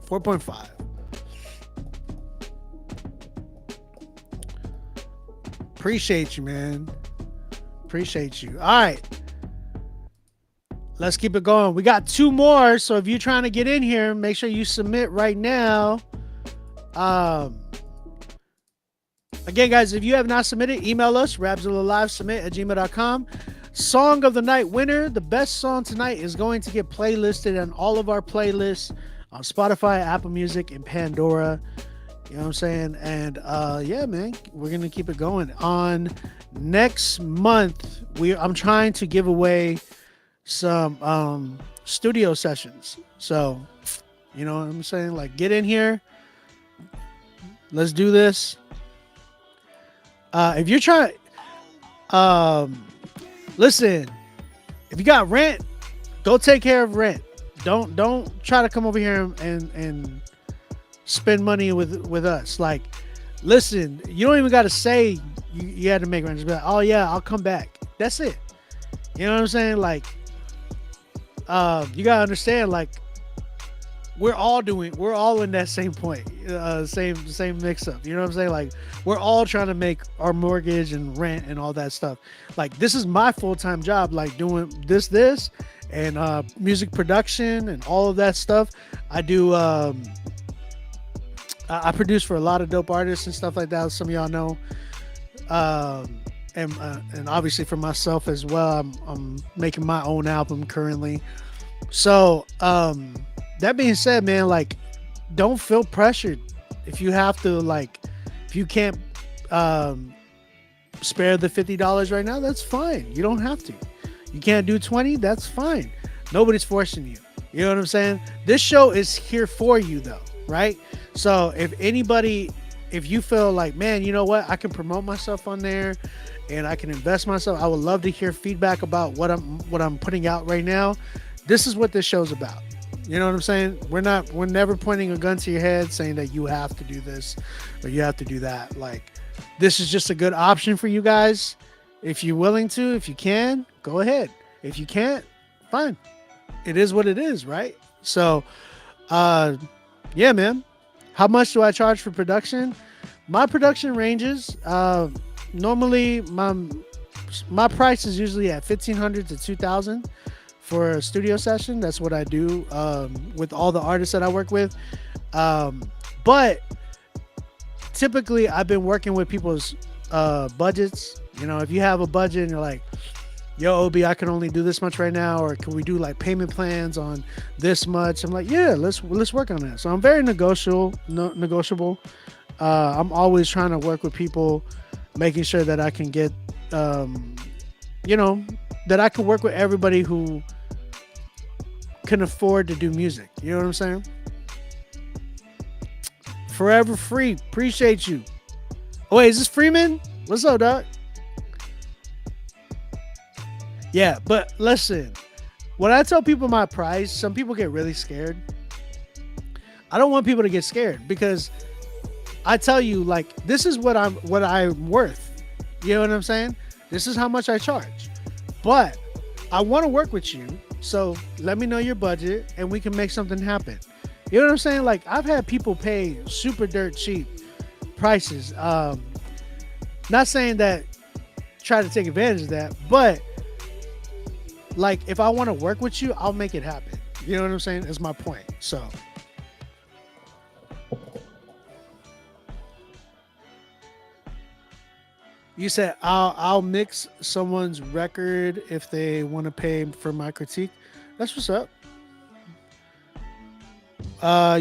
4.5. Appreciate you, man. Appreciate you. All right. Let's keep it going. We got 2 more. So if you're trying to get in here, make sure you submit right now. Again, guys, if you have not submitted, email us, rapzillalivesubmit@gmail.com. Song of the night winner. The best song tonight is going to get playlisted on all of our playlists on Spotify, Apple Music, and Pandora. You know what I'm saying? And yeah, man, we're gonna keep it going. On next month, I'm trying to give away some studio sessions. So, you know what I'm saying? Like, get in here. Let's do this. If you're trying, listen, if you got rent, go take care of rent. Don't try to come over here and spend money with us. Like, listen, you don't even got to say you had to make rent. Just be like, oh yeah, I'll come back. That's it. You know what I'm saying? Like, you gotta understand, like, we're all in that same point, same mix up. You know what I'm saying? Like, we're all trying to make our mortgage and rent and all that stuff. Like, this is my full-time job, like doing this and music production and all of that stuff. I do. I produce for a lot of dope artists and stuff like that. Some of y'all know. And obviously for myself as well. I'm making my own album currently. So that being said, man, like, don't feel pressured if you have to, like, if you can't spare the $50 right now, that's fine. You don't have to. You can't do 20, that's fine. Nobody's forcing you. You know what I'm saying? This show is here for you though, right? So if you feel like, man, you know what, I can promote myself on there and I can invest myself, I would love to hear feedback about what I'm putting out right now. This is what this show's about. You know what I'm saying? We're never pointing a gun to your head saying that you have to do this or you have to do that. Like, this is just a good option for you guys. If you're willing to, if you can, go ahead. If you can't, fine. It is what it is, right? So, yeah, man. How much do I charge for production? My production ranges. Normally, my price is usually at $1,500 to $2,000 for a studio session. That's what I do with all the artists that I work with. But typically I've been working with people's budgets. You know, if you have a budget and you're like, yo, Obi, I can only do this much right now, or can we do like payment plans on this much? I'm like, yeah, let's work on that. So I'm very negotiable. I'm always trying to work with people, making sure that I can get, you know, that I can work with everybody who can afford to do music. You know what I'm saying? Forever Free, appreciate you. Oh wait, is this Freeman? What's up, dog? Yeah, but listen, when I tell people my price, some people get really scared. I don't want people to get scared because I tell you, like, this is what I'm worth. You know what I'm saying? This is how much I charge. But I want to work with you, so let me know your budget and we can make something happen. You know what I'm saying? Like, I've had people pay super dirt cheap prices. Not saying that try to take advantage of that, but like, if I want to work with you, I'll make it happen. You know what I'm saying? That's my point. So you said I'll mix someone's record if they want to pay for my critique. That's what's up.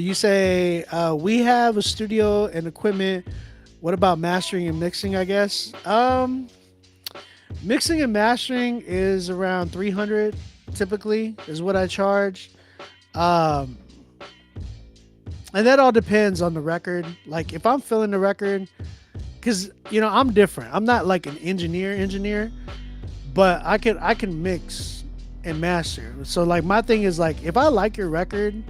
You say we have a studio and equipment. What about mastering and mixing, I guess? Mixing and mastering is around $300 typically is what I charge. And that all depends on the record. Like, if I'm feeling the record, because, you know, I'm different. I'm not like an engineer, but I can mix and master. So like, my thing is like, if I like your record,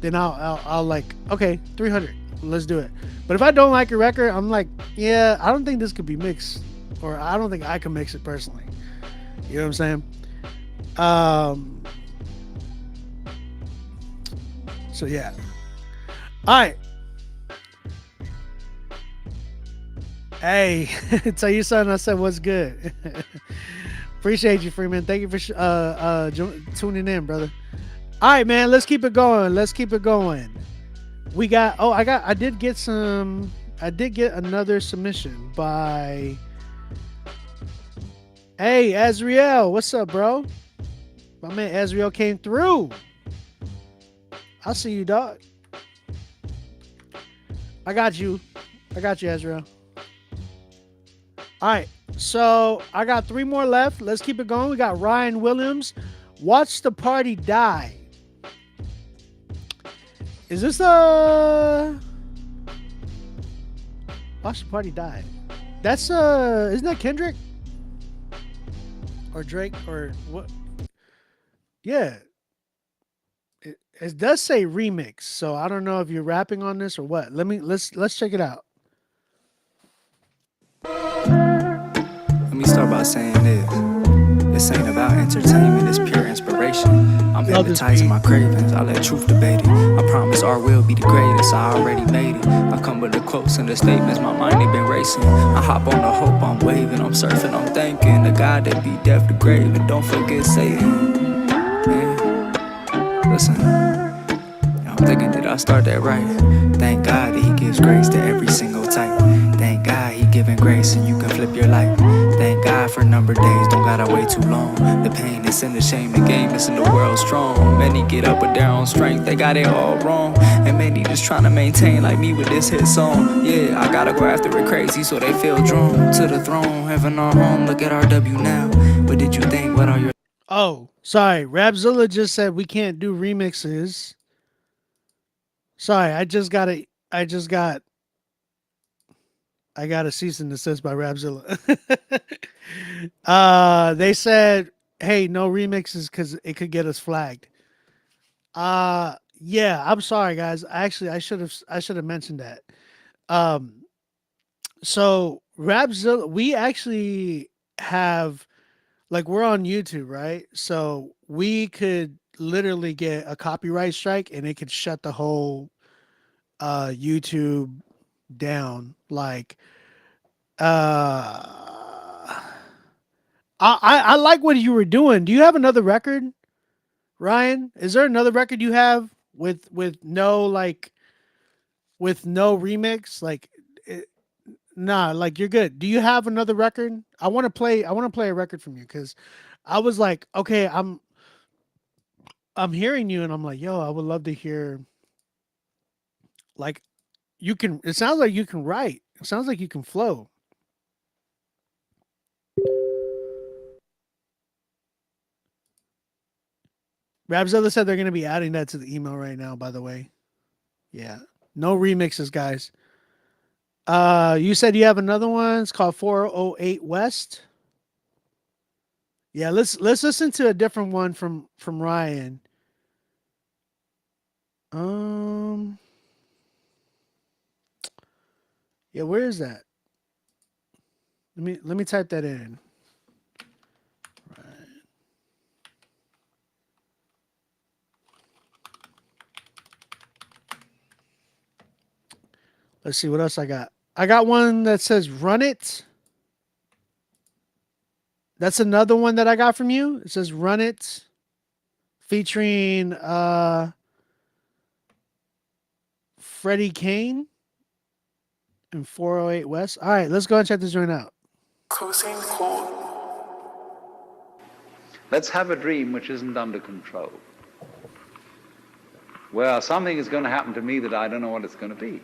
then I'll like, okay, 300, let's do it. But if I don't like your record, I'm like, yeah, I don't think this could be mixed, or I don't think I can mix it personally. You know what I'm saying? So yeah. All right. Hey, tell your son I said what's good. Appreciate you, Freeman. Thank you for tuning in, brother. All right, man. Let's keep it going. We got. Oh, I did get another submission by. Hey, Azriel, what's up, bro? My man Azriel came through. I see you, dog. I got you, Azriel. All right, so I got 3 more left. Let's keep it going. We got Ryan Williams. Watch the Party Die. Is this Watch the Party Die? That's isn't that Kendrick? Or Drake or what? Yeah. It does say remix, so I don't know if you're rapping on this or what. Let's check it out. Let me start by saying this ain't about entertainment, it's pure inspiration. I'm hypnotizing my cravings, I let truth debate it. I promise our will be the greatest, I already made it. I come with the quotes and the statements, my mind ain't been racing. I hop on the hope, I'm waving, I'm surfing, I'm thanking the God that beat death to grave. And don't forget Satan, man. Listen, I'm thinking, did I start that right? Thank God that he gives grace to every single type. Thank God he giving grace and you can flip your life. Thank God for number days, don't gotta wait too long. The pain is in the shame, the game is in the world strong. Many get up with their own strength, they got it all wrong. And many just trying to maintain like me with this hit song. Yeah, I gotta go after it crazy so they feel drawn to the throne. Heaven our home, look at RW now. What did you think, what are your... Oh, sorry, Rapzilla just said we can't do remixes. Sorry, I got a cease and desist by Rapzilla. They said, hey, no remixes because it could get us flagged. Yeah, I'm sorry, guys. I should have mentioned that. So Rapzilla, we actually have, like, we're on YouTube, right? So we could literally get a copyright strike and it could shut the whole YouTube down. Like, I like what you were doing. Do you have another record, Ryan? Is there another record you have with no, like, with no remix, like, nah, like you're good. Do you have another record? I want to play a record from you because I was like, okay, I'm hearing you and I'm like, yo, I would love to hear. Like, you can. It sounds like you can write. It sounds like you can flow. Rabzilla said they're going to be adding that to the email right now, by the way. Yeah. No remixes, guys. You said you have another one. It's called 408 West. Yeah, let's listen to a different one from Ryan. Yeah, where is that? Let me type that in. Let's see what else I got. I got one that says Run It. That's another one that I got from you. It says Run It, featuring Freddie Kane and 408 West. All right, let's go and check this joint out. Let's have a dream which isn't under control. Well, something is going to happen to me that I don't know what it's going to be.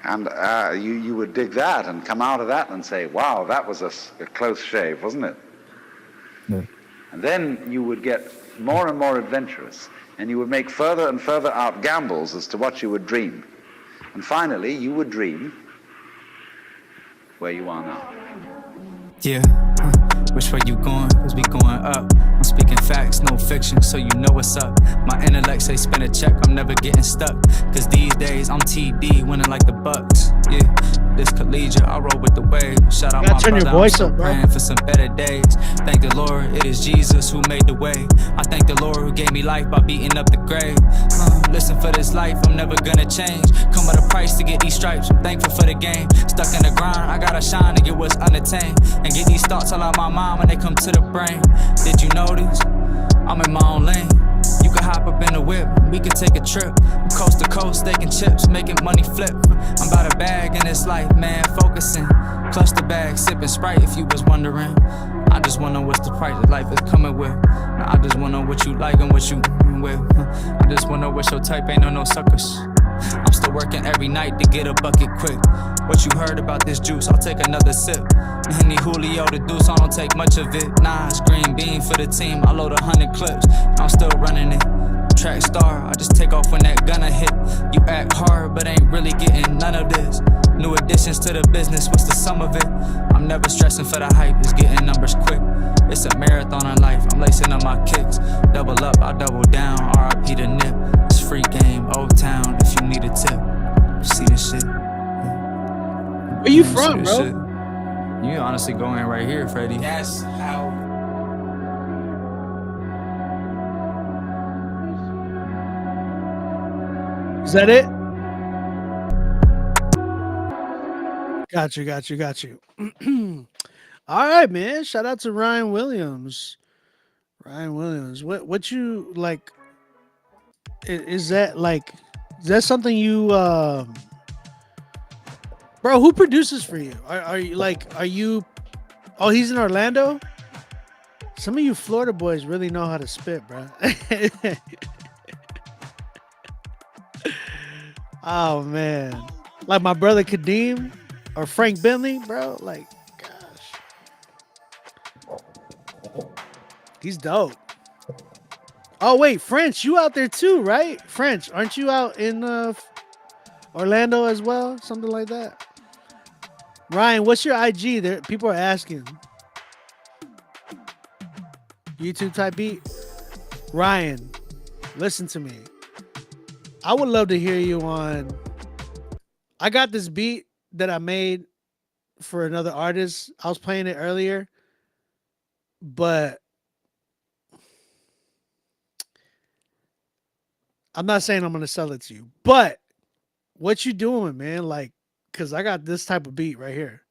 And you would dig that and come out of that and say, wow, that was a close shave, wasn't it? Yeah. And then you would get more and more adventurous, and you would make further and further out gambles as to what you would dream. And finally, you would dream where you are now. Yeah, which way you going? Cause we going up. I'm speaking facts, no fiction, so you know what's up. My intellect say spend a check, I'm never getting stuck. Cause these days I'm TD, winning like the Bucks. Yeah, this collegiate, I roll with the wave. Shout out my brother, I'm still praying for some better days. Thank the Lord, it is Jesus who made the way. I thank the Lord who gave me life by beating up the grave. Listen, for this life, I'm never gonna change. Come at a price to get these stripes, I'm thankful for the game. Stuck in the grind, I gotta shine to get what's unattained. And get these thoughts all out my mind when they come to the brain. Did you notice? I'm in my own lane. You can hop up in the whip, we can take a trip. I'm coast to coast, staking chips, making money flip. I'm about a bag in this life, man, focusing. Clutch the bag, sipping Sprite if you was wondering. I just wanna know what's the price that life is coming with. I just wanna know what you like and what you with. I just wanna know what's your type, ain't no suckers. I'm still working every night to get a bucket quick. What you heard about this juice, I'll take another sip. Henny Julio the deuce, I don't take much of it. Nah, it's green bean for the team, I load 100 clips. I'm still running it. Track star, I just take off when that gunna hit. You act hard, but ain't really getting none of this. New additions to the business, what's the sum of it? I'm never stressing for the hype, it's getting numbers quick. It's a marathon in life, I'm lacing up my kicks. Double up, I double down, RIP the nip. It's free game, Old Town, if you need a tip. See this shit? Where you from, bro? Shit? You honestly going right here, Freddie. That's how. Is that it? Got you. All right, man. Shout out to Ryan Williams. What you like? Is that something you bro, who produces for you? Are you oh, he's in Orlando? Some of you Florida boys really know how to spit, bro. Oh man, like my brother Kadeem or Frank Bentley, bro. Like, gosh, he's dope. Oh wait, French, you out there too, right? French, aren't you out in Orlando as well? Something like that. Ryan, what's your IG? There, people are asking. YouTube type beat. Ryan, listen to me. I would love to hear you on. I got this beat that I made for another artist. I was playing it earlier, but I'm not saying I'm going to sell it to you. But what you doing, man? Like, because I got this type of beat right here.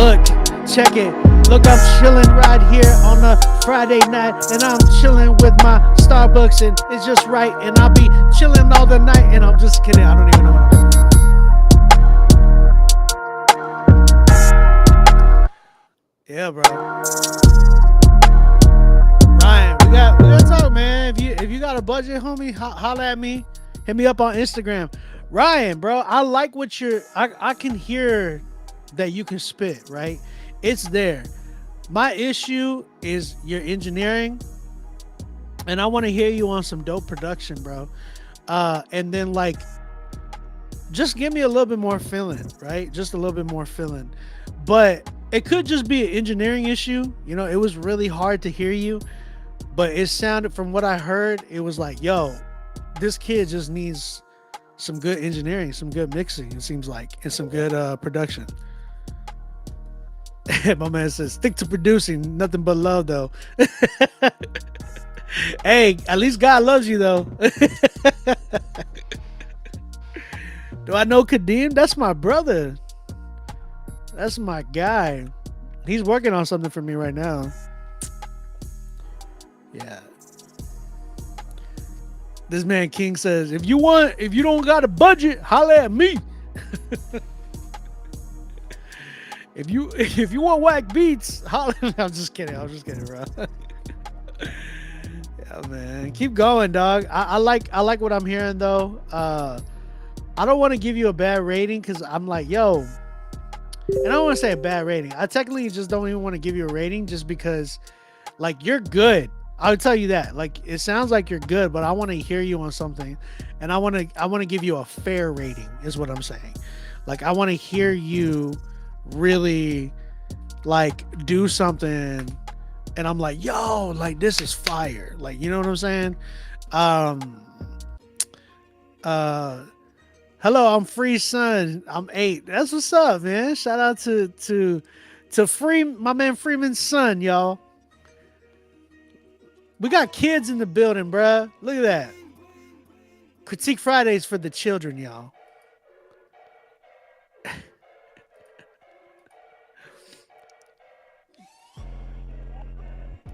Look, check it. Look, I'm chilling right here on a Friday night, and I'm chilling with my Starbucks, and it's just right. And I'll be chilling all the night, and I'm just kidding. I don't even know what I'm doing. Yeah, bro. Ryan, we gotta talk, man. If you got a budget, homie, holla at me. Hit me up on Instagram. Ryan, bro, I like what I can hear that you can spit, right? It's there. My issue is your engineering, and I want to hear you on some dope production, bro. And then like, just give me a little bit more feeling, right? Just a little bit more feeling. But it could just be an engineering issue. You know, it was really hard to hear you, but it sounded, from what I heard, it was like, yo, this kid just needs some good engineering, some good mixing, it seems like, and some good production. My man says, stick to producing, nothing but love though. Hey, at least God loves you though. Do I know Kadeem? That's my brother. That's my guy. He's working on something for me right now. Yeah. This man King says, if you don't got a budget, holla at me. If you want whack beats, holla. I'm just kidding, bro. Yeah, man. Keep going, dog. I like what I'm hearing though. I don't want to give you a bad rating because I'm like, yo. And I don't want to say a bad rating. I technically just don't even want to give you a rating just because, like, you're good. I'll tell you that. Like, it sounds like you're good, but I want to hear you on something, and I want to give you a fair rating. Is what I'm saying. Like, I want to hear you really, like, do something, and I'm like, yo, like, this is fire. Like, you know what I'm saying? Hello, I'm Free Son. I'm 8. That's what's up, man. Shout out to Free, my man Freeman's son, y'all. We got kids in the building, bruh. Look at that. Critique Fridays for the children, y'all.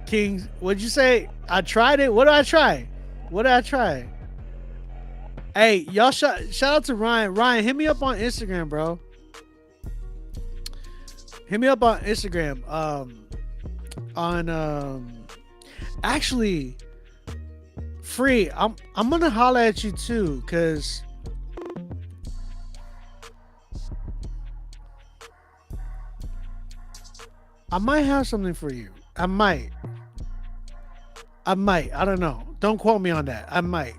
King, what'd you say? I tried it. What did I try? Hey, y'all, shout out to Ryan. Ryan, hit me up on Instagram, bro. Hit me up on Instagram. Actually, Free, I'm gonna holla at you too, cause I might have something for you. I might. I don't know. Don't quote me on that. I might.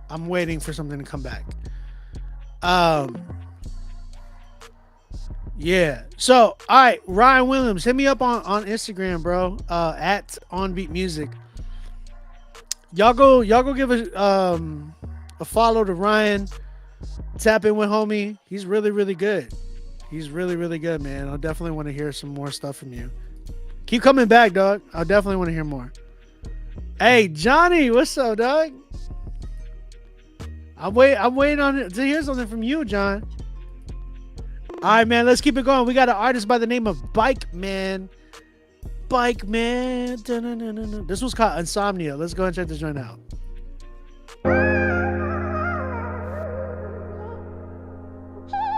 I'm waiting for something to come back. Yeah. So, all right, Ryan Williams, hit me up on Instagram, bro. At OnBeat Music. Y'all go give a follow to Ryan. Tap in with homie. He's really, really good. He's really, really good, man. I'll definitely want to hear some more stuff from you. Keep coming back, dog. I'll definitely want to hear more. Hey, Johnny, what's up, dog? I'm waiting on to hear something from you, John. All right, man, let's keep it going. We got an artist by the name of Bike Man. Bike Man. Dun-dun-dun-dun-dun. This was called Insomnia. Let's go and check this joint out.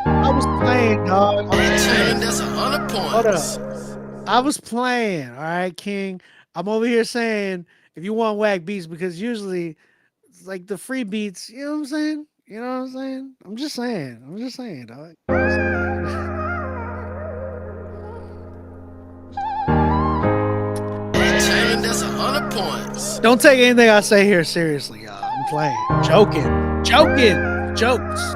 I was playing, dog. That's 100 points. Hold up. I was playing. All right, King. I'm over here saying if you want whack beats, because usually it's like the free beats, you know what I'm saying? You know what I'm saying? I'm just saying, dog. That's 100 points. Don't take anything I say here seriously, y'all. I'm playing. Joking. Jokes.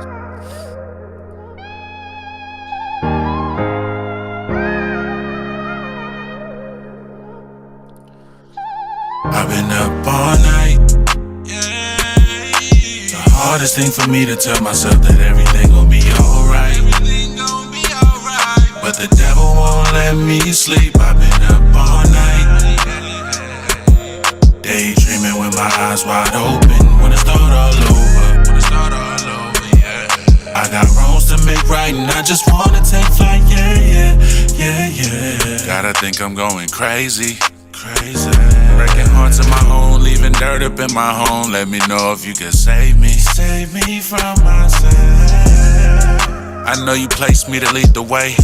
I've been up all night. The hardest thing for me to tell myself that everything gon' be alright. But the devil won't let me sleep. I've been up all night. Daydreaming with my eyes wide open. Wanna start all over. I got wrongs to make right, and I just wanna take flight. Yeah. gotta think I'm going crazy. Crazy. Breaking hearts of my own, leaving dirt up in my home. Let me know if you can save me. Save me from myself. I know you placed me to lead the way,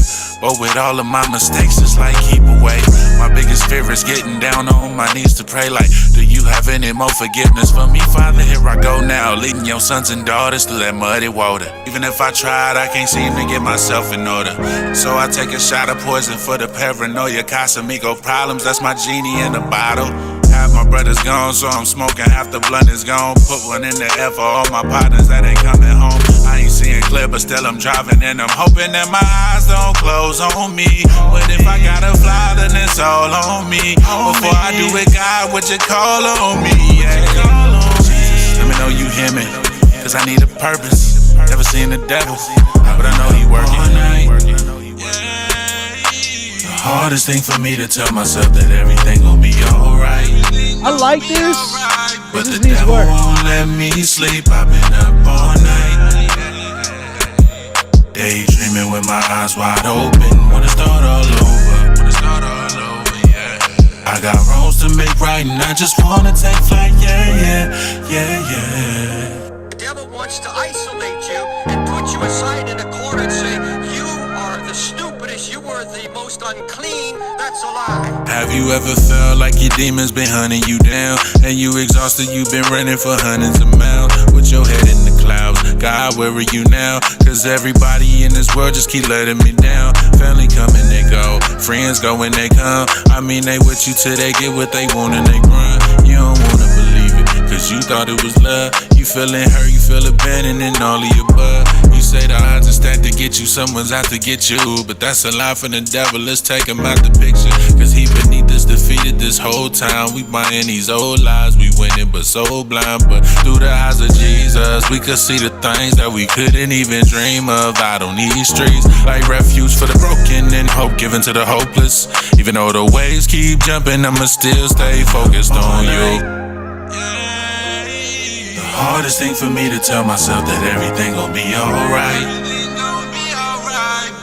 but with all of my mistakes, it's like keep away. My biggest fear is getting down on my knees to pray like, do you have any more forgiveness for me, Father? Here I go now, leading your sons and daughters through that muddy water. Even if I tried, I can't seem to get myself in order. So I take a shot of poison for the paranoia. Casamigo problems, that's my genie in the bottle. Half my brothers gone, so I'm smoking, half the blunt is gone. Put one in the air for all my partners that ain't coming home. I ain't seeing clear, but still I'm driving, and I'm hoping that my eyes don't close on me. But if I gotta fly, then it's all on me. Before I do it, God, would you call on me? Yeah. Jesus, let me know you hear me, cause I need a purpose. Never seen the devil, but I know he working. The hardest thing for me to tell myself that everything gon' be alright. I like this. But the devil won't let me sleep. I've been up all night, daydreaming with my eyes wide open. Wanna start all over. I got wrongs to make right, and I just wanna take flight. Yeah. The devil wants to isolate you and put you aside in a corner and say, you are the stupidest, you are the most unclean. That's a lie. Have you ever felt like your demons been hunting you down, and you exhausted, you've been running for hundreds of miles with your head in the clouds? God, where are you now? Cause everybody in this world just keep letting me down. Family come and they go, friends go and they come. I mean they with you till they get what they want and they run. You don't wanna believe it, cause you thought it was love. You feeling hurt, you feel abandoned and all of your above. You say the odds are stacked to get you, someone's out to get you. But that's a lie from the devil, let's take him out the picture. Cause he beneath us, defeated this whole time. We buying these old lies, we winning but so blind. But through the eyes of Jesus, we could see the things that we couldn't even dream of. Out on these streets, like refuge for the broken and hope given to the hopeless. Even though the waves keep jumping, I'ma still stay focused on you. The hardest thing for me to tell myself that everything gon' be alright.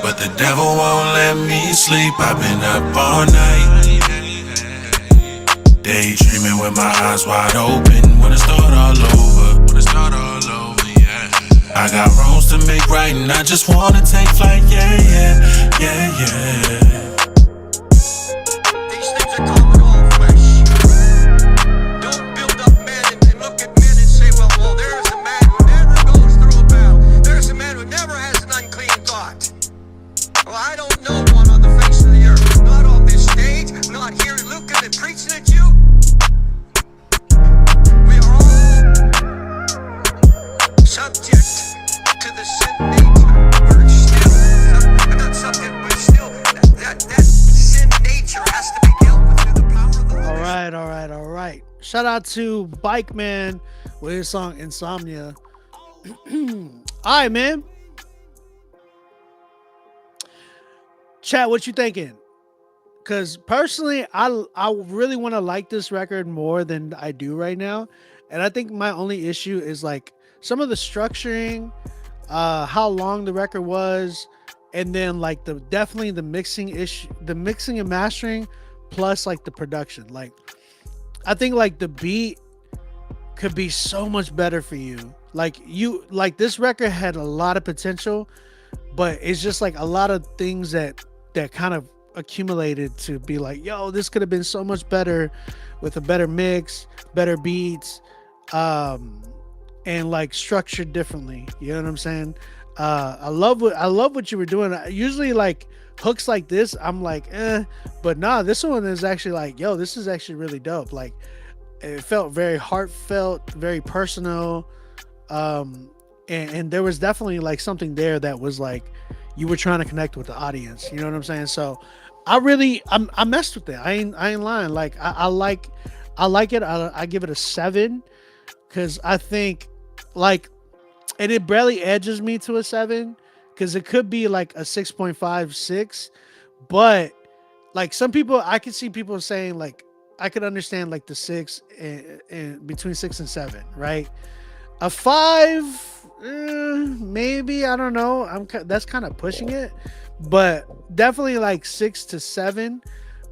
But the devil won't let me sleep. I've been up all night, daydreaming with my eyes wide open. Wanna start all over. I got wrongs to make right, and I just wanna take flight. Yeah. These things are common all flesh. Don't build up men and look at men and say, well, there's a man who never goes through a battle. There's a man who never has an unclean thought. Well, I don't know one on the face of the earth. Not on this stage, not here looking and preaching at you. We are all subject to the sin nature. We're still, not subject, but still, that sin nature has to be dealt with through the power of the Holy Spirit. All right. Shout out to Bike Man with his song Insomnia. All right, man. Chat, what you thinking? Because personally, I really want to like this record more than I do right now. And I think my only issue is like some of the structuring, how long the record was, and then like definitely the mixing issue, the mixing and mastering, plus like the production. Like I think like the beat could be so much better for you. Like this record had a lot of potential, but it's just like a lot of things that kind of accumulated to be like, yo, this could have been so much better with a better mix, better beats, and like structured differently. You know what I'm saying? I love what you were doing. Usually like hooks like this, I'm like, but nah, this one is actually like, yo, this is actually really dope. Like it felt very heartfelt, very personal. And there was definitely like something there that was like, you were trying to connect with the audience. You know what I'm saying? So I messed with it. I ain't lying. Like I like it. I give it a 7 because I think like, and it barely edges me to a 7 because it could be like a 6.5, 6, but like some people, I could see people saying like, I could understand like the 6 and between 6 and 7, right? A 5, maybe, I don't know. That's kind of pushing it, but definitely like 6 to 7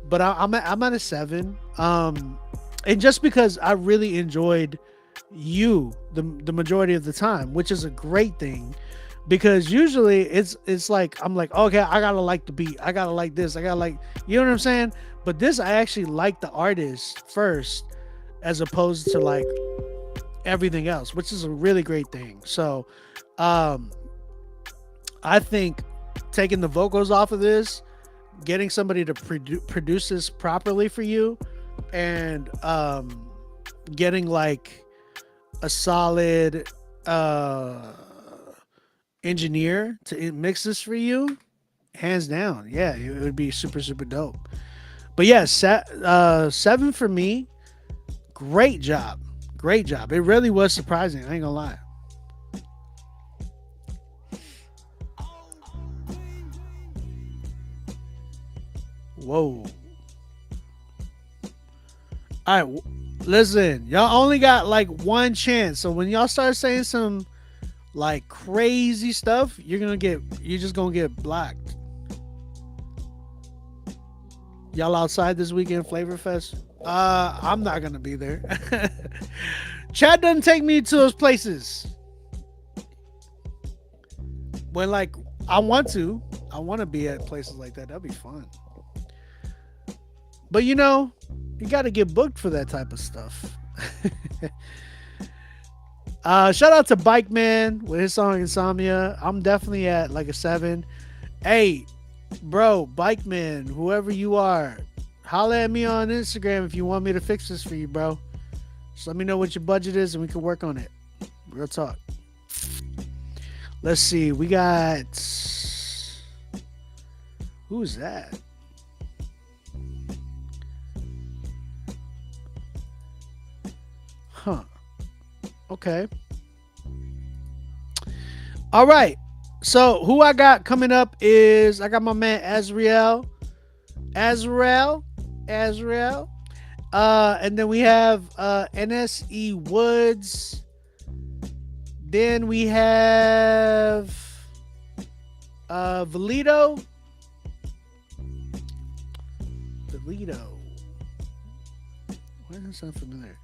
but I'm at a 7. And just because I really enjoyed you the majority of the time, which is a great thing, because usually it's like I'm like, okay, I gotta like the beat, I gotta like this, I gotta like, you know what I'm saying? But this, I actually like the artist first, as opposed to like everything else, which is a really great thing. So I think taking the vocals off of this, getting somebody to produce this properly for you, and getting like a solid engineer to mix this for you, hands down, yeah, it would be super dope. But yeah, 7 for me. Great job. It really was surprising, I ain't gonna lie. Whoa. All right, listen, y'all only got like one chance, so when y'all start saying some like crazy stuff, you're just gonna get blocked. Y'all outside this weekend, Flavor Fest? I'm not gonna be there. Chad doesn't take me to those places when like I want to be at places like that. That'd be fun. But you know, you got to get booked for that type of stuff. Shout out to Bike Man with his song Insomnia. I'm definitely at like a 7. Hey, bro, Bike Man, whoever you are, holla at me on Instagram if you want me to fix this for you, bro. Just let me know what your budget is and we can work on it. Real talk. Let's see. We got... Who's that? Huh. Okay. All right. So who I got coming up is I got my man Azrael. And then we have NSE Woods. Then we have Valito. Why does that sound familiar?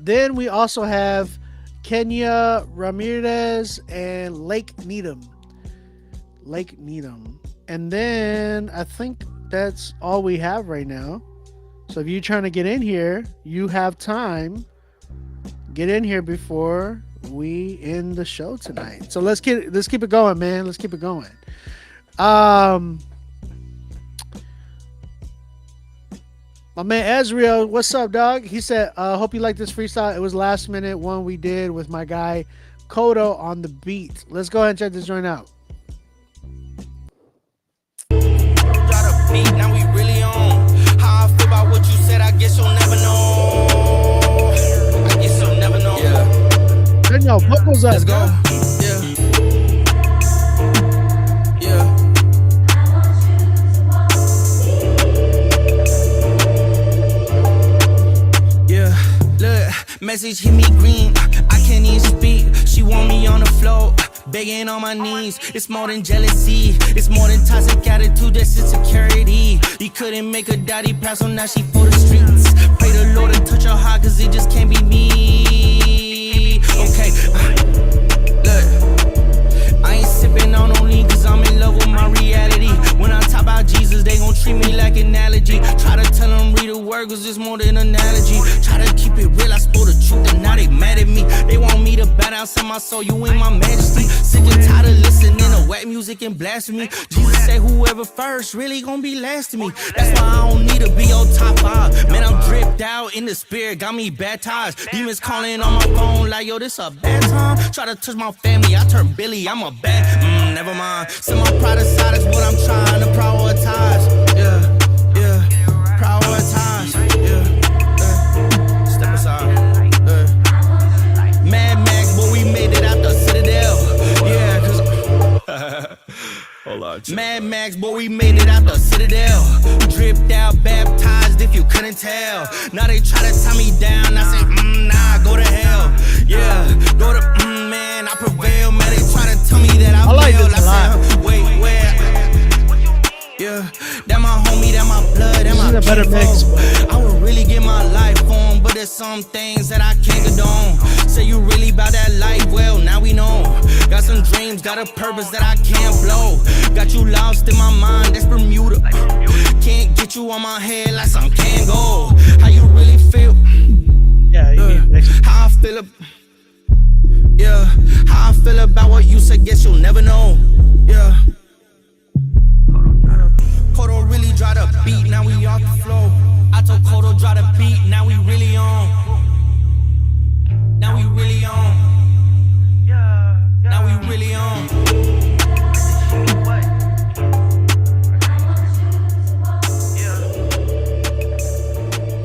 Then we also have Kenya Ramirez and Lake Needham. And then I think that's all we have right now. So if you're trying to get in here, you have time. Get in here before we end the show tonight. So let's keep it going, man. Let's keep it going. My man Ezreal, what's up, dog? He said, hope you like this freestyle. It was last minute one we did with my guy Kodo on the beat. Let's go ahead and check this joint out. Now we really on. How I feel about what you said, I guess you'll never know. Yeah. Turn your vocals up. Let's go. Yeah. Look, message hit me green. I can't even speak. She want me on the floor, begging on my knees. It's more than jealousy. It's more than toxic attitude. That's insecurity. You couldn't make a daddy pass on, now she for the streets. Pray the Lord and touch her heart, cause it just can't be me. Okay, look, I ain't sipping on no lean, cause I'm in love with my reality. When I talk about Jesus, they gon' treat me like an allergy. Try to tell them read the word, cause it's more than analogy. Try to keep it real, I spoke the truth, and now they mad at me. They want me to bow down, sell my soul, you in my majesty. Sick and tired of listening to whack music and blasphemy. Jesus say whoever first really gon' be last to me. That's why I don't need to be on top 5. Man, I'm dripped out in the spirit, got me baptized. Demons calling on my phone like, yo, this a bad time. Try to touch my family, I turn Billy, I'm a bad, never mind. Set my pride aside, is what I'm trying to prioritize. Yeah, prioritize. Yeah, step aside. Mad Max, boy, we made it out the Citadel. Yeah, cause hold on. Mad Max, boy, we made it out the Citadel. Dripped out, baptized, if you couldn't tell. Now they try to tie me down. I say, nah, go to hell. Yeah, go to, man, I prevail. Man, they try to tell me that I like failed. this a I lot. said, wait, where? Yeah, That my homie, that my blood, that my This is a better mix, I would really give my life on, but there's some things that I can't condone. Say you really about that life, well, now we know. Got some dreams, got a purpose that I can't blow. Got you lost in my mind, that's Bermuda. Can't get you on my head like some can't go. How you really feel? Yeah, how I feel yeah, how I feel about what you said, guess you'll never know. Yeah. Kodo really dry the beat, now we off the flow. I told Kodo dry the beat, now we really on. Now we really on. Now we really on.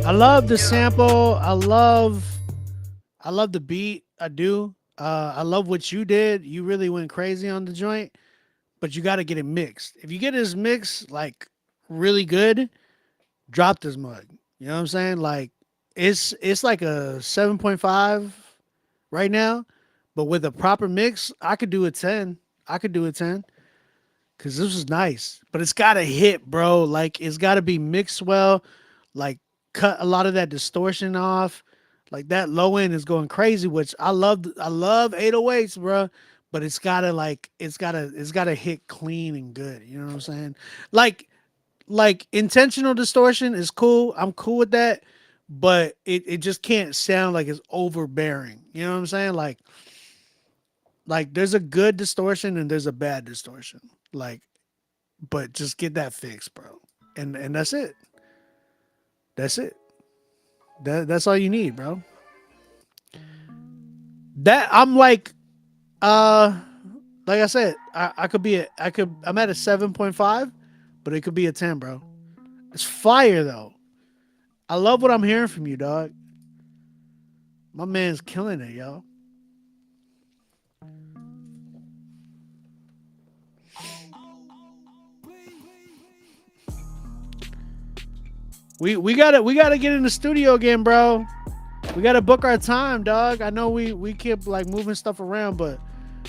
I love the sample. I love the beat. I do. I love what you did. You really went crazy on the joint, but you got to get it mixed. If you get his mix like really good, drop this mug. You know what I'm saying? Like it's like a 7.5 right now, but with a proper mix, I could do a 10. I could do a 10 because this was nice, but it's got to hit, bro. Like it's got to be mixed well, like cut a lot of that distortion off. Like that low end is going crazy, which I love 808s, bro. But it's gotta hit clean and good. You know what I'm saying? Like intentional distortion is cool. I'm cool with that, but it just can't sound like it's overbearing. You know what I'm saying? Like there's a good distortion and there's a bad distortion. Like, but just get that fixed, bro. And that's it. That's it. That's all you need, bro. That I'm like I said, I'm at a 7.5, but it could be a 10, bro. It's fire though. I love what I'm hearing from you, dog. My man's killing it, yo. We gotta get in the studio again, bro. We gotta book our time, dog. I know we keep like moving stuff around, but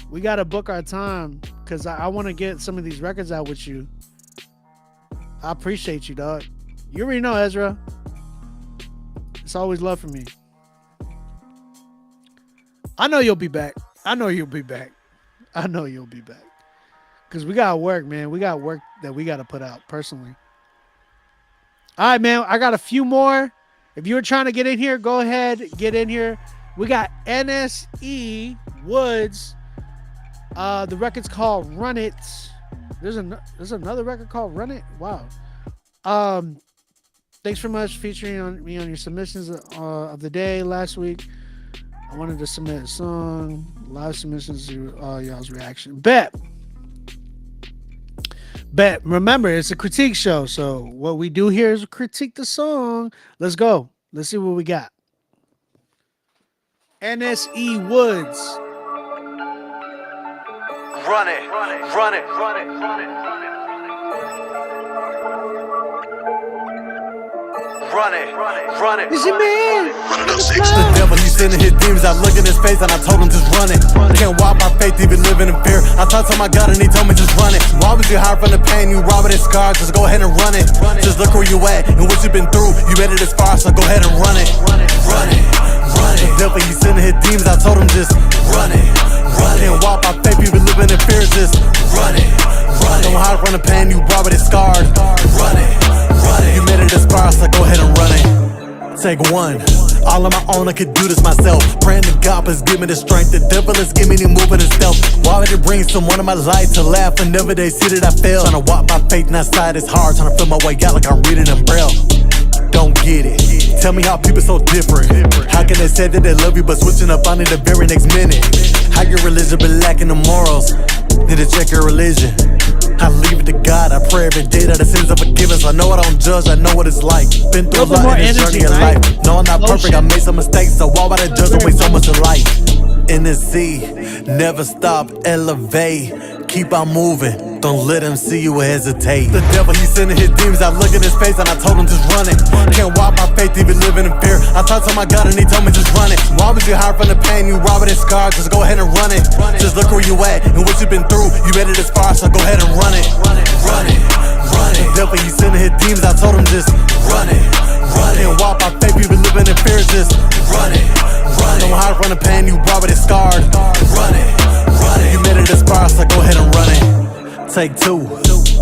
we gotta book our time because I want to get some of these records out with you. I appreciate you, dog. You already know, Ezra. It's always love for me. I know you'll be back. I know you'll be back. I know you'll be back. Because we got work, man. We got work that we got to put out personally. All right, man. I got a few more. If you're trying to get in here, go ahead. Get in here. We got NSE Woods. The record's called Run It. There's another record called Run It. Wow. Thanks so much for featuring me on your submissions of the day last week. I wanted to submit a song. Live submissions to y'all's reaction. Bet. Remember, it's a critique show. So what we do here is critique the song. Let's go. Let's see what we got. NSE Woods. Run it, run it, run it, run it, run it, run it. Run it, run it. This is me. The devil, he's sending his demons. I look in his face and I told him just run it. Can't walk by faith, even living in fear. I talked to my God and he told me just run it. Why would you hide from the pain? You robbing and scarred. Just go ahead and run it. Just look where you at and what you've been through. You made it this far, so go ahead and run it. Run it, run it, run it. The devil, he's sending his demons. I told him just run it. Run it. Can't walk by faith, even living in fear. Just run it. Run it. Don't hide from the pain. You robbing and scarred. Run it. Run it. You made it this far, so go ahead and run it. Take one. All on my own, I could do this myself. Praying to God, please give me the strength. The devil is giving me moving in stealth. Why would it bring someone in my life to laugh whenever they see that I fail? Trying to walk by faith and outside is hard. Trying to feel my way out like I'm reading in Braille. Don't get it. Tell me how people so different. How can they say that they love you but switching up on it the very next minute? How your religion been lacking the morals? Need to check your religion. I leave it to God. I pray every day that the sins are forgiven. So I know I don't judge. I know what it's like. Been through a lot in this journey of life. No, I'm not perfect. I made some mistakes. So why would I judge and waste so much of life? NSE, never stop, elevate. Keep on moving. Don't let him see you hesitate. The devil, he's sending his demons. I look in his face and I told him just run it. Can't walk by faith, even living in fear. I talked to my God and he told me just run it. Why would you hide from the pain? You robbing and scarred. Just go ahead and run it. Just look where you at and what you've been through. You made it this far, so go ahead and run it. Run it, run it, run it. The devil, he's sending hit demons, I told him just run it. Can't walk by faith, you been living in fear, just run it. Don't hide from the pain, you brought it scarred. Run it. You made it this far, so go ahead and run it. Take two.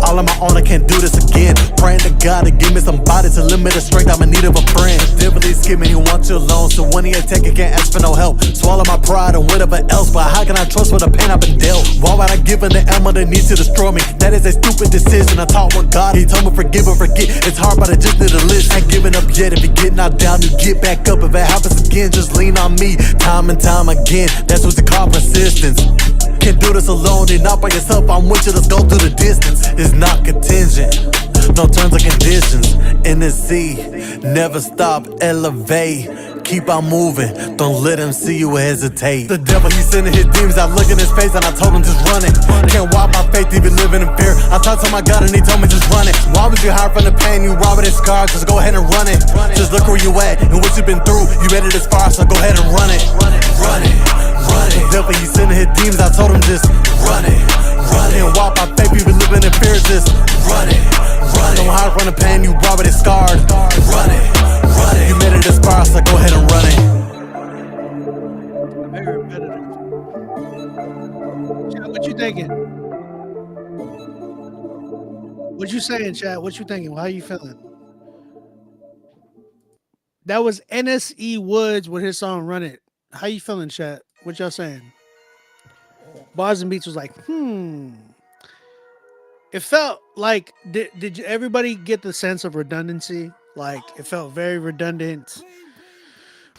All on my own, I can't do this again. Praying to God to give me somebody to limit the strength, I'm in need of a friend. Devilly scheming, he wants you alone, so when he attack, he can't ask for no help. Swallow my pride and whatever else, but how can I trust with the pain I've been dealt? Why would I give in the ammo that needs to destroy me? That is a stupid decision. I talked with God, he told me forgive or forget. It's hard, but I just need a list. Ain't giving up yet. If you get knocked down, you get back up. If it happens again, just lean on me. Time and time again, that's what they call persistence. Can't do this alone, you're not by yourself, I'm with you, let's go through the distance. It's not contingent, no terms or conditions. In the sea, never stop, elevate. Keep on moving, don't let him see you hesitate. The devil, he's sending his demons, I look in his face and I told him just run it. Can't walk by faith, even living in fear. I talked to my God and he told me just run it. Why would you hide from the pain, you rob it and scar? Just go ahead and run it. Just look where you at and what you've been through. You made it this far, so go ahead and run it. Run it. The devil, he's sending his demons, I told him just run it. Can't walk by faith, you been living in fear, just run it. Don't hide from the pain, you rob it and scarred. Run it. You made it this far, so go ahead and run it. Very repetitive. Chat, what you thinking? What you saying, chat? What you thinking? How you feeling? That was NSE Woods with his song "Run It." How you feeling, chat? What y'all saying? Bars and Beats was like, It felt like did everybody get the sense of redundancy? Like it felt very redundant,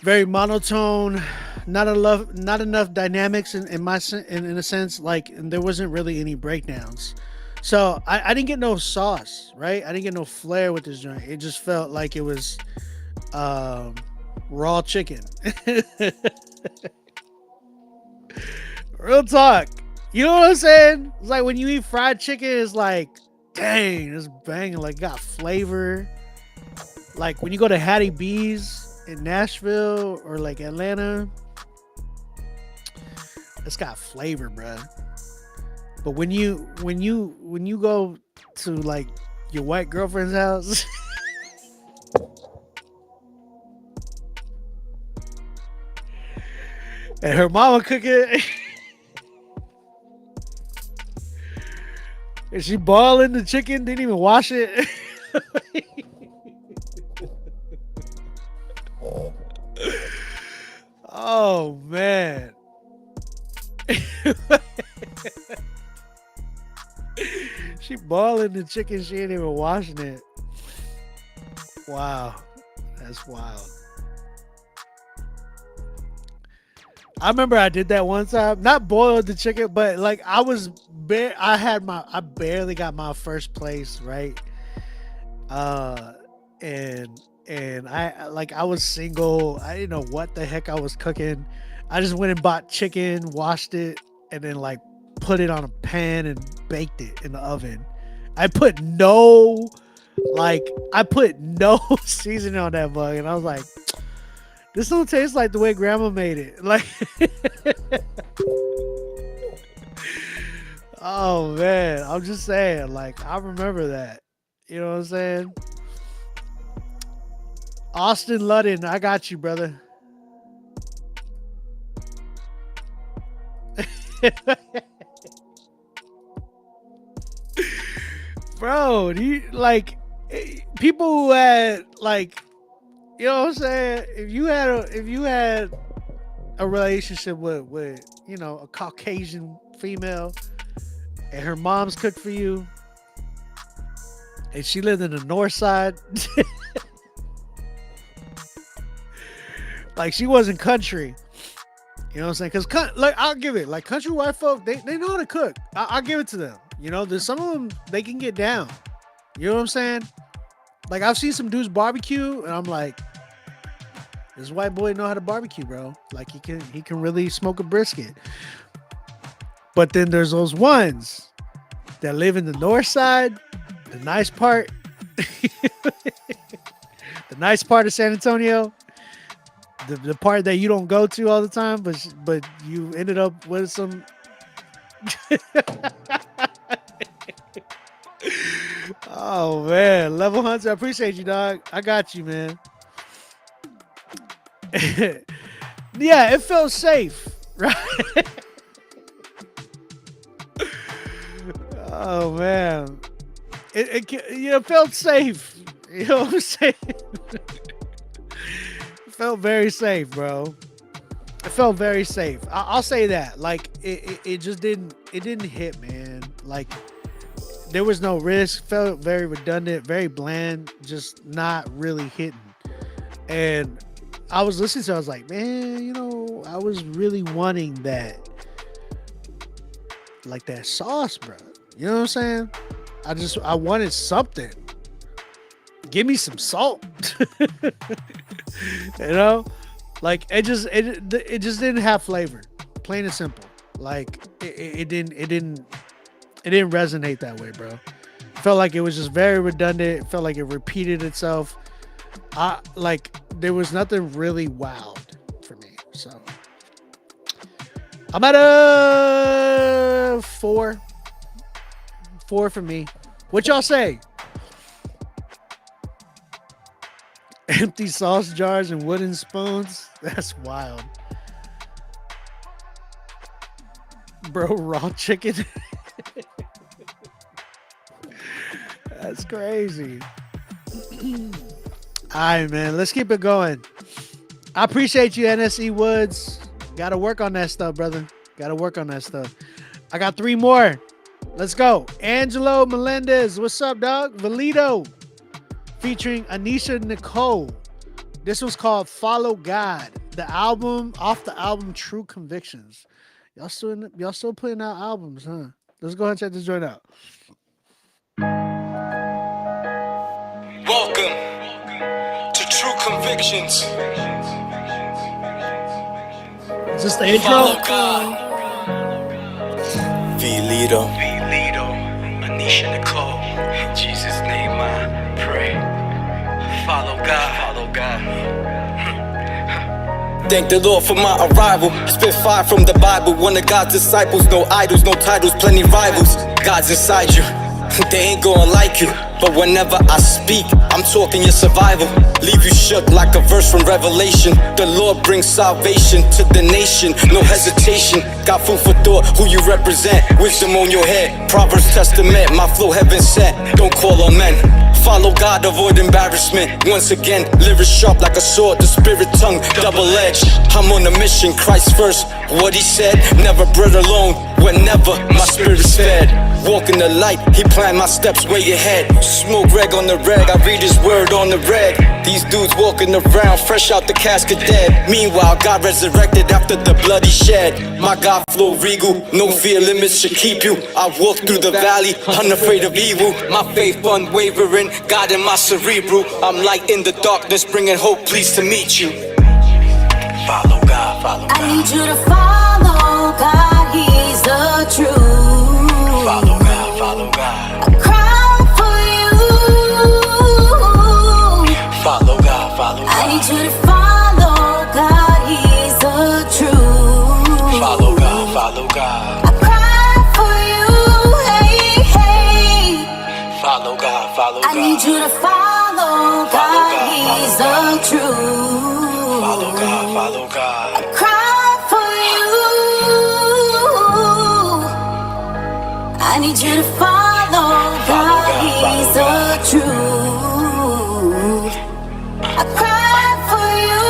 very monotone, not enough dynamics in a sense. Like and there wasn't really any breakdowns. So I didn't get no sauce, right? I didn't get no flair with this joint. It just felt like it was raw chicken. Real talk. You know what I'm saying? It's like when you eat fried chicken, it's like, dang, it's banging. Like got flavor. Like when you go to Hattie B's in Nashville or like Atlanta, it's got flavor, bruh. But when you go to like your white girlfriend's house, and her mama cook it, and she boiling the chicken, didn't even wash it. Oh man. She boiling the chicken, she ain't even washing it. Wow. That's wild. I remember I did that one time. Not boiled the chicken, but like I barely got my first place, right? And I was single. I didn't know what the heck I was cooking. I just went and bought chicken, washed it, and then like put it on a pan and baked it in the oven. I put no seasoning on that mug, and I was like, this don't taste like the way grandma made it. Like, oh man, I'm just saying, like, I remember that. You know what I'm saying? Austin Ludden, I got you, brother. Bro, like people who had like, you know what I'm saying? If you had a relationship with you know a Caucasian female, and her mom's cooked for you, and she lived in the north side, like she wasn't country. You know what I'm saying? Because like I'll give it, like country white folk, they know how to cook. I'll give it to them. You know, there's some of them they can get down. You know what I'm saying? Like I've seen some dudes barbecue, and I'm like, this white boy know how to barbecue, bro. Like he can really smoke a brisket. But then there's those ones that live in the north side, the nice part, the nice part of San Antonio. The part that you don't go to all the time, but you ended up with some. Oh man, Level Hunter, I appreciate you, dog. I got you, man. Yeah, it felt safe, right? Oh man, it felt safe. You know what I'm saying? It felt very safe, bro. It felt very safe. I'll say that. Like it just didn't hit, man. Like there was no risk. Felt very redundant, very bland, just not really hitting. And I was listening to it, I was like, man, you know, I was really wanting that, like that sauce, bro. You know what I'm saying? I wanted something. Give me some salt. You know? Like it just didn't have flavor. Plain and simple. Like it didn't resonate that way, bro. Felt like it was just very redundant. It felt like it repeated itself. There was nothing really wowed for me. So I'm at a 4. 4 for me. What y'all say? Empty sauce jars and wooden spoons? That's wild. Bro, raw chicken? That's crazy. All right, man. Let's keep it going. I appreciate you, NSE Woods. Got to work on that stuff, brother. Got to work on that stuff. I got 3 more. Let's go. Angelo Melendez. What's up, dog? Valito. Featuring Anisha Nicole. This was called Follow God. The album, off the album True Convictions. Y'all still putting out albums, huh? Let's go ahead and check this joint out. Welcome to True Convictions. Is this the intro? Follow God. Valito, Anisha Nicole. In Jesus' name I pray. Follow God. Thank the Lord for my arrival. Spit fire from the Bible. One of God's disciples. No idols, no titles, plenty rivals. God's inside you. They ain't gonna like you. But whenever I speak, I'm talking your survival. Leave you shook like a verse from Revelation. The Lord brings salvation to the nation. No hesitation. Got food for thought, who you represent. Wisdom on your head. Proverbs Testament, my flow heaven sent. Don't call on men. Follow God, avoid embarrassment. Once again, lyrics sharp like a sword. The spirit tongue, double-edged. I'm on a mission, Christ first. What he said, never bread alone. Whenever my spirit's fed. Walk in the light, he planned my steps way ahead. Smoke reg on the reg, I read his word on the reg. These dudes walking around, fresh out the casket dead. Meanwhile, God resurrected after the blood he shed. My God flow regal, no fear limits should keep you. I walk through the valley, unafraid of evil. My faith unwavering, God in my cerebral. I'm light in the darkness, bringing hope, pleased to meet you. Follow God, follow God. I need you to follow God, he's the truth. Follow God, follow God. I cry for you. Follow God, follow God. I need you to follow God, he's the truth. Follow God, follow God. I cry for you, hey, hey. Follow God, follow God. I need you to follow God, he's the truth. Follow God, follow God. I cry for you. I need you to follow God, he's the truth. I cry for you,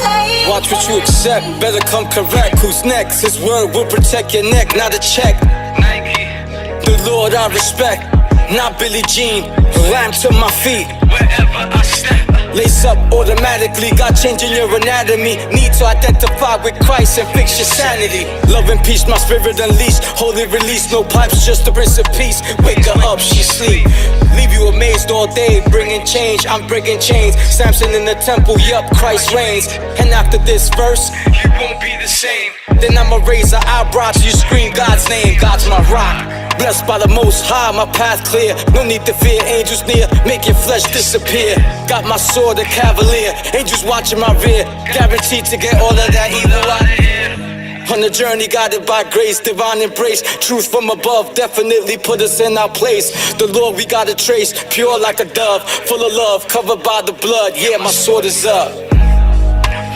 hey. Watch what you accept, better come correct. Who's next? His word will protect your neck, not a check. The Lord I respect, not Billie Jean. Lamb to my feet, wherever I step. Lace up automatically, God changing your anatomy. Need to identify with Christ and fix your sanity. Love and peace, my spirit unleashed. Holy release, no pipes, just a Prince of Peace. Wake her up, she sleep. Leave you amazed all day, bringing change. I'm breaking chains. Samson in the temple, yup, Christ reigns. And after this verse, you won't be the same. Then I'ma raise her eyebrows, you scream God's name. God's my rock. Blessed by the Most High, my path clear. No need to fear, angels near, make your flesh disappear. Got my sword, a cavalier, angels watching my rear. Guaranteed to get all of that evil out of here. On the journey, guided by grace, divine embrace. Truth from above definitely put us in our place. The Lord we gotta trace, pure like a dove, full of love, covered by the blood. Yeah, my sword is up.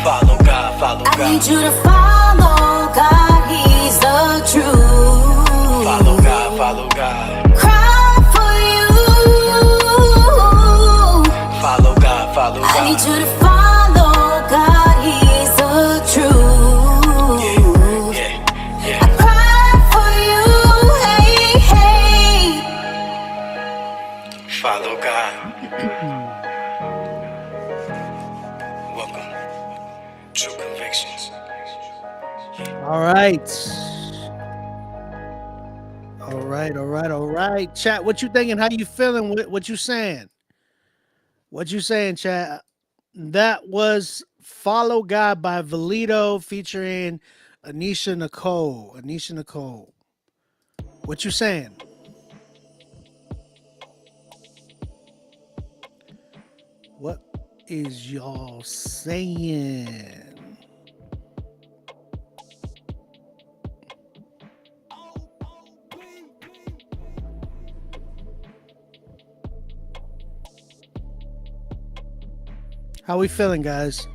Follow God, follow God. I need you to follow God, He's the truth. Follow God, follow God. Cry for you. Follow God, follow God. I need you to follow God, He's the truth. I cry for you, hey, hey. Follow God. Welcome. True convictions. All right. All right. Chat, what you thinking? How you feeling? What you saying? What you saying, chat? That was Follow God by Valito featuring Anisha Nicole. What you saying? What is y'all saying? How we feeling, guys?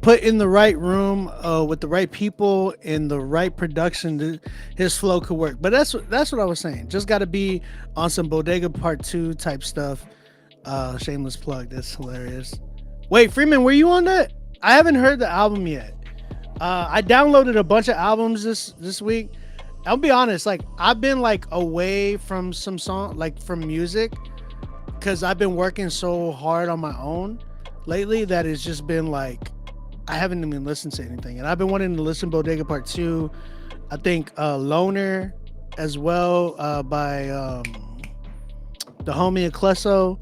Put in the right room with the right people in the right production, his flow could work. But that's what I was saying. Just got to be on some Bodega Part 2 type stuff. Shameless plug. That's hilarious. Wait, Freeman, were you on that? I haven't heard the album yet. I downloaded a bunch of albums this week. I'll be honest, like I've been like away from some song, like from music, because I've been working so hard on my own lately that it's just been like I haven't even listened to anything. And I've been wanting to listen to Bodega Part 2. I think Loner as well, by the homie Ecleso.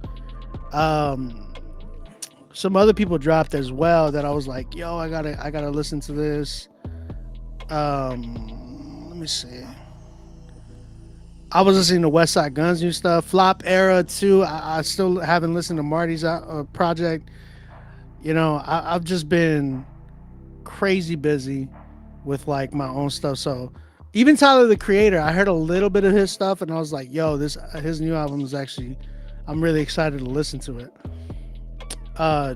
Some other people dropped as well that I was like, yo, I gotta listen to this. Let me see. I was listening to West Side Gun's new stuff. Flop Era too. I still haven't listened to Marty's project. You know, I've just been crazy busy with like my own stuff. So even Tyler the Creator, I heard a little bit of his stuff and I was like, yo, his new album is actually, I'm really excited to listen to it.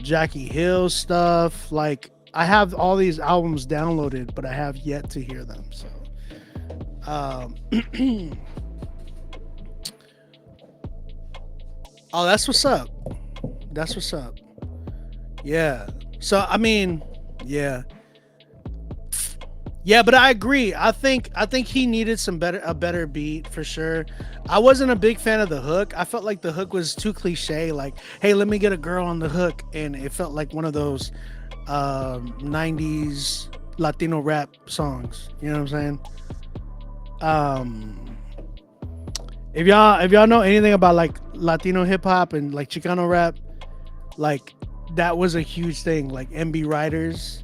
Jackie Hill's stuff, like I have all these albums downloaded, but I have yet to hear them. So oh, that's what's up. Yeah. So I mean, yeah, but I agree. I think he needed a better beat for sure. I wasn't a big fan of the hook. I felt like the hook was too cliche. Like, hey, let me get a girl on the hook, and it felt like one of those 90s Latino rap songs. You know what I'm saying? If y'all know anything about like Latino hip hop and like Chicano rap, like that was a huge thing. Like MB Riders,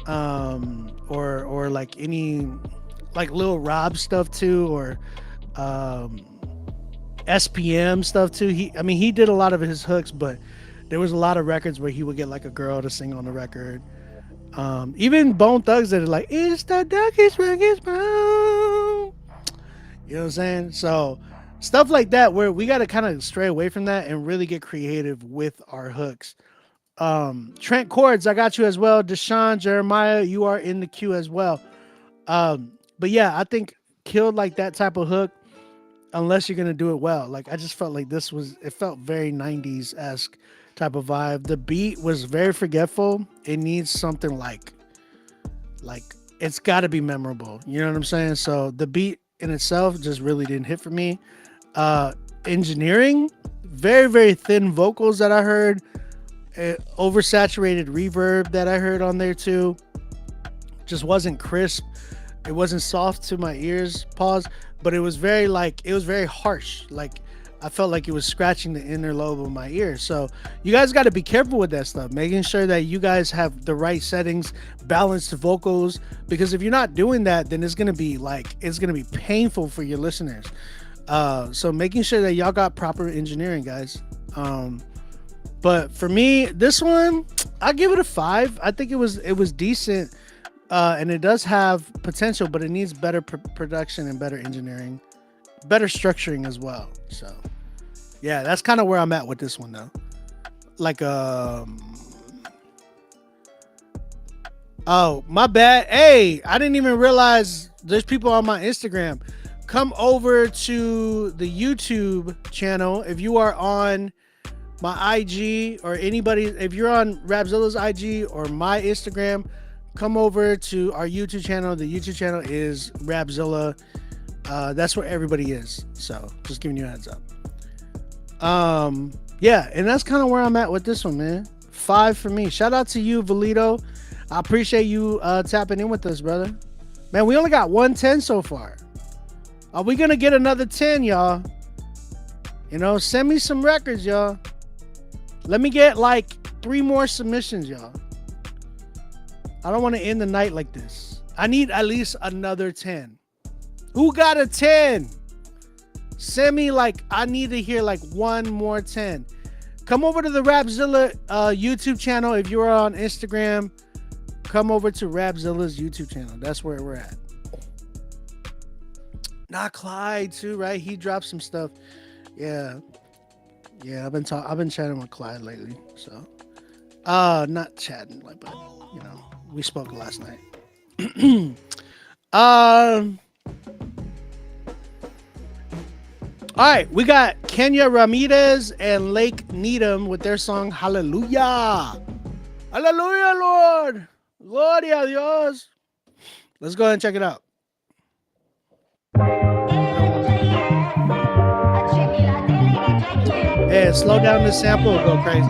or like any like Lil Rob stuff too, or SPM stuff too. He did a lot of his hooks, but there was a lot of records where he would get like a girl to sing on the record. Even Bone Thugs that are like, it's the darkest records, bro. You know what I'm saying? So stuff like that where we got to kind of stray away from that and really get creative with our hooks. Trent Chords, I got you as well. Deshaun, Jeremiah, you are in the queue as well. But yeah, I think killed like that type of hook unless you're going to do it well. Like I just felt like it felt very 90s-esque type of vibe. The beat was very forgetful. It needs something like it's got to be memorable. You know what I'm saying? So the beat in itself just really didn't hit for me. Engineering, very, very thin vocals that I heard. Oversaturated reverb that I heard on there too. Just wasn't crisp. It wasn't soft to my ears, but it was very harsh. Like I felt like it was scratching the inner lobe of my ear. So you guys got to be careful with that stuff, making sure that you guys have the right settings, balanced vocals, because if you're not doing that, then it's going to be painful for your listeners. So making sure that y'all got proper engineering, guys. But for me, this one, I give it a 5. I think it was decent, and it does have potential, but it needs better production and better engineering, better structuring as well. So, yeah, that's kind of where I'm at with this one, though. Like, oh, my bad. Hey, I didn't even realize there's people on my Instagram. Come over to the YouTube channel if you are on my IG or anybody. If you're on Rapzilla's IG or my Instagram, come over to our YouTube channel. The YouTube channel is Rapzilla. That's where everybody is. So just giving you a heads up. Yeah, and that's kind of where I'm at with this one, man. 5 for me. Shout out to you, Valito. I appreciate you tapping in with us, brother. Man, we only got 110 so far. Are we gonna get another 10, y'all? You know, send me some records, y'all. Let me get like 3 more submissions, y'all. I don't want to end the night like this. I need at least another 10. Who got a 10? Send me like, I need to hear like 1 more 10. Come over to the Rapzilla YouTube channel. If you're on Instagram, come over to Rapzilla's YouTube channel. That's where we're at. Not Clyde too, right? He dropped some stuff. Yeah. I've been chatting with Clyde lately. So, not chatting, like, but you know, we spoke last night. All right, we got Kenya Ramirez and Lake Needham with their song Hallelujah. Hallelujah, Lord. Gloria a Dios. Let's go ahead and check it out. Yeah, slow down the sample, it'll go crazy.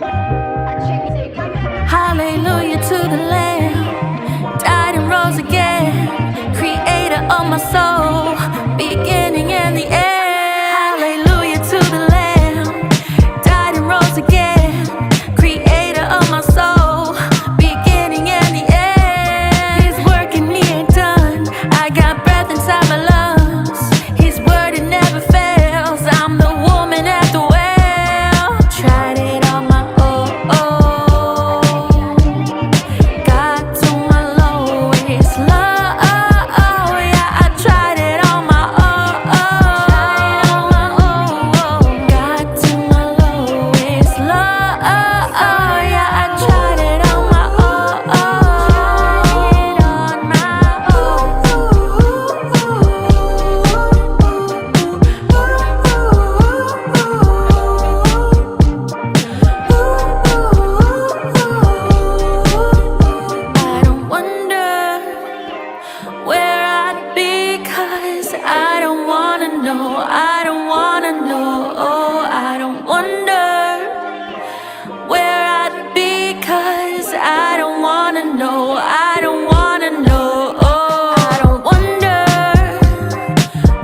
Hallelujah to the Lamb, died and rose again, creator of my soul, beginning and the end. Hallelujah to the Lamb, died and rose again, creator of my soul, beginning and the end. His work in me ain't done, I got breath inside my lungs, his word it never fails, I'm the woman at the well. Tried it on my own, got to my lowest low. Yeah, I tried it on my own, got to my lowest low. Yeah, I tried it on my own, I don't wonder where I'd be, 'cause I don't wanna know, I don't wanna know. Oh, I don't wonder where I'd be, 'cause I don't wanna know, I don't wanna know. Oh, I don't wonder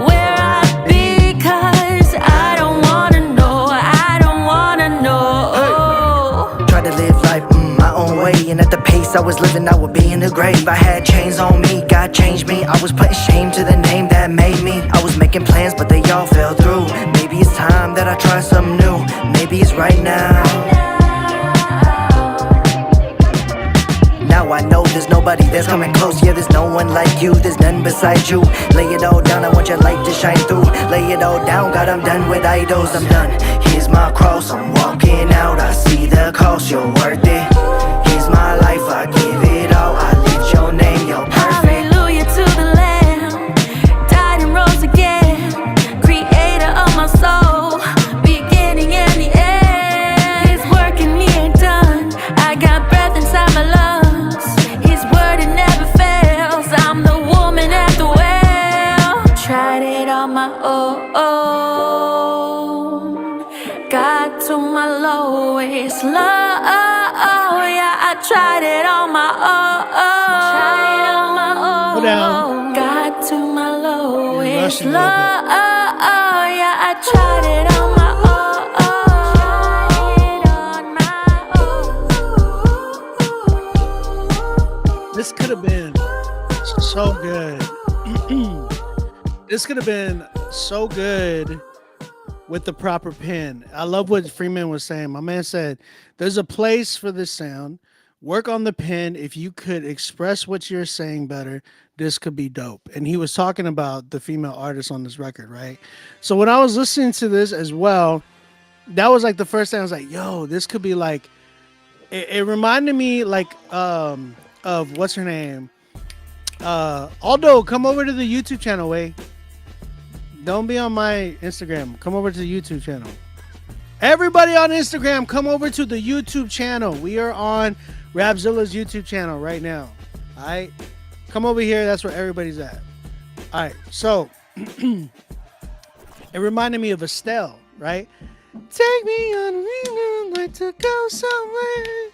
where I'd be, 'cause I don't wanna know, I don't wanna know. Oh. Try to live life my own way, and at the pace I was living, I would be in the grave. I had chains on me, God changed me. I was putting shame to the name that made me. I was making plans, but they all fell through. Maybe it's time that I try something new. Maybe it's right now. Now I know there's nobody that's coming close. Yeah, there's no one like you, there's none beside you. Lay it all down, I want your light to shine through. Lay it all down, God, I'm done with idols, I'm done. Here's my cross, I'm walking out. I see the cost, you're worth it. Here's my life, I give it all. I lift your name, you're perfect. Hallelujah to the Lamb, died and rose again, creator of my soul, beginning and the end. His work in me ain't done, I got breath inside my lungs, his word it never fails, I'm the woman at the well. Tried it on my own, got to my lowest low. Yeah, I tried it on my own, Go down. got to my lowest rushing a low. little Yeah, I tried it on my own. This could have been so good. This could have been so good with the proper pen. I love what Freeman was saying. My man said, there's a place for this sound. Work on the pen. If you could express what you're saying better, this could be dope. And he was talking about the female artists on this record, right? So when I was listening to this as well, that was like the first thing I was like, yo, this could be like, it reminded me like of what's her name? Aldo, come over to the YouTube channel, way. Don't be on my Instagram. Come over to the YouTube channel. Everybody on Instagram, come over to the YouTube channel. We are on Rapzilla's YouTube channel right now. All right. Come over here. That's where everybody's at. All right. So it reminded me of Estelle, right? Take me on a real like to go somewhere.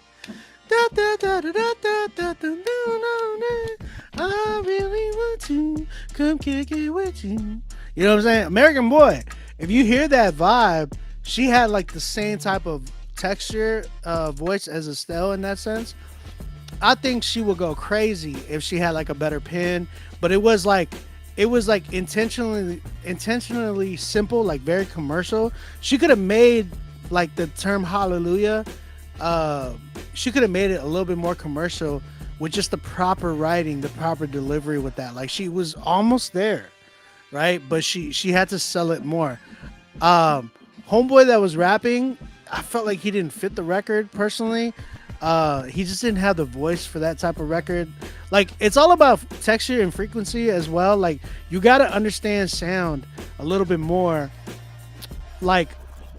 Da, da, da, da, da, da, da, da, da, da. I really want to come kick it with you. You know what I'm saying? American Boy. If you hear that vibe, she had like the same type of texture, voice as Estelle in that sense. I think she would go crazy if she had like a better pen. But it was like intentionally simple, like very commercial. She could have made like the term hallelujah. She could have made it a little bit more commercial with just the proper writing, the proper delivery with that. Like she was almost there, right? But she had to sell it more. Homeboy that was rapping, I felt like he didn't fit the record personally. He just didn't have the voice for that type of record. Like it's all about texture and frequency as well. Like you got to understand sound a little bit more. Like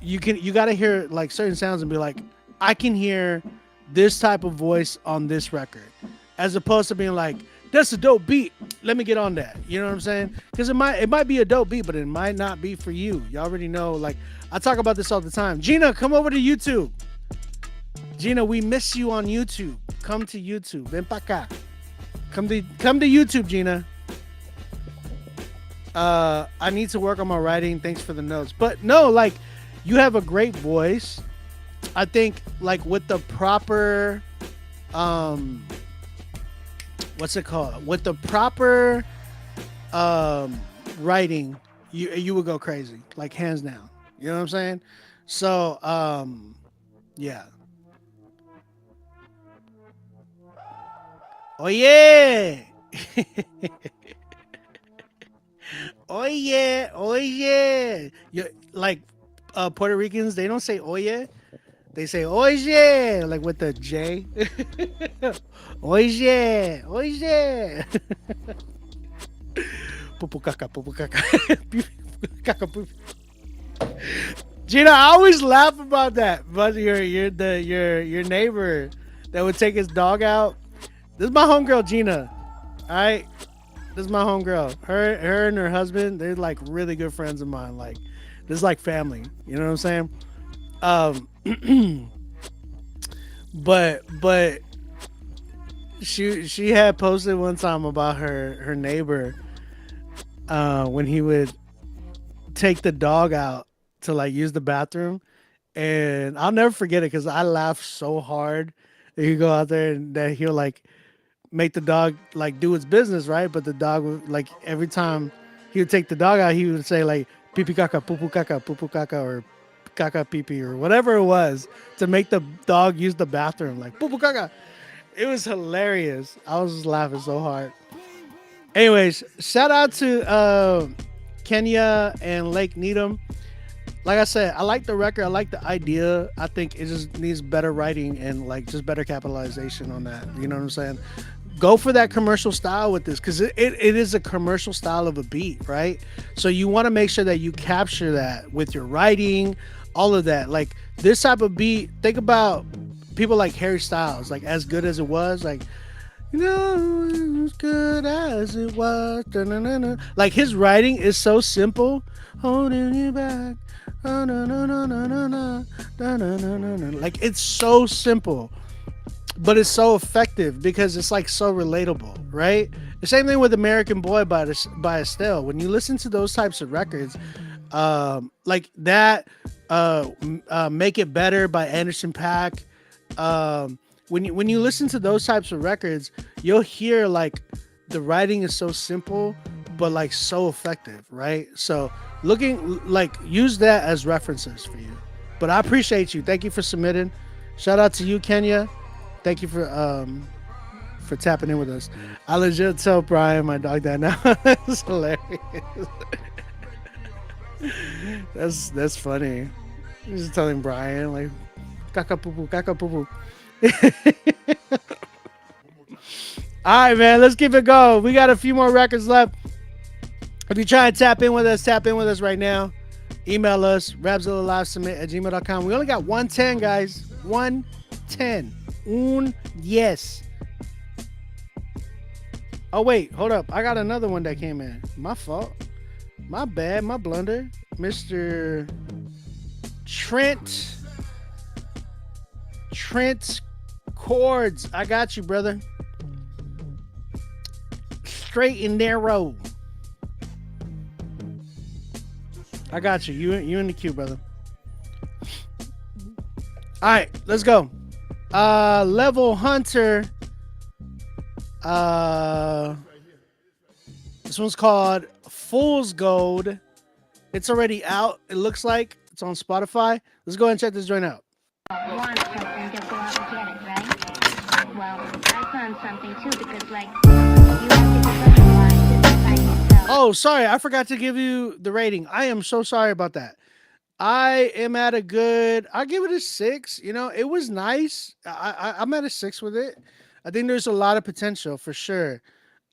you got to hear like certain sounds and be like, I can hear this type of voice on this record, as opposed to being like, that's a dope beat, let me get on that. You know what I'm saying? Because it might be a dope beat, but it might not be for you. You already know. Like I talk about this all the time. Gina, come over to YouTube. Gina, we miss you on YouTube. Come to YouTube. Ven pa' acá. Come to YouTube, Gina. I need to work on my writing. Thanks for the notes. But no, like you have a great voice. I think like with the proper what's it called? With the proper writing, you would go crazy, like hands down. You know what I'm saying? So yeah. Oh yeah. Oh yeah. Oh yeah. You like Puerto Ricans, they don't say oh yeah. They say oye, like with the J. Oye, oye. Pupu caca, pupu caca. Caca, pupu. Gina, I always laugh about that. But your neighbor that would take his dog out. This is my homegirl Gina. Alright? This is my homegirl. Her and her husband, they're like really good friends of mine. Like, this is like family. You know what I'm saying? But she had posted one time about her neighbor when he would take the dog out to like use the bathroom, and I'll never forget it because I laughed so hard that he go out there and that he'll like make the dog like do its business, right? But the dog would like every time he would take the dog out, he would say like pipi caca, pupu caca, or caca pee or whatever it was to make the dog use the bathroom, like poo caca. It was hilarious. I was just laughing so hard. Anyways, shout out to Kenya and Lake Needham. Like I said, I like the record. I like the idea. I think it just needs better writing and like just better capitalization on that. You know what I'm saying? Go for that commercial style with this, because it is a commercial style of a beat, right? So you want to make sure that you capture that with your writing, all of that. Like this type of beat, think about people like Harry Styles, like As Good As It Was, like, you know, as good as it was. Da-na-na-na. Like his writing is so simple. Holding you back. Oh, no, no, no, no, no, no. Da-na-na-na-na. Like it's so simple, but it's so effective because it's like so relatable, right? The same thing with American Boy by Estelle. When you listen to those types of records, like that, Make It Better by Anderson .Paak. When you listen to those types of records, you'll hear like the writing is so simple, but like so effective, right? So use that as references for you. But I appreciate you. Thank you for submitting. Shout out to you, Kenya. Thank you for tapping in with us. I legit tell Brian my dog that now. That's hilarious. That's funny. Just telling Brian like kaka poo poo, kaka poo poo. All right, man, let's keep it going. We got a few more records left. If you try and tap in with us right now. Email us, rapzillalivesubmit@gmail.com. We only got 110, guys. 110. Yes. Oh, wait, hold up. I got another one that came in. My fault. My bad, my blunder. Mr. Trent Chords. I got you, brother. Straight and narrow. I got you. You in the queue, brother. All right, let's go. Level Hunter. This one's called Fool's Gold. It's already out. It looks like it's on Spotify. Let's go ahead and check this joint out. Want something, just go out and get it, right? Well, I found something too because, like, you have to visualize it inside yourself. Oh, sorry. I forgot to give you the rating. I am so sorry about that. I am at a good, I give it a 6. You know, it was nice. I'm at a 6 with it. I think there's a lot of potential for sure.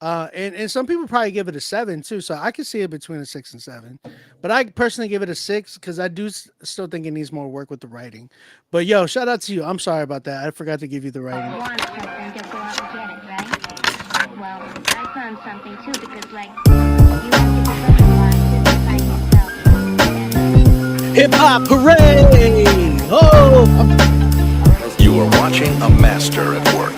And some people probably give it a 7 too. So I can see it between a 6 and 7. But I personally give it a 6 because I do still think it needs more work with the writing. But yo, shout out to you. I'm sorry about that. I forgot to give you the writing. Want something, just go out and get it, right? Well, I found something too because, like, you have to visualize it inside yourself. Hip Hop Parade! Oh! You are watching a master at work.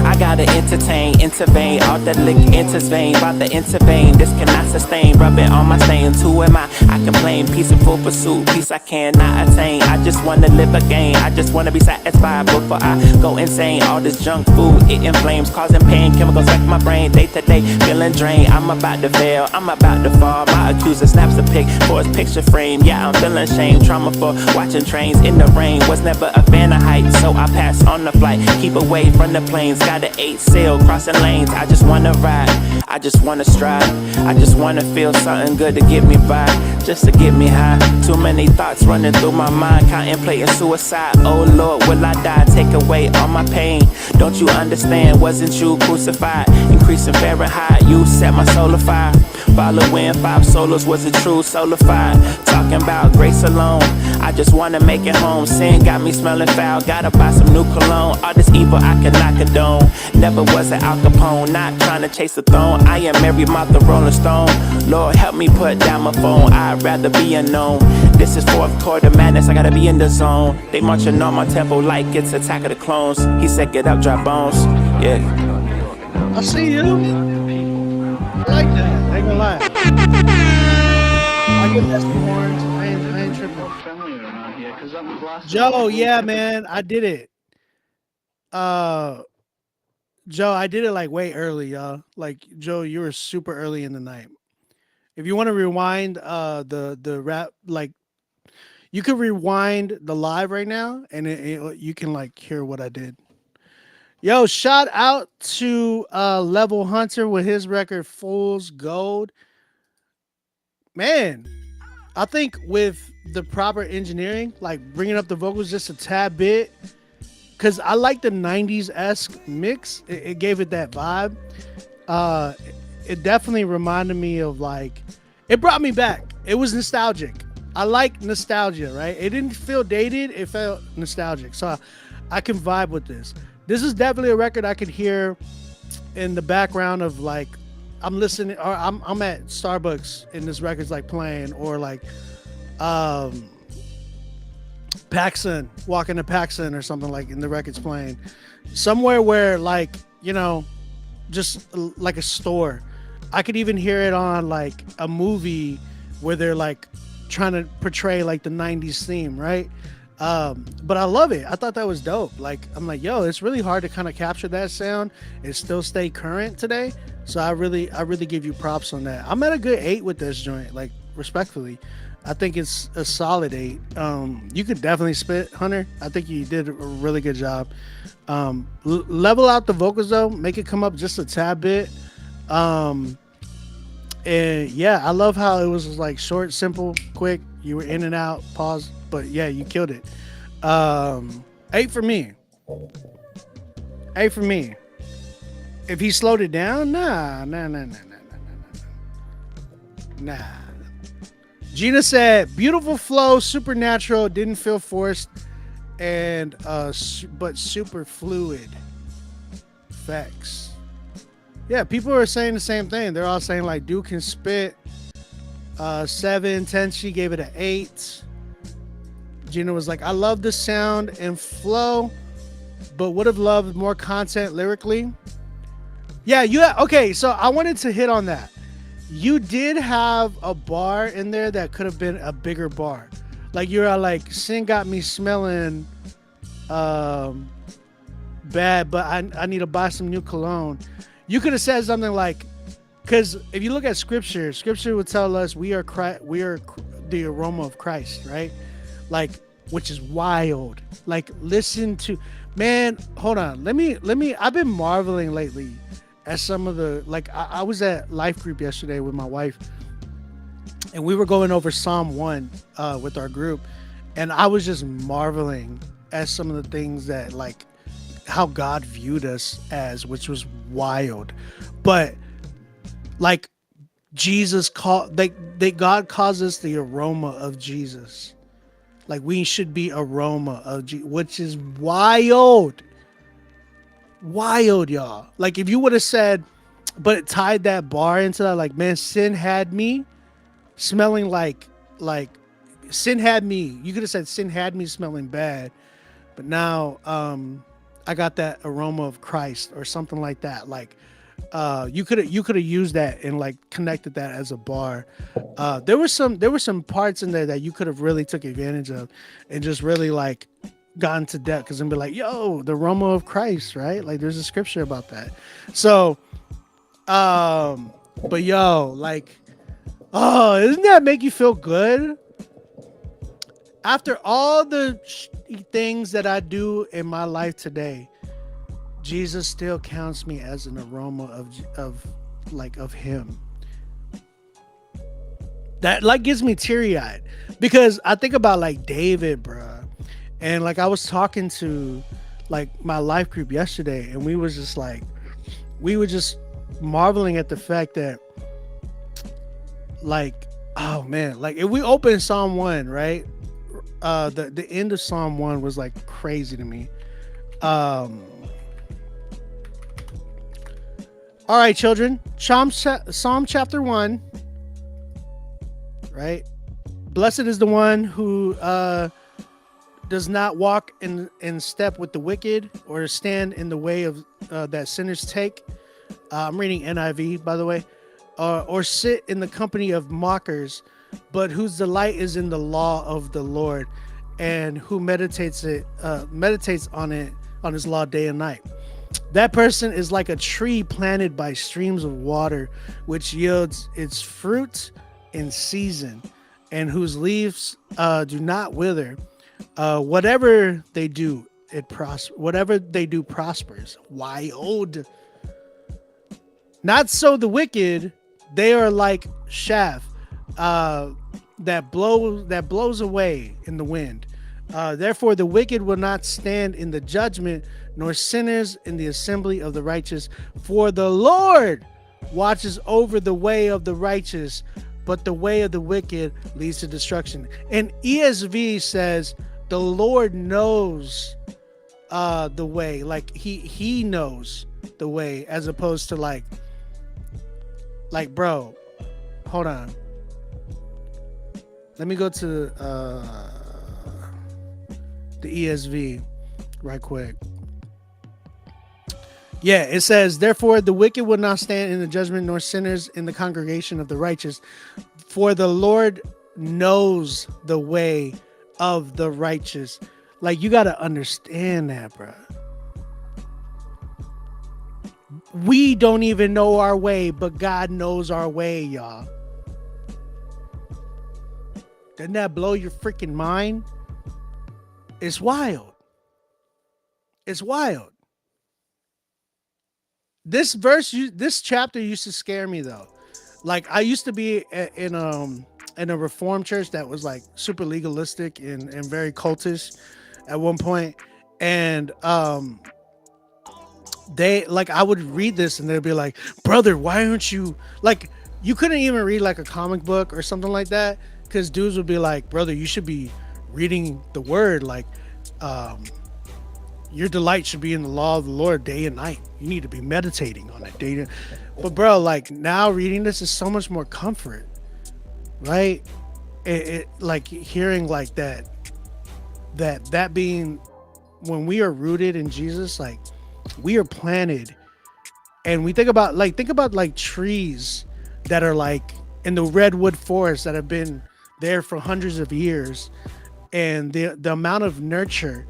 I gotta entertain, intervene, all that lick enters vein, about to intervene, this cannot sustain, rubbing on my stains, who am I complain, peaceful pursuit, peace I cannot attain, I just wanna live again, I just wanna be satisfied before I go insane, all this junk food, it inflames, causing pain, chemicals wreck my brain, day to day, feeling drained, I'm about to fail, I'm about to fall, my accuser snaps the pic for his picture frame, yeah, I'm feeling shame, trauma for watching trains in the rain, was never a fan of heights, so I pass on the flight, keep away from the planes, got the 8 sail, crossing lanes, I just wanna ride, I just wanna stride, I just wanna feel something good to get me by, just to get me high, too many thoughts running through my mind, contemplating suicide, oh Lord, will I die, take away all my pain, don't you understand, wasn't you crucified, increasing Fahrenheit, you set my soul afire, following 5 solos, was it true, solidified, talking about grace alone, I just wanna make it home, sin got me smelling foul, gotta buy some new cologne, all this evil I cannot condone, never was an Al Capone, not trying to chase the throne, I am Mary Martha Rolling Stone, Lord help me put down my phone, I'd rather be unknown, this is 4th quarter madness, I gotta be in the zone, they marching on my tempo like it's Attack of the Clones, he said get up, drop bones, yeah. I see you. I like that, I ain't gonna lie. I give that some horns, I ain't tripping. Joe, yeah man, I did it. Joe, I did it like way early, y'all. Like Joe, you were super early in the night. If you want to rewind the rap, like you could rewind the live right now, and you can like hear what I did. Yo, shout out to Level Hunter with his record Fool's Gold. Man, I think with the proper engineering, like bringing up the vocals just a tad bit, because I like the 90s-esque mix. It gave it that vibe. It definitely reminded me of like, it brought me back. It was nostalgic. I like nostalgia, right? It didn't feel dated. It felt nostalgic. So I can vibe with this. This is definitely a record I could hear in the background of like, I'm listening, or I'm at Starbucks and this record's like playing, or like PacSun, walking to PacSun or something, like, and the record's playing somewhere where, like, you know, just like a store. I could even hear it on like a movie where they're like trying to portray like the 90s theme, right? But I love it. I thought that was dope. Like, I'm like, yo, it's really hard to kind of capture that sound and still stay current today. So I really give you props on that. I'm at a good 8 with this joint, like, respectfully. I think it's a solid 8. You could definitely spit, Hunter. I think you did a really good job. Level out the vocals though, make it come up just a tad bit. And yeah, I love how it was like short, simple, quick. You were in and out, pause, but yeah, you killed it. 8 for me. 8 for me. If he slowed it down, nah. Gina said, beautiful flow, supernatural, didn't feel forced, and but super fluid. Facts. Yeah, people are saying the same thing. They're all saying like Duke can spit. 7, 10, she gave it an 8. Gina was like, I love the sound and flow, but would have loved more content lyrically. Yeah, okay, so I wanted to hit on that. You did have a bar in there that could have been a bigger bar. Like you're like, sin got me smelling bad, but I need to buy some new cologne. You could have said something like, because if you look at scripture would tell us we are the aroma of Christ, right? Like, which is wild. Like, listen to, man, hold on. Let me, I've been marveling lately at some of the, like, I was at Life Group yesterday with my wife, and we were going over Psalm 1 with our group, and I was just marveling at some of the things that, like, how God viewed us as, which was wild. But like, Jesus called, God calls us the aroma of Jesus. Like, we should be aroma of Jesus, which is wild. Wild, y'all. Like, if you would have said, but it tied that bar into that, like, man, sin had me smelling like sin had me. You could have said sin had me smelling bad, but now I got that aroma of Christ or something like that. Like, you could have used that and like connected that as a bar. There were some parts in there that you could have really took advantage of and just really like gotten to depth, because then be like, yo, the aroma of Christ, right? Like, there's a scripture about that. So but yo, like, oh, doesn't that make you feel good? After all the things that I do in my life today, Jesus still counts me as an aroma of him. That like gives me teary-eyed, because I think about like David, bruh. And like, I was talking to like my life group yesterday, and we were just marveling at the fact that, like, oh man, like if we open Psalm 1, right? The end of Psalm 1 was like crazy to me. All right, children. Psalm chapter 1. Right? Blessed is the one who does not walk in step with the wicked, or stand in the way of that sinners take. I'm reading NIV, by the way. Or sit in the company of mockers, but whose delight is in the law of the Lord, and who meditates on his law day and night. That person is like a tree planted by streams of water, which yields its fruit in season, and whose leaves do not wither. Whatever they do, whatever they do prospers. Wild. Not so the wicked. They are like chaff that blows away in the wind. Therefore the wicked will not stand in the judgment, nor sinners in the assembly of the righteous. For the Lord watches over the way of the righteous, but the way of the wicked leads to destruction. And ESV says the Lord knows the way, like he knows the way, as opposed to like, bro, hold on. Let me go to the ESV right quick. Yeah, it says, therefore the wicked will not stand in the judgment, nor sinners in the congregation of the righteous. For the Lord knows the way of the righteous. Like, you got to understand that, bro. We don't even know our way, but God knows our way, y'all. Doesn't that blow your freaking mind? It's wild. It's wild. This chapter used to scare me though. Like, I used to be in a Reformed church that was like super legalistic and very cultish at one point, and they, like, I would read this and they'd be like, brother, why aren't you, like, you couldn't even read like a comic book or something like that, because dudes would be like, brother, you should be reading the word, like, your delight should be in the law of the Lord day and night. You need to be meditating on it day. But bro, like, now reading this is so much more comfort, right? It like hearing like that being, when we are rooted in Jesus, like, we are planted, and we think about like trees that are like in the redwood forest that have been there for hundreds of years, and the amount of nurture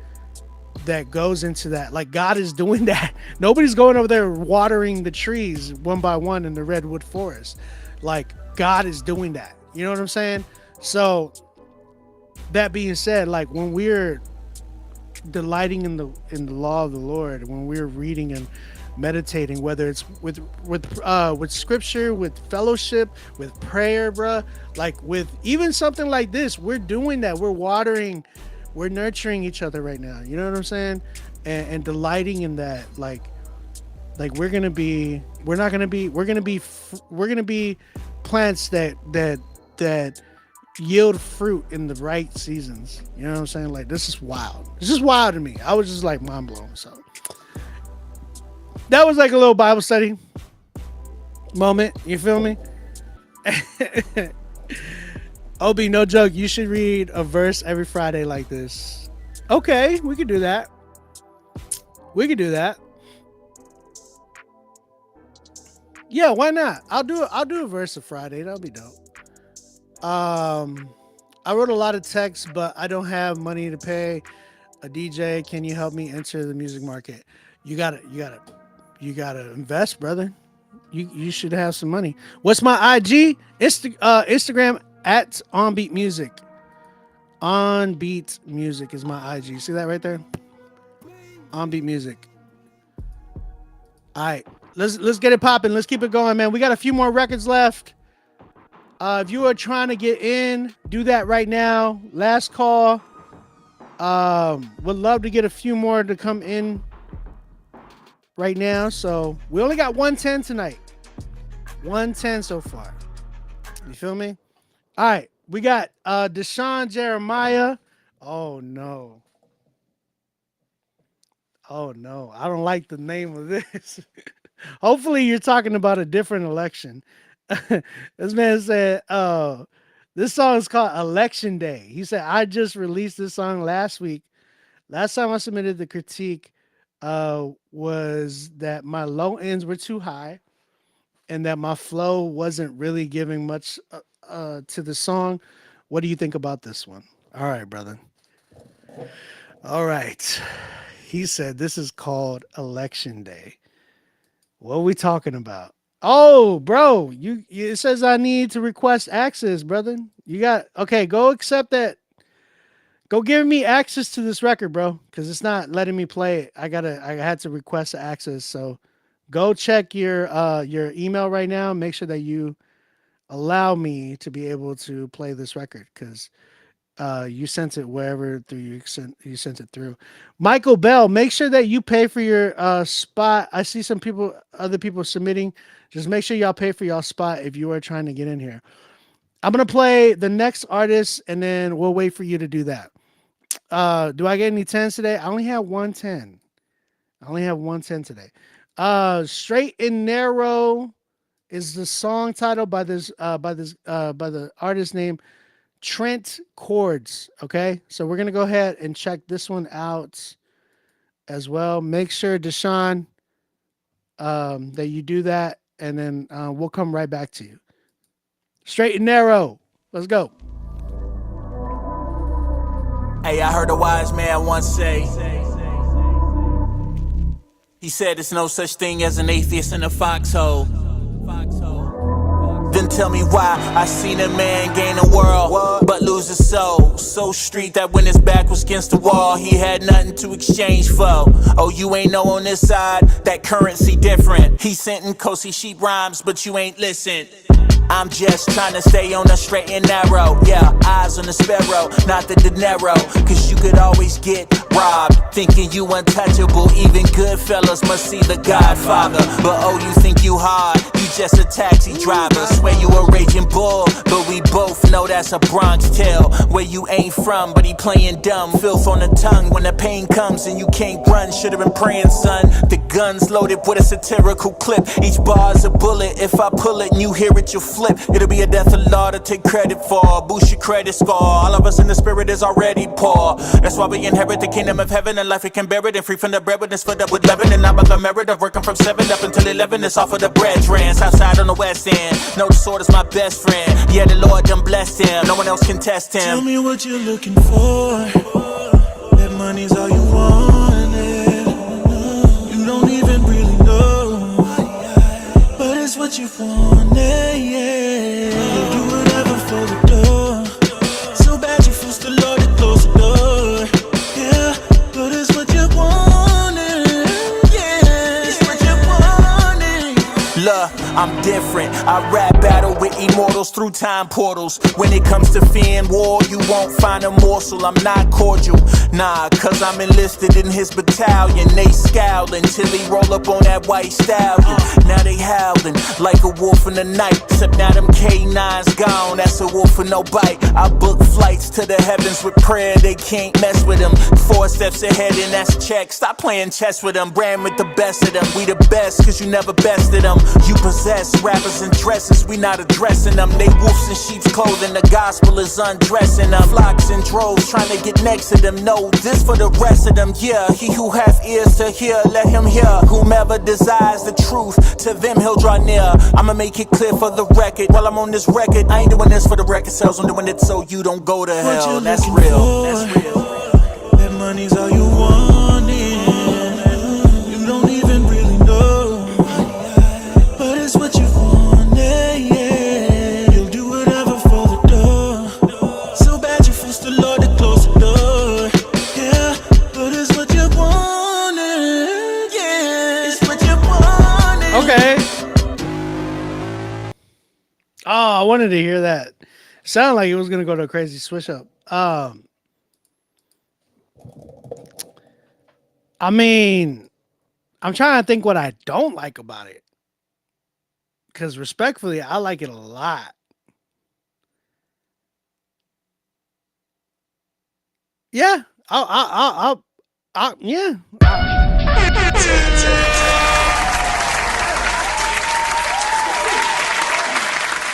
that goes into that. Like, God is doing that. Nobody's going over there watering the trees one by one in the redwood forest. Like, God is doing that. You know what I'm saying? So that being said, like, when we're delighting in the law of the Lord, when we're reading and meditating, whether it's with scripture, with fellowship, with prayer, bruh, like with even something like this, we're doing that. We're watering, we're nurturing each other right now. You know what I'm saying? And delighting in that. Like we're gonna be plants that yield fruit in the right seasons. You know what I'm saying? Like, this is wild. This is wild to me. I was just like mind blown. So that was like a little Bible study moment. You feel me? Obi, no joke. You should read a verse every Friday like this. Okay, we could do that. We could do that. Yeah, why not? I'll do a verse a Friday. That'll be dope. I wrote a lot of texts, but I don't have money to pay a DJ. Can you help me enter the music market? You gotta invest, brother. You should have some money. What's my IG? Instagram at OnBeat Music. OnBeat Music is my IG. See that right there? OnBeat Music. All right, let's get it popping. Let's keep it going, man. We got a few more records left. If you are trying to get in, do that right now. Last call. Would love to get a few more to come in right now. So we only got 110 tonight. 110 so far. You feel me? All right. We got Deshaun Jeremiah. Oh no. Oh no. I don't like the name of this. Hopefully you're talking about a different election. This man said, this song is called Election Day. He said, I just released this song last week. Last time I submitted the critique was that my low ends were too high and that my flow wasn't really giving much to the song. What do you think about this one? All right, brother. All right. He said, this is called Election Day. What are we talking about? Oh, bro, it says I need to request access, brother. Okay, go accept that. Go give me access to this record, bro, because it's not letting me play it. I had to request access. So go check your email right now. Make sure that you allow me to be able to play this record, because you sent it wherever you sent it through. Michael Bell, make sure that you pay for your spot. I see other people submitting. Just make sure y'all pay for y'all spot if you are trying to get in here. I'm going to play the next artist, and then we'll wait for you to do that. Do I get any 10s today? I only have 110. I only have 110 today. Straight and Narrow is the song title by the artist name Trent Chords. Okay, so we're going to go ahead and check this one out as well. Make sure, Deshaun, that you do that, and then we'll come right back to you. Straight and Narrow. Let's go. Hey, I heard a wise man once say, he said there's no such thing as an atheist in a foxhole. Then tell me why I seen a man gain the world but lose his soul. So street that when his back was against the wall, he had nothing to exchange for. Oh, you ain't know on this side that currency different. He sent in Kosi sheep rhymes, but you ain't listen. I'm just trying to stay on the straight and narrow. Yeah, eyes on the sparrow, not the dinero. Cause you could always get robbed, thinking you untouchable. Even good fellas must see the Godfather. But oh, you think you hard, you just a taxi driver. Swear you a raging bull, but we both know that's a Bronx tale. Where you ain't from, but he playing dumb. Filth on the tongue when the pain comes and you can't run. Should've been praying, son. The gun's loaded with a satirical clip. Each bar's a bullet. If I pull it and you hear it, you'll flip. It'll be a death of law to take credit for. Boost your credit score. All of us in the spirit is already poor. That's why we inherit the kingdom of heaven. And life we can bear it. And free from the bread when it's filled up with leaven. And not by the merit of working from 7 up until 11. It's off of the bread trends. Outside on the west end. Know the sword is my best friend. Yeah, the Lord done blessed him. No one else can test him. Tell me what you're looking for. That money's all you wanted. You don't even really know, but it's what you wanted, yeah. You'll do whatever for the door. So bad you forced the Lord to close the door. Yeah, but it's what you wanted. Yeah, it's what you wanted. Look, I'm different. I rap battle with immortals through time portals. When it comes to fear and war, you won't find a morsel. I'm not cordial. Nah, cause I'm enlisted in his battalion. They scowling till he roll up on that white stallion. Now they howling like a wolf in the night. Except now them K9's gone. That's a wolf with no bite. I book flights to the heavens with prayer. They can't mess with them. 4 steps ahead and that's check. Stop playing chess with them. Brand with the best of them. We the best cause you never bested them. You possess rappers and dresses. We not addressing them. They wolves in sheep's clothing. The gospel is undressing them. Flocks and droves trying to get next to them. No, this for the rest of them. Yeah, he who hath ears to hear, let him hear. Whomever desires the truth, to them he'll draw near. I'ma make it clear for the record. While I'm on this record, I ain't doing this for the record sales. I'm doing it so you don't go to hell. That's real. That's real. That money's all you wanted. You don't even really know, but it's what you wanted, yeah. You'll do whatever for the door. So bad you forced the Lord to close the door. Yeah, but it's what you wanted, yeah. It's what you wanted. Okay. Oh, I wanted to hear that. Sounded like it was gonna go to a crazy switch up. I mean, I'm trying to think what I don't like about it. Because respectfully, I like it a lot. Yeah, yeah.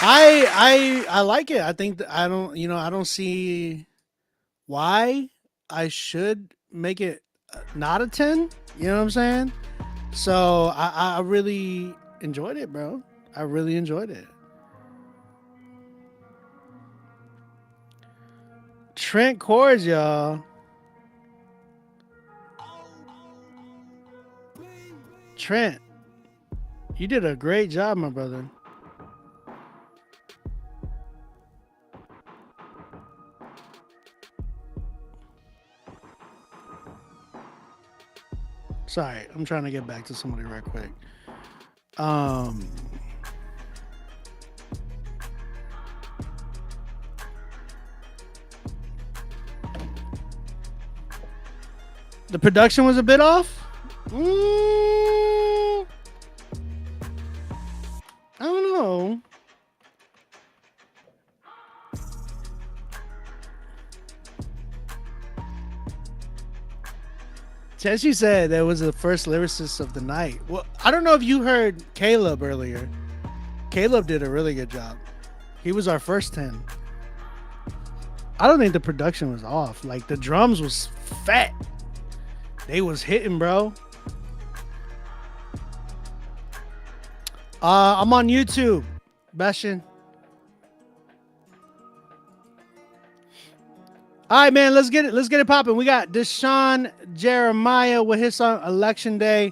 I like it. I think that I don't see why I should make it not a 10. You know what I'm saying? So I really enjoyed it, bro. I really enjoyed it. Trent Chords, y'all. Trent, you did a great job, my brother. Sorry, I'm trying to get back to somebody right quick. The production was a bit off. I don't know. Tessie said that was the first lyricist of the night. Well, I don't know if you heard Caleb earlier. Caleb did a really good job. He was our first 10. I don't think the production was off. Like, the drums was fat. They was hitting, bro. I'm on YouTube, Bastion. All right, man, let's get it popping. We got Deshaun Jeremiah with his song Election Day.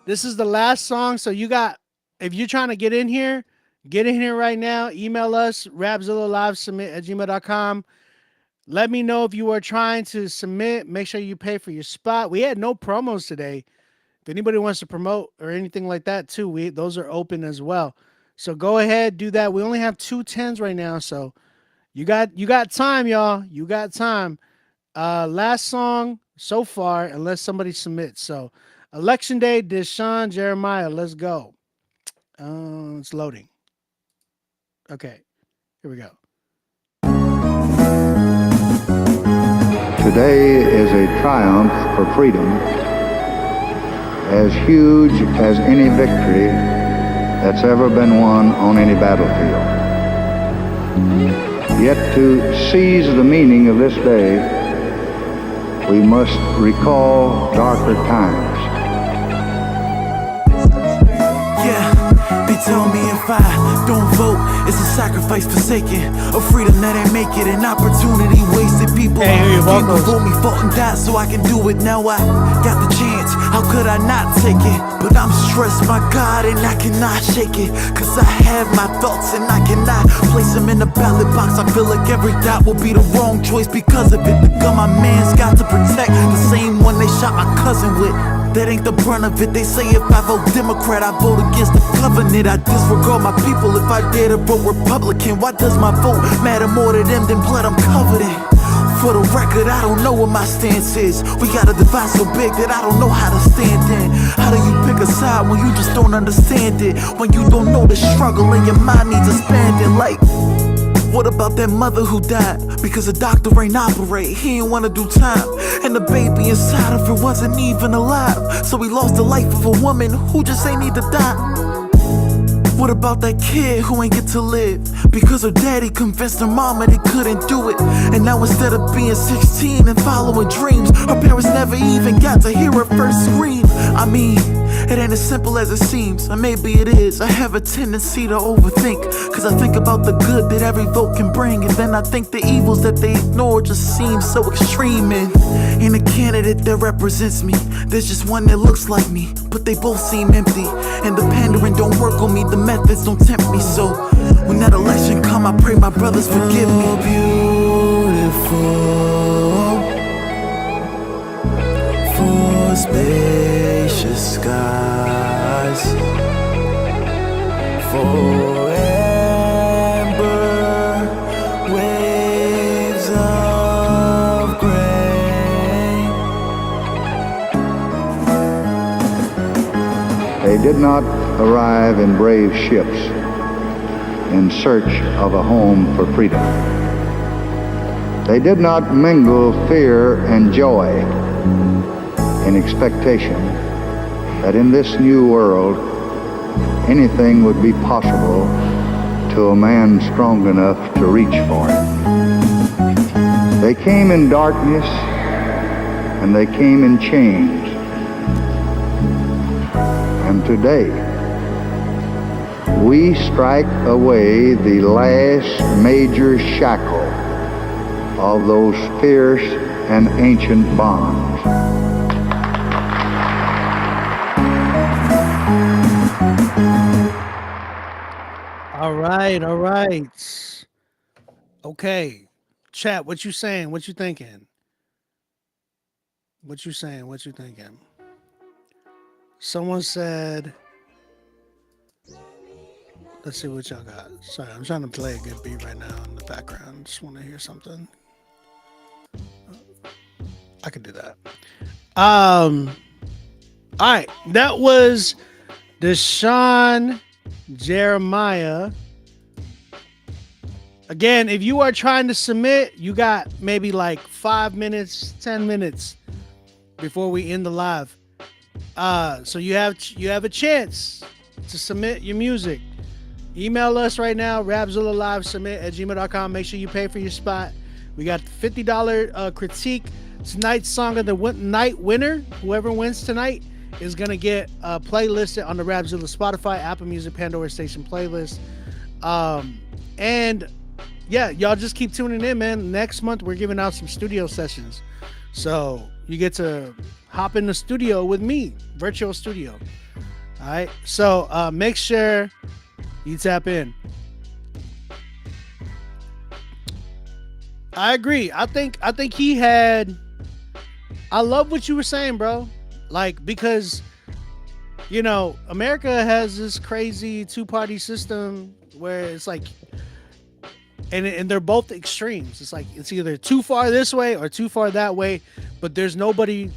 This is the last song, so if you're trying to get in here right now. Email us, rapzillalivesubmit@gmail.com. Let me know if you are trying to submit. Make sure you pay for your spot. We had no promos today. If anybody wants to promote or anything like that too, those are open as well. So go ahead, do that. We only have 2 10s right now, so you got time, y'all. You got time. Last song so far, unless somebody submits. So Election Day, Deshaun Jeremiah. Let's go. It's loading. Okay, here we go. Today is a triumph for freedom, as huge as any victory that's ever been won on any battlefield. Yet to seize the meaning of this day, we must recall darker times. Yeah, they tell me if I don't vote, it's a sacrifice forsaken. A freedom that ain't make it, an opportunity wasted. People came before me, fought and died so I can do it. Now I got the chance, how could I not take it? But I'm stressed, my God, and I cannot shake it. Cause I have my thoughts and I cannot place them in the ballot box. I feel like every dot will be the wrong choice because of it. The gun my man's got to protect, the same one they shot my cousin with. That ain't the brunt of it. They say if I vote Democrat, I vote against the covenant. I disregard my people if I dare to vote Republican. Why does my vote matter more to them than blood I'm covered in? For the record, I don't know what my stance is. We got a divide so big that I don't know how to stand in. How do you pick a side when you just don't understand it? When you don't know the struggle and your mind needs expanding? Like, what about that mother who died because the doctor ain't operate? He ain't wanna do time, and the baby inside of her wasn't even alive. So he lost the life of a woman who just ain't need to die. What about that kid who ain't get to live because her daddy convinced her mama they couldn't do it? And now instead of being 16 and following dreams, her parents never even got to hear her first scream. I mean, it ain't as simple as it seems, or maybe it is. I have a tendency to overthink, cause I think about the good that every vote can bring, and then I think the evils that they ignore just seem so extreme. And in a candidate that represents me, there's just one that looks like me, but they both seem empty. And the pandering don't work on me, the methods don't tempt me. So when that election come, I pray my brothers forgive me. Beautiful, for spacious skies, for amber waves of grain. They did not arrive in brave ships in search of a home for freedom. They did not mingle fear and joy in expectation that in this new world anything would be possible to a man strong enough to reach for it. They came in darkness and they came in chains. And today, we strike away the last major shackle of those fierce and ancient bonds. All right. Okay. Chat, what you saying? What you thinking? What you thinking? Someone said, let's see what y'all got. Sorry, I'm trying to play a good beat right now in the background. Just want to hear something. I could do that. All right. That was Deshaun Jeremiah. Again, if you are trying to submit, you got maybe like 5 minutes, 10 minutes before we end the live. So you have a chance to submit your music. Email us right now, rapzillalivesubmit@gmail.com. Make sure you pay for your spot. We got the $50 critique. Tonight's song of the night winner, whoever wins tonight, is going to get playlisted on the Rapzilla Spotify, Apple Music, Pandora Station playlist. And yeah, y'all just keep tuning in, man. Next month we're giving out some studio sessions, so you get to hop in the studio with me, virtual studio. All right, so make sure you tap in. I agree. I think he had. I love what you were saying, bro. Like, because America has this crazy two-party system where it's like, and they're both extremes. It's like it's either too far this way or too far that way, but there's nobody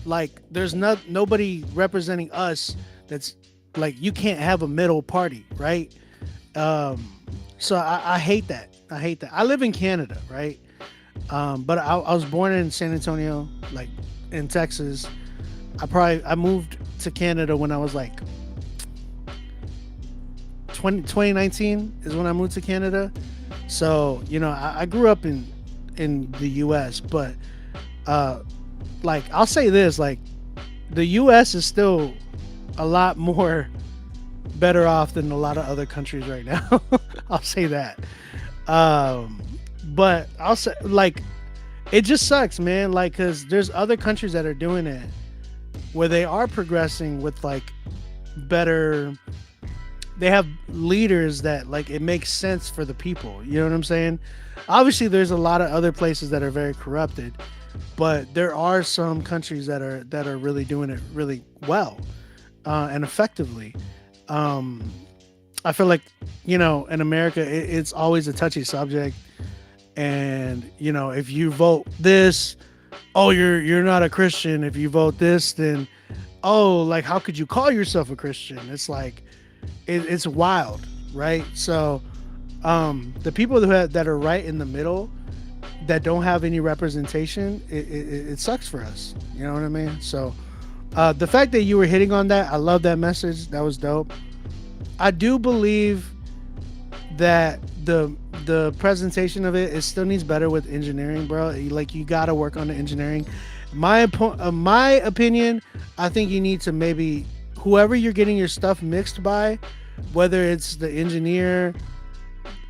nobody representing us. That's like, you can't have a middle party, right? So I hate that. I hate that. I live in Canada, right? But I was born in San Antonio, like in Texas. I moved to Canada when I was like 2019 is when I moved to Canada. So, I grew up in the US, but like, I'll say this, like, the US is still a lot more better off than a lot of other countries right now. I'll say that. But I'll say, like, it just sucks, man. Like, because there's other countries that are doing it where they are progressing with like better. They have leaders that, like, it makes sense for the people. You know what I'm saying? Obviously, there's a lot of other places that are very corrupted, but there are some countries that are really doing it really well and effectively. I feel like, in America, it's always a touchy subject. And, if you vote this, oh, you're not a Christian. If you vote this, then, oh, like, how could you call yourself a Christian? It's like, it's wild, right? So the people that are right in the middle, that don't have any representation, it sucks for us. You know what I mean? So the fact that you were hitting on that, I love that message. That was dope. I do believe that the presentation of it still needs better with engineering, bro. Like, you got to work on the engineering. My opinion, I think you need to maybe, whoever you're getting your stuff mixed by, whether it's the engineer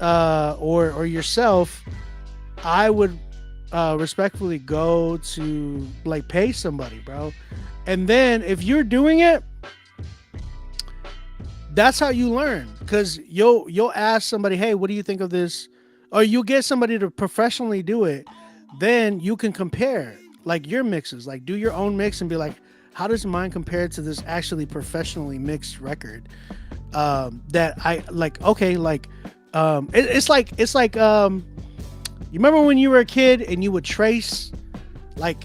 or yourself, I would respectfully go to, like, pay somebody, bro. And then if you're doing it, that's how you learn, because you'll ask somebody, hey, what do you think of this? Or you get somebody to professionally do it. Then you can compare, like, your mixes, like, do your own mix and be like, how does mine compare to this actually professionally mixed record? That I like, okay, like, it's like, you remember when you were a kid and you would trace, like,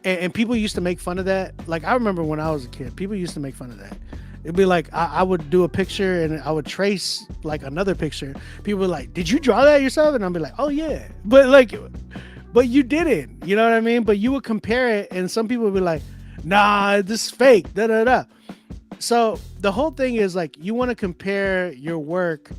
and people used to make fun of that. Like, I remember when I was a kid, people used to make fun of that. It'd be like, I would do a picture and I would trace, like, another picture. People were like, did you draw that yourself? And I'd be like, oh yeah. But you didn't, you know what I mean? But you would compare it, and some people would be like, nah, this is fake, da da da. So the whole thing is, like, you want to compare your work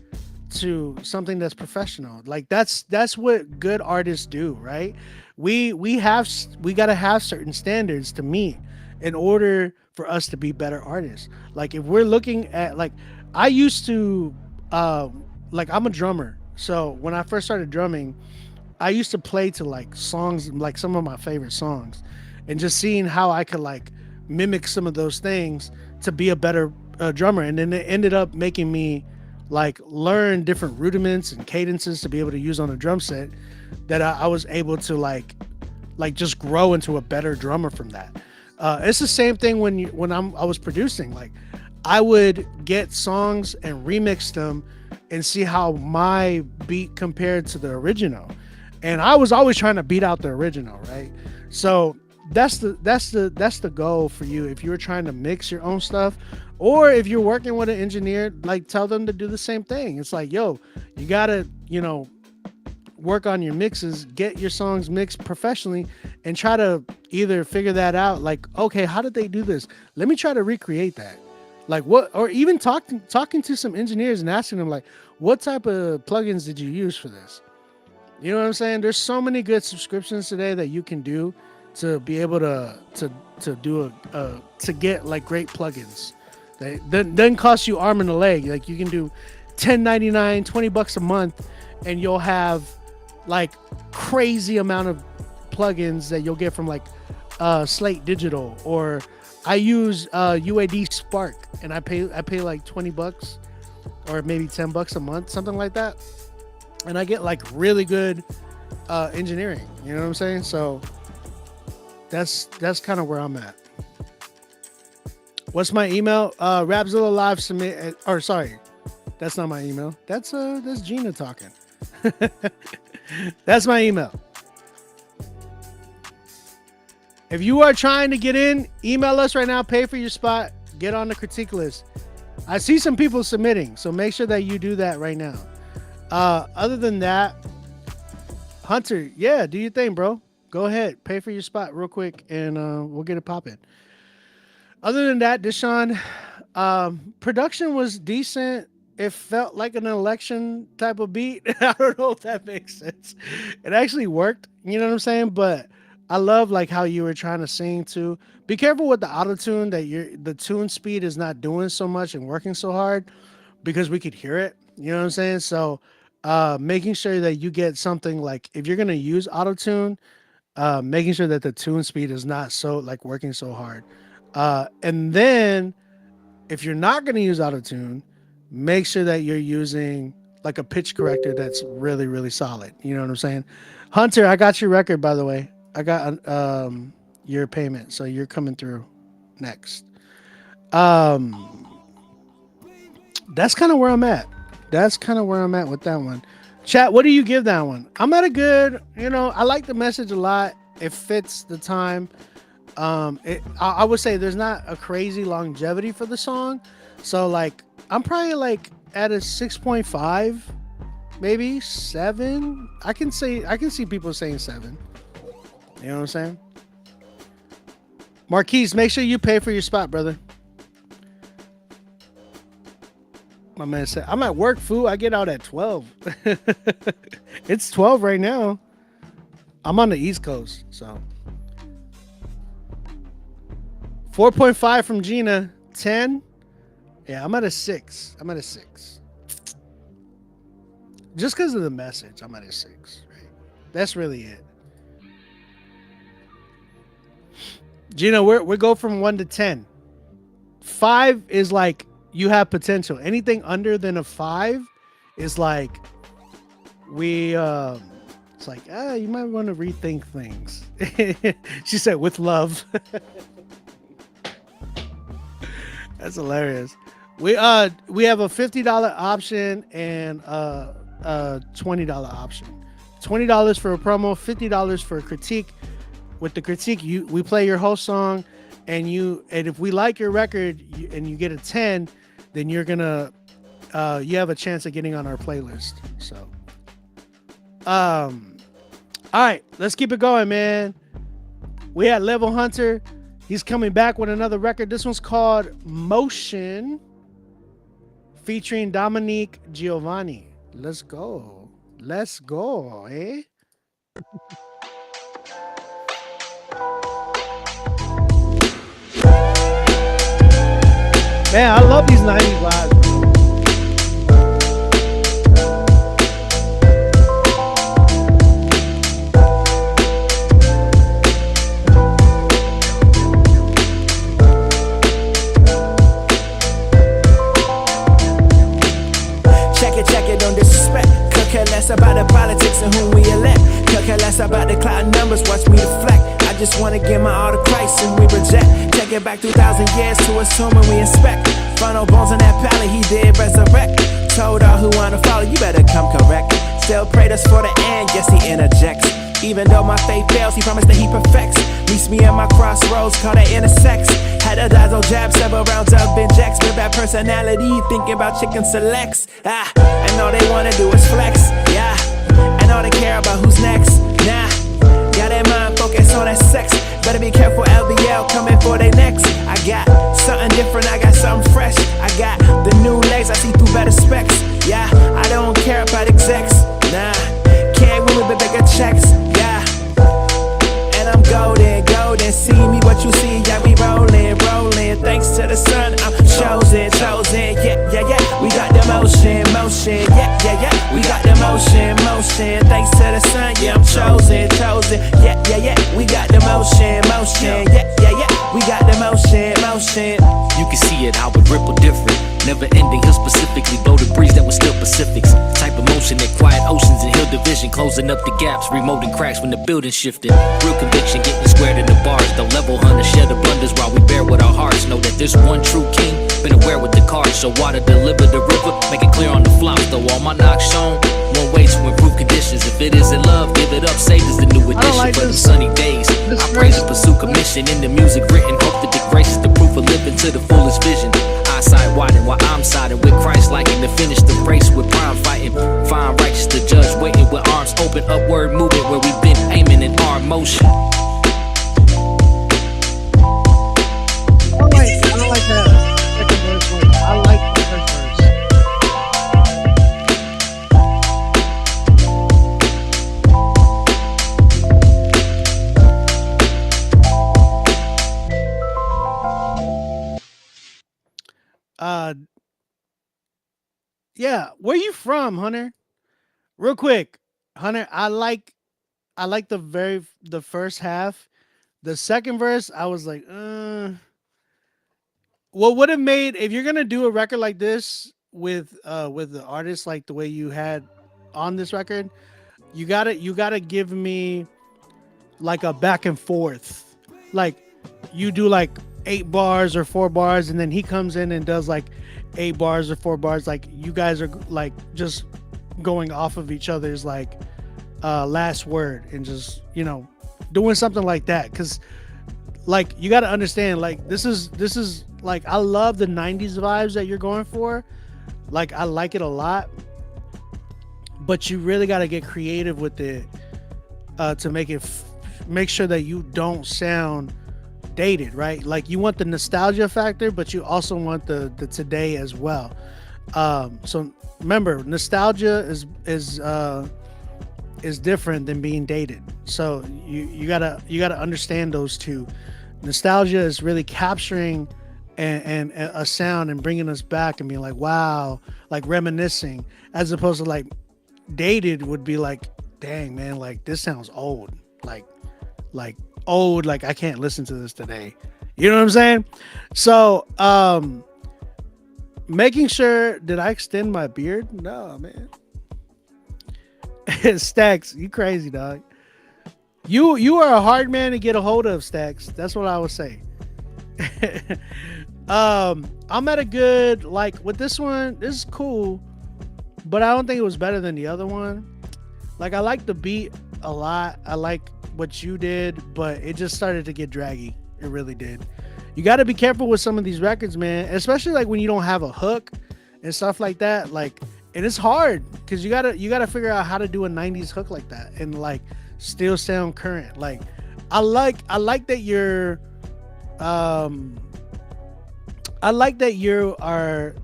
to something that's professional. Like, that's what good artists do, right? We got to have certain standards to meet in order for us to be better artists. Like, if we're looking at, like, I used to like, I'm a drummer, so when I first started drumming, I used to play to, like, songs, like some of my favorite songs, and just seeing how I could, like, mimic some of those things to be a better drummer. And then it ended up making me, like, learn different rudiments and cadences to be able to use on a drum set, that I was able to like just grow into a better drummer from that. It's the same thing when I was producing. Like, I would get songs and remix them and see how my beat compared to the original. And I was always trying to beat out the original, right? So that's the goal for you if you're trying to mix your own stuff, or if you're working with an engineer, like, tell them to do the same thing. It's like, yo, you gotta, work on your mixes, get your songs mixed professionally, and try to either figure that out, like, okay, how did they do this? Let me try to recreate that. Like, what, or even talking to some engineers and asking them, like, what type of plugins did you use for this? You know what I'm saying? There's so many good subscriptions today that you can do to be able to do to get, like, great plugins. They doesn't cost you arm and a leg. Like, you can do $10.99, $20 a month, and you'll have like crazy amount of plugins that you'll get from like Slate Digital, or I use UAD Spark, and I pay like $20 or maybe $10 a month, something like that, and I get like really good engineering. You know what I'm saying? So that's kind of where I'm at. What's my email? Rapzilla Live submit. Or sorry, that's not my email. That's Gina talking. That's my email. If you are trying to get in, email us right now. Pay for your spot. Get on the critique list. I see some people submitting, so make sure that you do that right now. Other than that, Hunter, yeah, do your thing, bro. Go ahead, pay for your spot real quick, and we'll get it popping. Other than that, Deshaun, production was decent. It felt like an election type of beat. I don't know if that makes sense. It actually worked, you know what I'm saying? But I love like how you were trying to sing too. Be careful with the auto-tune, that the tune speed is not doing so much and working so hard, because we could hear it. You know what I'm saying? So making sure that you get something like, if you're gonna use auto-tune, making sure that the tune speed is not so like working so hard. And then if you're not gonna use auto-tune, make sure that you're using like a pitch corrector that's really, really solid. You know what I'm saying? Hunter, I got your record, by the way. I got your payment, so you're coming through next. That's kind of where I'm at. That's kind of where I'm at with that one. Chat, what do you give that one? I'm at a good, I like the message a lot. It fits the time. I would say there's not a crazy longevity for the song. So like, I'm probably like at a 6.5, maybe 7. I can see people saying 7. You know what I'm saying? Marquise, make sure you pay for your spot, brother. My man said, I'm at work, fool. I get out at 12. It's 12 right now. I'm on the East Coast, so. 4.5 from Gina. 10. Yeah, I'm at a 6. Just because of the message, I'm at a 6. Right? That's really it. Gina, we go from 1 to 10. 5 is like you have potential. Anything under than a 5 is like it's like, you might want to rethink things. She said with love. That's hilarious. We have a $50 option and a $20 option. $20 for a promo, $50 for a critique. With the critique, we play your whole song, and if we like your record and you get a 10, then you're gonna you have a chance of getting on our playlist. So all right, let's keep it going, man. We had Level Hunter. He's coming back with another record. This one's called Motion, featuring Dominique Giovanni. Let's go, eh? Man, I love these 90s vibes. Check it, don't disrespect. Could care less about the politics and whom we elect. Could care less about the cloud numbers, watch me deflect. I just wanna give my all to Christ and we reject. Take it back 2,000 years to assume and we inspect. Final bones on that pallet, he did resurrect. Told all who wanna follow, you better come correct. Still prayed us for the end, yes he interjects. Even though my faith fails, he promised that he perfects. Meets me at my crossroads, call that intersex. Had a dazzle jab, several rounds of injects. With bad personality, thinking about chicken selects. And all they wanna do is flex, yeah. And all they care about who's next, nah. Got that mind focus on that sex. Better be careful, LBL coming for they next. I got something different, I got something fresh. I got the new legs, I see through better specs. Yeah, I don't care about execs, nah. Can't win with bigger checks, yeah. And I'm golden, see me what you see, yeah, we rolling. Thanks to the sun, I'm chosen, yeah. We got the motion, yeah. We got the motion. motion, motion. Thanks to the sun, yeah, I'm chosen, chosen. Yeah, yeah, yeah, we got the motion, motion. Yeah, yeah, yeah, we got the motion, motion. You can see it, how it ripple different. Never ending, hill specifically, blow the breeze that was still Pacifics. Type of motion that quiet oceans and hill division, closing up the gaps, remoting cracks when the building shifted. Real conviction, getting squared in the bars. The level hunter share the blunders while we bear with our hearts. Know that there's one true king, been aware with the cards. So water deliver the river, make it clear on the flops. Though all my knocks shown, one way to improve conditions. If it isn't love, give it up, save is the new addition. like For the this. sunny days, I pray to pursue commission in the music written. Hope that the grace is the proof of living to the fullest vision. Eyesight widen while I'm siding with Christ, liking to finish the race with prime fighting. Fine righteous the judge waiting with arms open, upward movement where we've been aiming in arm motion. I don't like that second verse. Like, I like the first verse. Yeah, where you from, Hunter? Real quick, Hunter. I like the first half. The second verse, I was like, what would have made, if you're gonna do a record like this with the artist like the way you had on this record, you gotta give me like a back and forth. Like you do like 8 bars or 4 bars, and then he comes in and does like 8 bars or 4 bars. Like you guys are like just going off of each other's like last word and just, you know, doing something like that. Cause like you got to understand, like this is like, I love the 90s vibes that you're going for. Like I like it a lot, but you really got to get creative with it to make it make sure that you don't sound dated, right? Like you want the nostalgia factor, but you also want the today as well. So remember, nostalgia is different than being dated. So you gotta understand those two. Nostalgia is really capturing and a sound and bringing us back and being like, wow, like reminiscing, as opposed to like dated would be like, dang man, like this sounds old, like old, like I can't listen to this today. You know what I'm saying? So making sure, did I extend my beard? No, man. Stacks, you crazy, dog. You are a hard man to get a hold of, Stacks. That's what I would say. I'm at a good, like with this one, this is cool, but I don't think it was better than the other one. Like I like the beat a lot. I like what you did, but it just started to get draggy. It really did. You got to be careful with some of these records, man, especially like when you don't have a hook and stuff like that. Like, and it's hard because you gotta figure out how to do a 90s hook like that and like still sound current. Like I like that you're I like that you are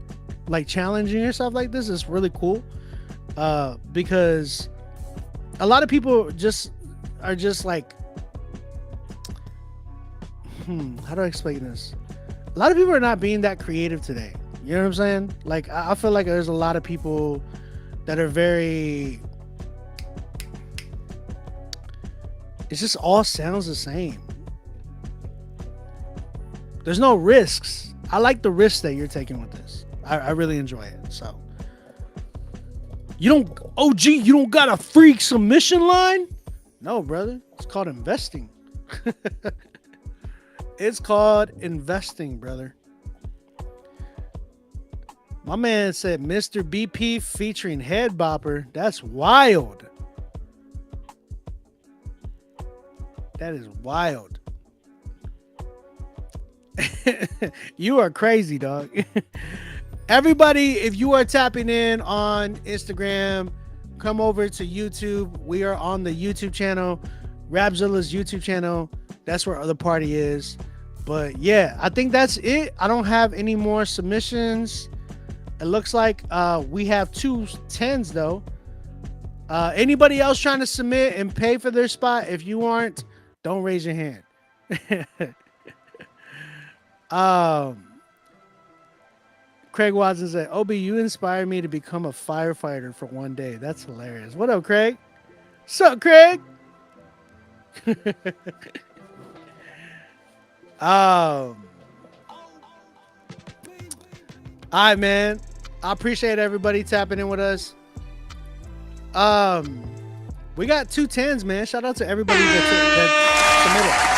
like challenging yourself like this. It's really cool because a lot of people are just like, how do I explain this? A lot of people are not being that creative today. You know what I'm saying? Like I feel like there's a lot of people that are very, it just all sounds the same. There's no risks. I like the risks that you're taking with this. I really enjoy it. So you don't got a freak submission line? No, brother. It's called investing. It's called investing, brother. My man said Mr. BP featuring Head Bopper. That's wild. That is wild. You are crazy, dog. Everybody, if you are tapping in on Instagram, come over to YouTube. We are on the YouTube channel, Rapzilla's YouTube channel. That's where the party is. But yeah, I think that's it. I don't have any more submissions. It looks like we have 2 10s though. Anybody else trying to submit and pay for their spot? If you aren't, don't raise your hand. Craig Watson said, "Obi, you inspired me to become a firefighter for one day." That's hilarious. What up, Craig? What's up, Craig? All right, man. I appreciate everybody tapping in with us. We got 2 10s, man. Shout out to everybody that submitted.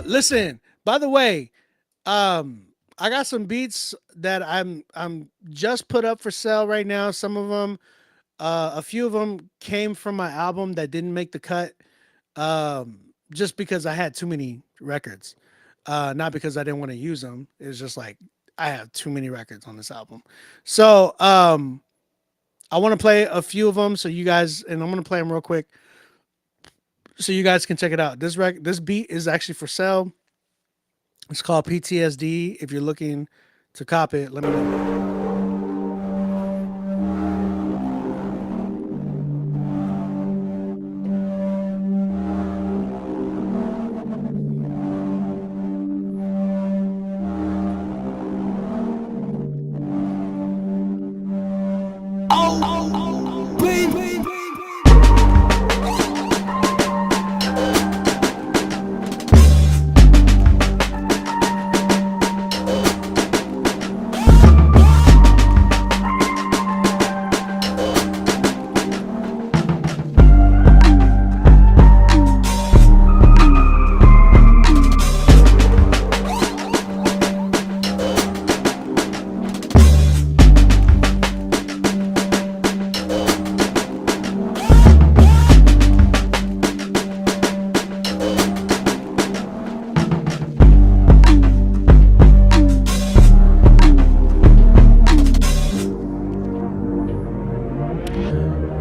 Listen, by the way, I got some beats that I'm just put up for sale right now. Some of them, a few of them came from my album that didn't make the cut. Just because I had too many records, not because I didn't want to use them. It's just like I have too many records on this album. So I want to play a few of them so you guys, and I'm gonna play them real quick so you guys can check it out. This beat is actually for sale. It's called PTSD. If you're looking to cop it, let me know.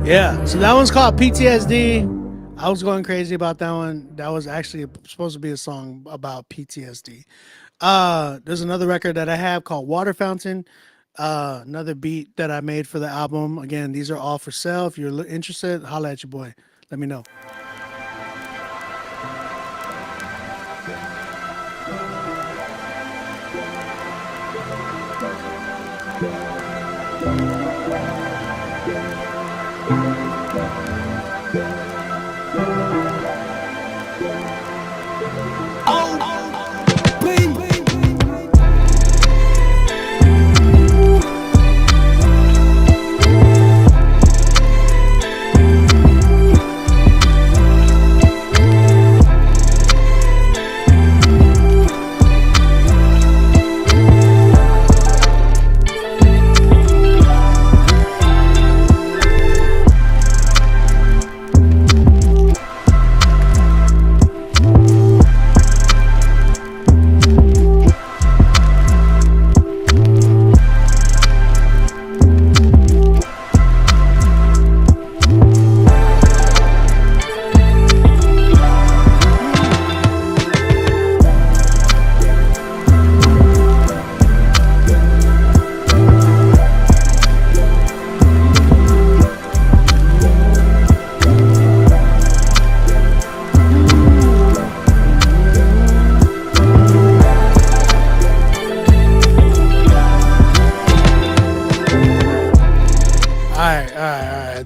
Yeah, so that one's called PTSD. I was going crazy about that one. That was actually supposed to be a song about PTSD. There's another record that I have called Water Fountain. Another beat that I made for the album. Again, these are all for sale. If you're interested, holla at your boy. Let me know.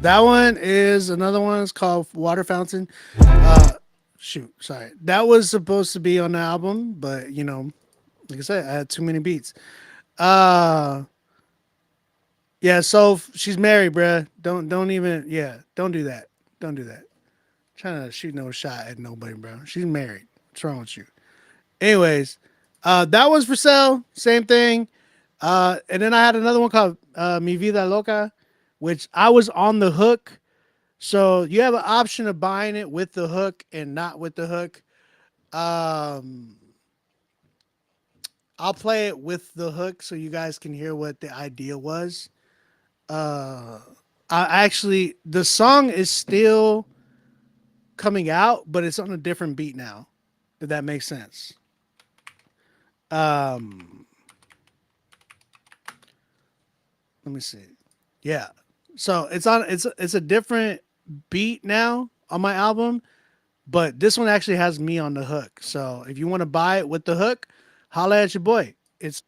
That one is another one. It's called Water Fountain. That was supposed to be on the album, but you know, like I said, I had too many beats. Yeah, so she's married, bruh. Don't even, don't do that. Don't do that. Trying to shoot no shot at nobody, bro. She's married. What's wrong with you? Anyways, that one's for sale. Same thing. And then I had another one called Mi Vida Loca, which I was on the hook. So you have an option of buying it with the hook and not with the hook. I'll play it with the hook so you guys can hear what the idea was. The song is still coming out, but it's on a different beat now, if that makes sense. Let me see. Yeah. So it's a different beat now on my album, but this one actually has me on the hook. So if you want to buy it with the hook, holla at your boy. It's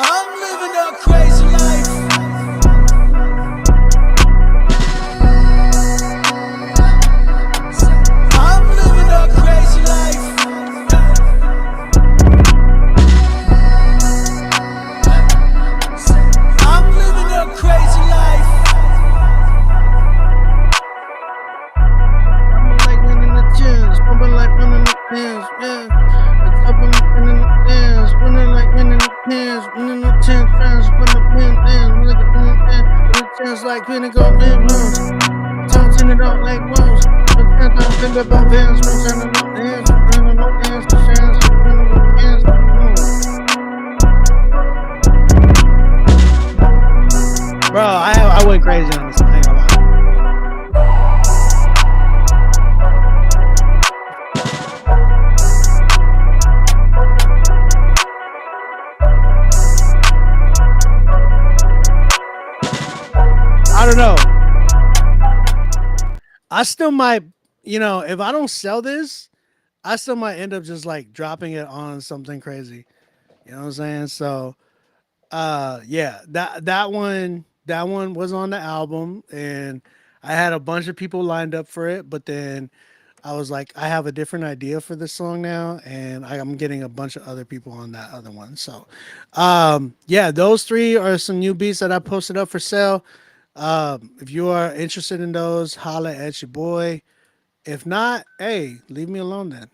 I'm living a crazy life. I'm living a crazy life. I'm living a crazy life. I'm like winning the gyms, pumping like winning the pins, yeah. It's up in the pins, winning like winning the pins, winning the 10 fans, winning the pin ends, like a pin ends, winning the chance like winning go in rooms. Don't turn it out like wounds. But can't I think about bands, no turning no hands, winning no hands, the chance, winning no hands, Bro, I went crazy on this. I ain't gonna lie. I don't know. I still might, if I don't sell this, I still might end up just like dropping it on something crazy. You know what I'm saying? So, yeah, that one was on the album, and I had a bunch of people lined up for it, but then I was like, I have a different idea for this song now, and I'm getting a bunch of other people on that other one. So, yeah, those three are some new beats that I posted up for sale. If you are interested in those, holla at your boy. If not, hey, leave me alone then.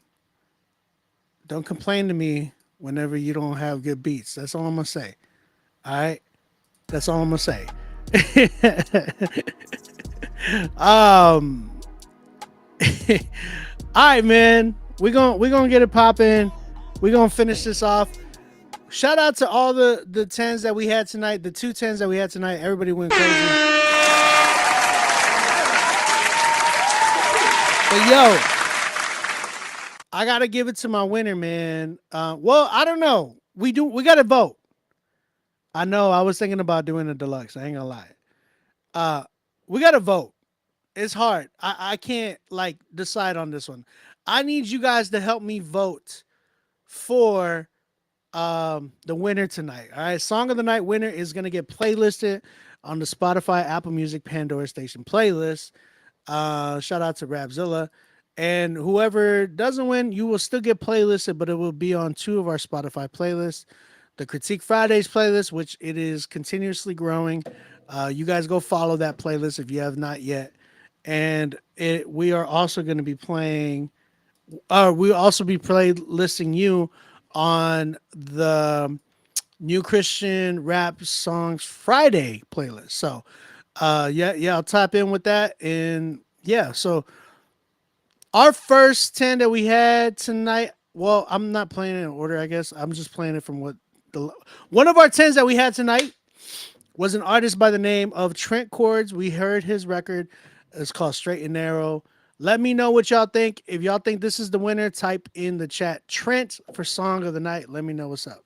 Don't complain to me whenever you don't have good beats. That's all I'm gonna say. All right, that's all I'm gonna say. um, all right, man. We're gonna get it popping. We're gonna finish this off. Shout out to all the tens that we had tonight. The 2 10s that we had tonight. Everybody went crazy. But yo, I gotta give it to my winner, man. Well, I don't know. We gotta vote. I know. I was thinking about doing a deluxe. I ain't gonna lie. We gotta vote. It's hard. I can't like decide on this one. I need you guys to help me vote for the winner tonight. All right. Song of the night winner is gonna get playlisted on the Spotify, Apple Music, Pandora Station playlist. Shout out to Rapzilla. And whoever doesn't win, you will still get playlisted, but it will be on 2 of our Spotify playlists. The Critique Fridays playlist, which it is continuously growing. You guys go follow that playlist if you have not yet. And we are also going to be playing, we'll also be playlisting you on the New Christian Rap Songs Friday playlist. So, yeah, I'll tap in with that. And yeah, so our first 10 that we had tonight, well, I'm not playing it in order, I guess. I'm just playing it from one of our 10s that we had tonight was an artist by the name of Trent Chords. We heard his record. It's called Straight and Narrow. Let me know what y'all think. If y'all think this is the winner, type in the chat Trent for Song of the Night. Let me know what's up.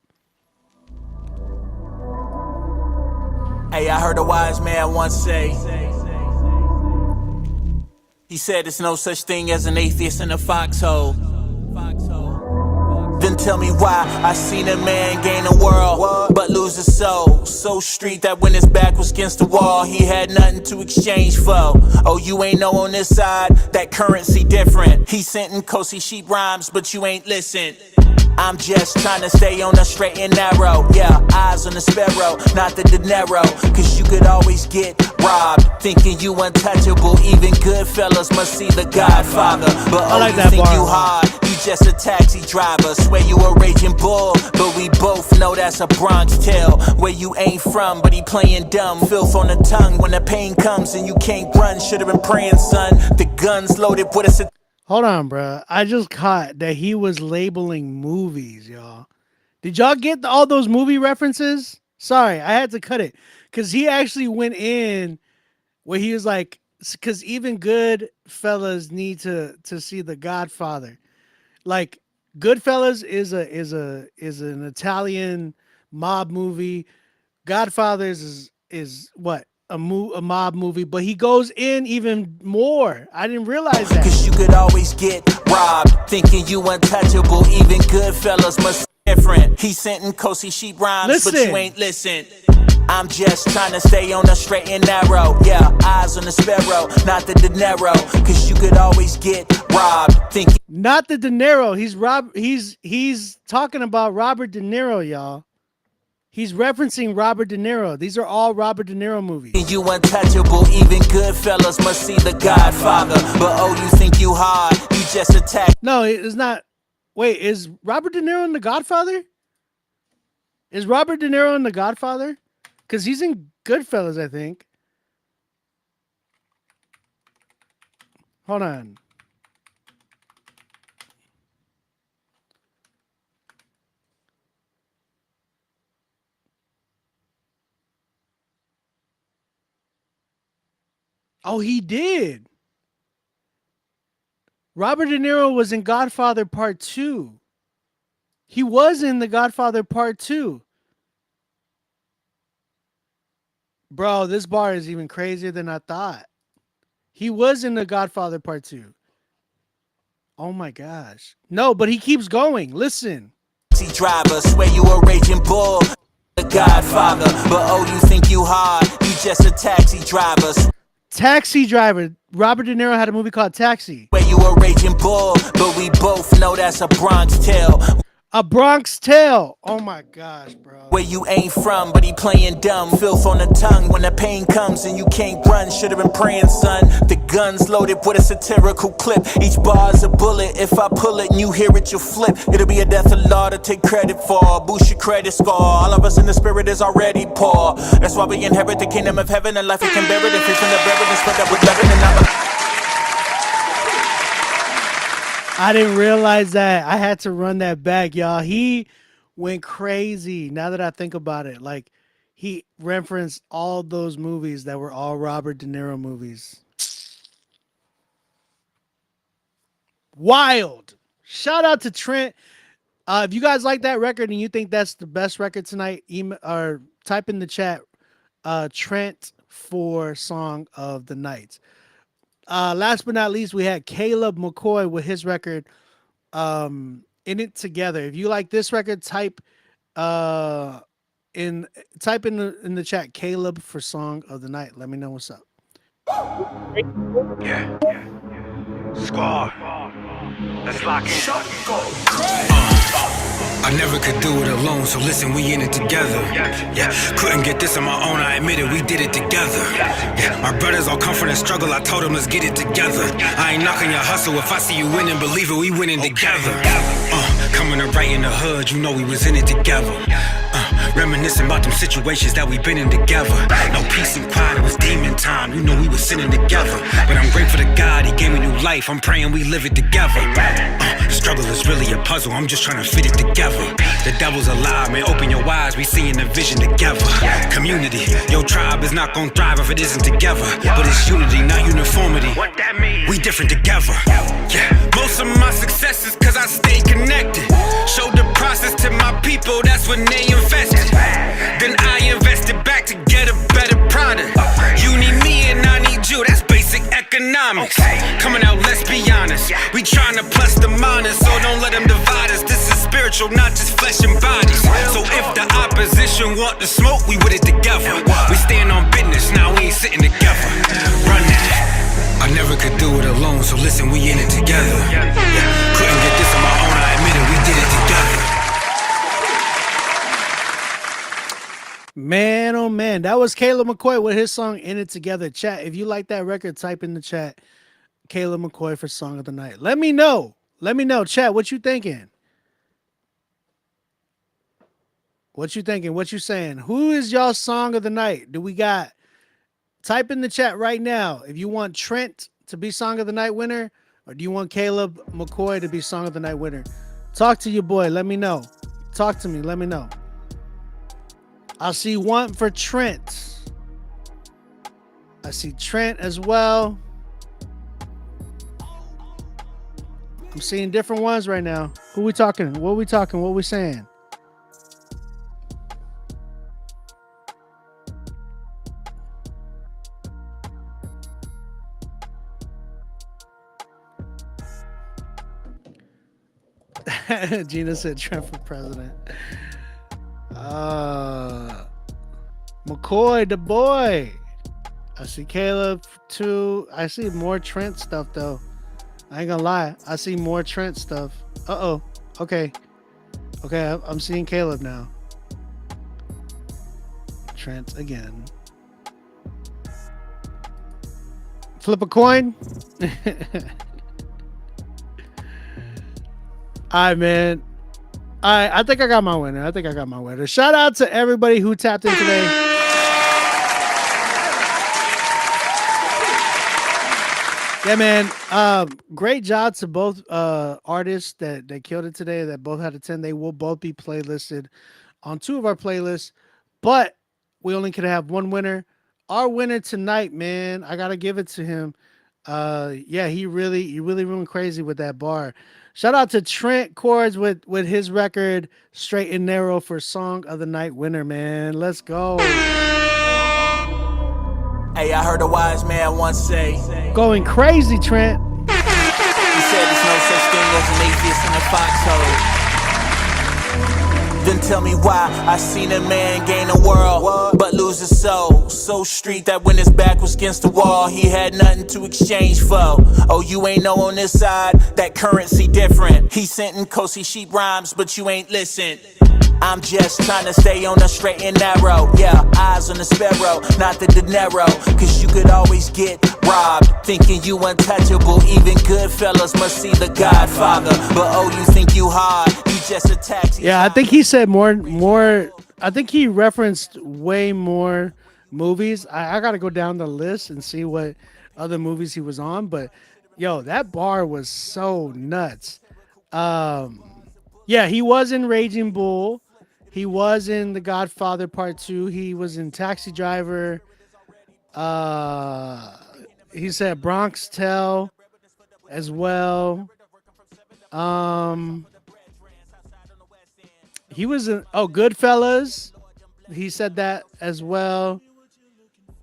Hey, I heard a wise man once say, he said there's no such thing as an atheist in a foxhole. Then tell me why I seen a man gain a world, but lose his soul. So street that when his back was against the wall, he had nothing to exchange for. Oh, you ain't know on this side, that currency different. He sent in Kosi sheep rhymes, but you ain't listen. I'm just trying to stay on the straight and narrow. Yeah, eyes on the sparrow, not the dinero. Cause you could always get robbed, thinking you untouchable. Even good fellas must see the Godfather. But I like you that think bar. you hard, you just a taxi driver. Swear you a raging bull, but we both know that's a Bronx tale. Where you ain't from, but he playing dumb. Filth on the tongue when the pain comes and you can't run. Should've been praying, son. The gun's loaded with a... Hold on, bro. I just caught that he was labeling movies, y'all. Did y'all get all those movie references? Sorry, I had to cut it because he actually went in where he was like because even good fellas need to see The Godfather. Like Goodfellas is an Italian mob movie. Godfathers is what a mob movie, but he goes in even more. I didn't realize that. Cause you could always get robbed, thinking you untouchable. Even good fellas must be different. He sent in Kosi sheep rhymes, but you ain't listen. I'm just trying to stay on the straight and narrow. Yeah, eyes on the sparrow, not the dinero. Cause you could always get robbed, thinking not the De Niro. He's talking about Robert De Niro, y'all. He's referencing Robert De Niro. These are all Robert De Niro movies. you untouchable. Even good fellas must see The Godfather. But oh, you think you hard, you just attack. No, it's not. Wait, is Robert De Niro in The Godfather? Is Robert De Niro in The Godfather? Because he's in Goodfellas, I think. Hold on. Oh, he did. Robert De Niro was in Godfather Part 2. He was in The Godfather Part 2. Bro, this bar is even crazier than I thought. He was in The Godfather Part 2. Oh my gosh. No, but he keeps going. Listen. Driver, swear you a raging bull. The Godfather, but oh, you think you hard, you just a taxi driver. Taxi Driver. Robert De Niro had a movie called Taxi. Where you a raging bull, but we both know that's a Bronx tale. A Bronx Tale. Oh my gosh, bro. Where you ain't from, but he playing dumb. Filth on the tongue when the pain comes and you can't run. Should've been praying, son. The gun's loaded with a satirical clip. Each bar's a bullet. If I pull it and you hear it, you'll flip. It'll be a death of law to take credit for. Boost your credit score. All of us in the spirit is already poor. That's why we inherit the kingdom of heaven and life. We can bear it if we from the bear it and spread up with Lebanon. I didn't realize that. I had to run that back, y'all. He went crazy. Now that I think about it, like he referenced all those movies that were all Robert De Niro movies. Wild. Shout out to Trent. If you guys like that record and you think that's the best record tonight, email or type in the chat Trent for Song of the Night. Last but not least, we had Caleb McCoy with his record In It Together. If you like this record, type in the chat Caleb for Song of the Night. Let me know what's up. Yeah. Squad. Let's lock in. I never could do it alone, so listen, we in it together. Yeah, couldn't get this on my own, I admit it, we did it together. Yeah, my brothers all come from the struggle, I told them let's get it together. I ain't knocking your hustle, if I see you winning, believe it, we winning together. Coming up right in the hood, you know we was in it together. Reminiscing about them situations that we been in together. No peace and quiet, it was demon time, you know we was sinning together. But I'm grateful to God, he gave me new life, I'm praying we live it together. Struggle is really a puzzle, I'm just trying to fit it together. The devil's alive, man, open your eyes, we seeing the vision together. Community, your tribe is not gonna thrive if it isn't together. But it's unity, not uniformity. What that mean? We different together. Yeah, most of my success is cause I stay connected. Showed the process to my people, that's when they invested. Then I invested back to get a better product. You need me and I need you, that's basic economics. Coming out, let's be honest, we tryna plus the minus, so don't let them divide us. This is spiritual, not just flesh and bodies. So if the opposition want the smoke, we with it together. We stand on business, now we ain't sitting together. Run it. I never could do it alone, so listen, we in it together. Yeah. Couldn't get this on my own, I admit it, we did it together. Man, oh man, that was Caleb McCoy with his song In It Together. Chat, if you like that record, type in the chat Caleb McCoy for Song of the Night. Let me know, chat, what you thinking? What you thinking? What you saying? Who is y'all Song of the Night? Do we got? Type in the chat right now if you want Trent to be Song of the Night winner, or do you want Caleb McCoy to be Song of the Night winner? Talk to your boy. Let me know. Talk to me. Let me know. I'll see one for Trent. I see Trent as well. I'm seeing different ones right now. Who we talking? What we talking? What we saying? Gina said Trump for president. McCoy, the boy. I see Caleb too. I see more Trent stuff though. I ain't gonna lie. I see more Trent stuff. Uh-oh. Okay. Okay, I'm seeing Caleb now. Trent again. Flip a coin. All right, man. All right, I think I got my winner. Shout out to everybody who tapped in today. Yeah, man. Great job to both artists that killed it today, that both had a 10. They will both be playlisted on 2 of our playlists, but we only could have one winner. Our winner tonight, man, I gotta give it to him. Yeah, he really went crazy with that bar. Shout out to Trent Chords with his record Straight and Narrow for Song of the Night winner, man. Let's go. Hey, I heard a wise man once say, going crazy, Trent. He said there's no such thing as an atheist in a foxhole. Then tell me why I seen a man gain a world but lose his soul. So street that when his back was against the wall, he had nothing to exchange for. Oh, you ain't know on this side that currency different. He sent in Kosi sheep rhymes, but you ain't listen. I'm just trying to stay on the straight and narrow. Yeah, eyes on the sparrow, not the dinero. Cause you could always get robbed, thinking you untouchable. Even good fellas must see the Godfather. But oh, you think you hard, you just a taxi. Yeah, I think he said more. I think he referenced way more movies. I gotta go down the list and see what other movies he was on. But yo, that bar was so nuts. Yeah, he was in Raging Bull. He was in The Godfather Part 2. He was in Taxi Driver. He said Bronx Tale as well. He was in Goodfellas. He said that as well.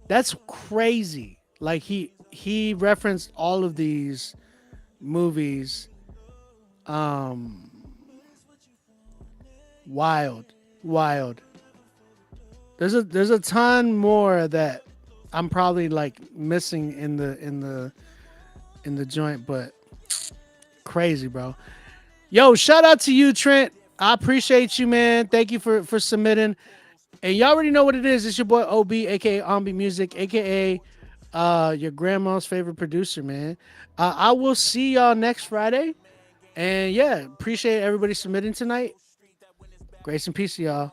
That's crazy. Like he referenced all of these movies. Wild. There's a ton more that I'm probably like missing in the joint, but crazy, bro. Yo, shout out to you, Trent. I appreciate you, man. Thank you for submitting. And y'all already know what it is. It's your boy OB, aka Ombi Music, aka your grandma's favorite producer, man. I will see y'all next Friday. And yeah, appreciate everybody submitting tonight. Grace and peace to y'all.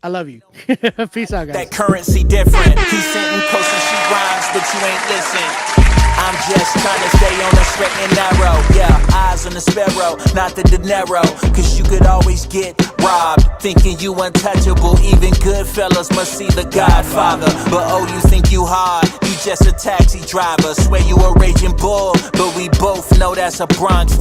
I love you. Peace out, guys. That currency different. He sent in Kosi sheep rhymes, but you ain't listen. I'm just trying to stay on the straight and narrow. Yeah, eyes on the sparrow, not the dinero. Cause you could always get robbed, thinking you untouchable. Even good fellas must see the Godfather. But oh, you think you hard, you just a taxi driver. Swear you a Raging Bull, but we both know that's a Bronx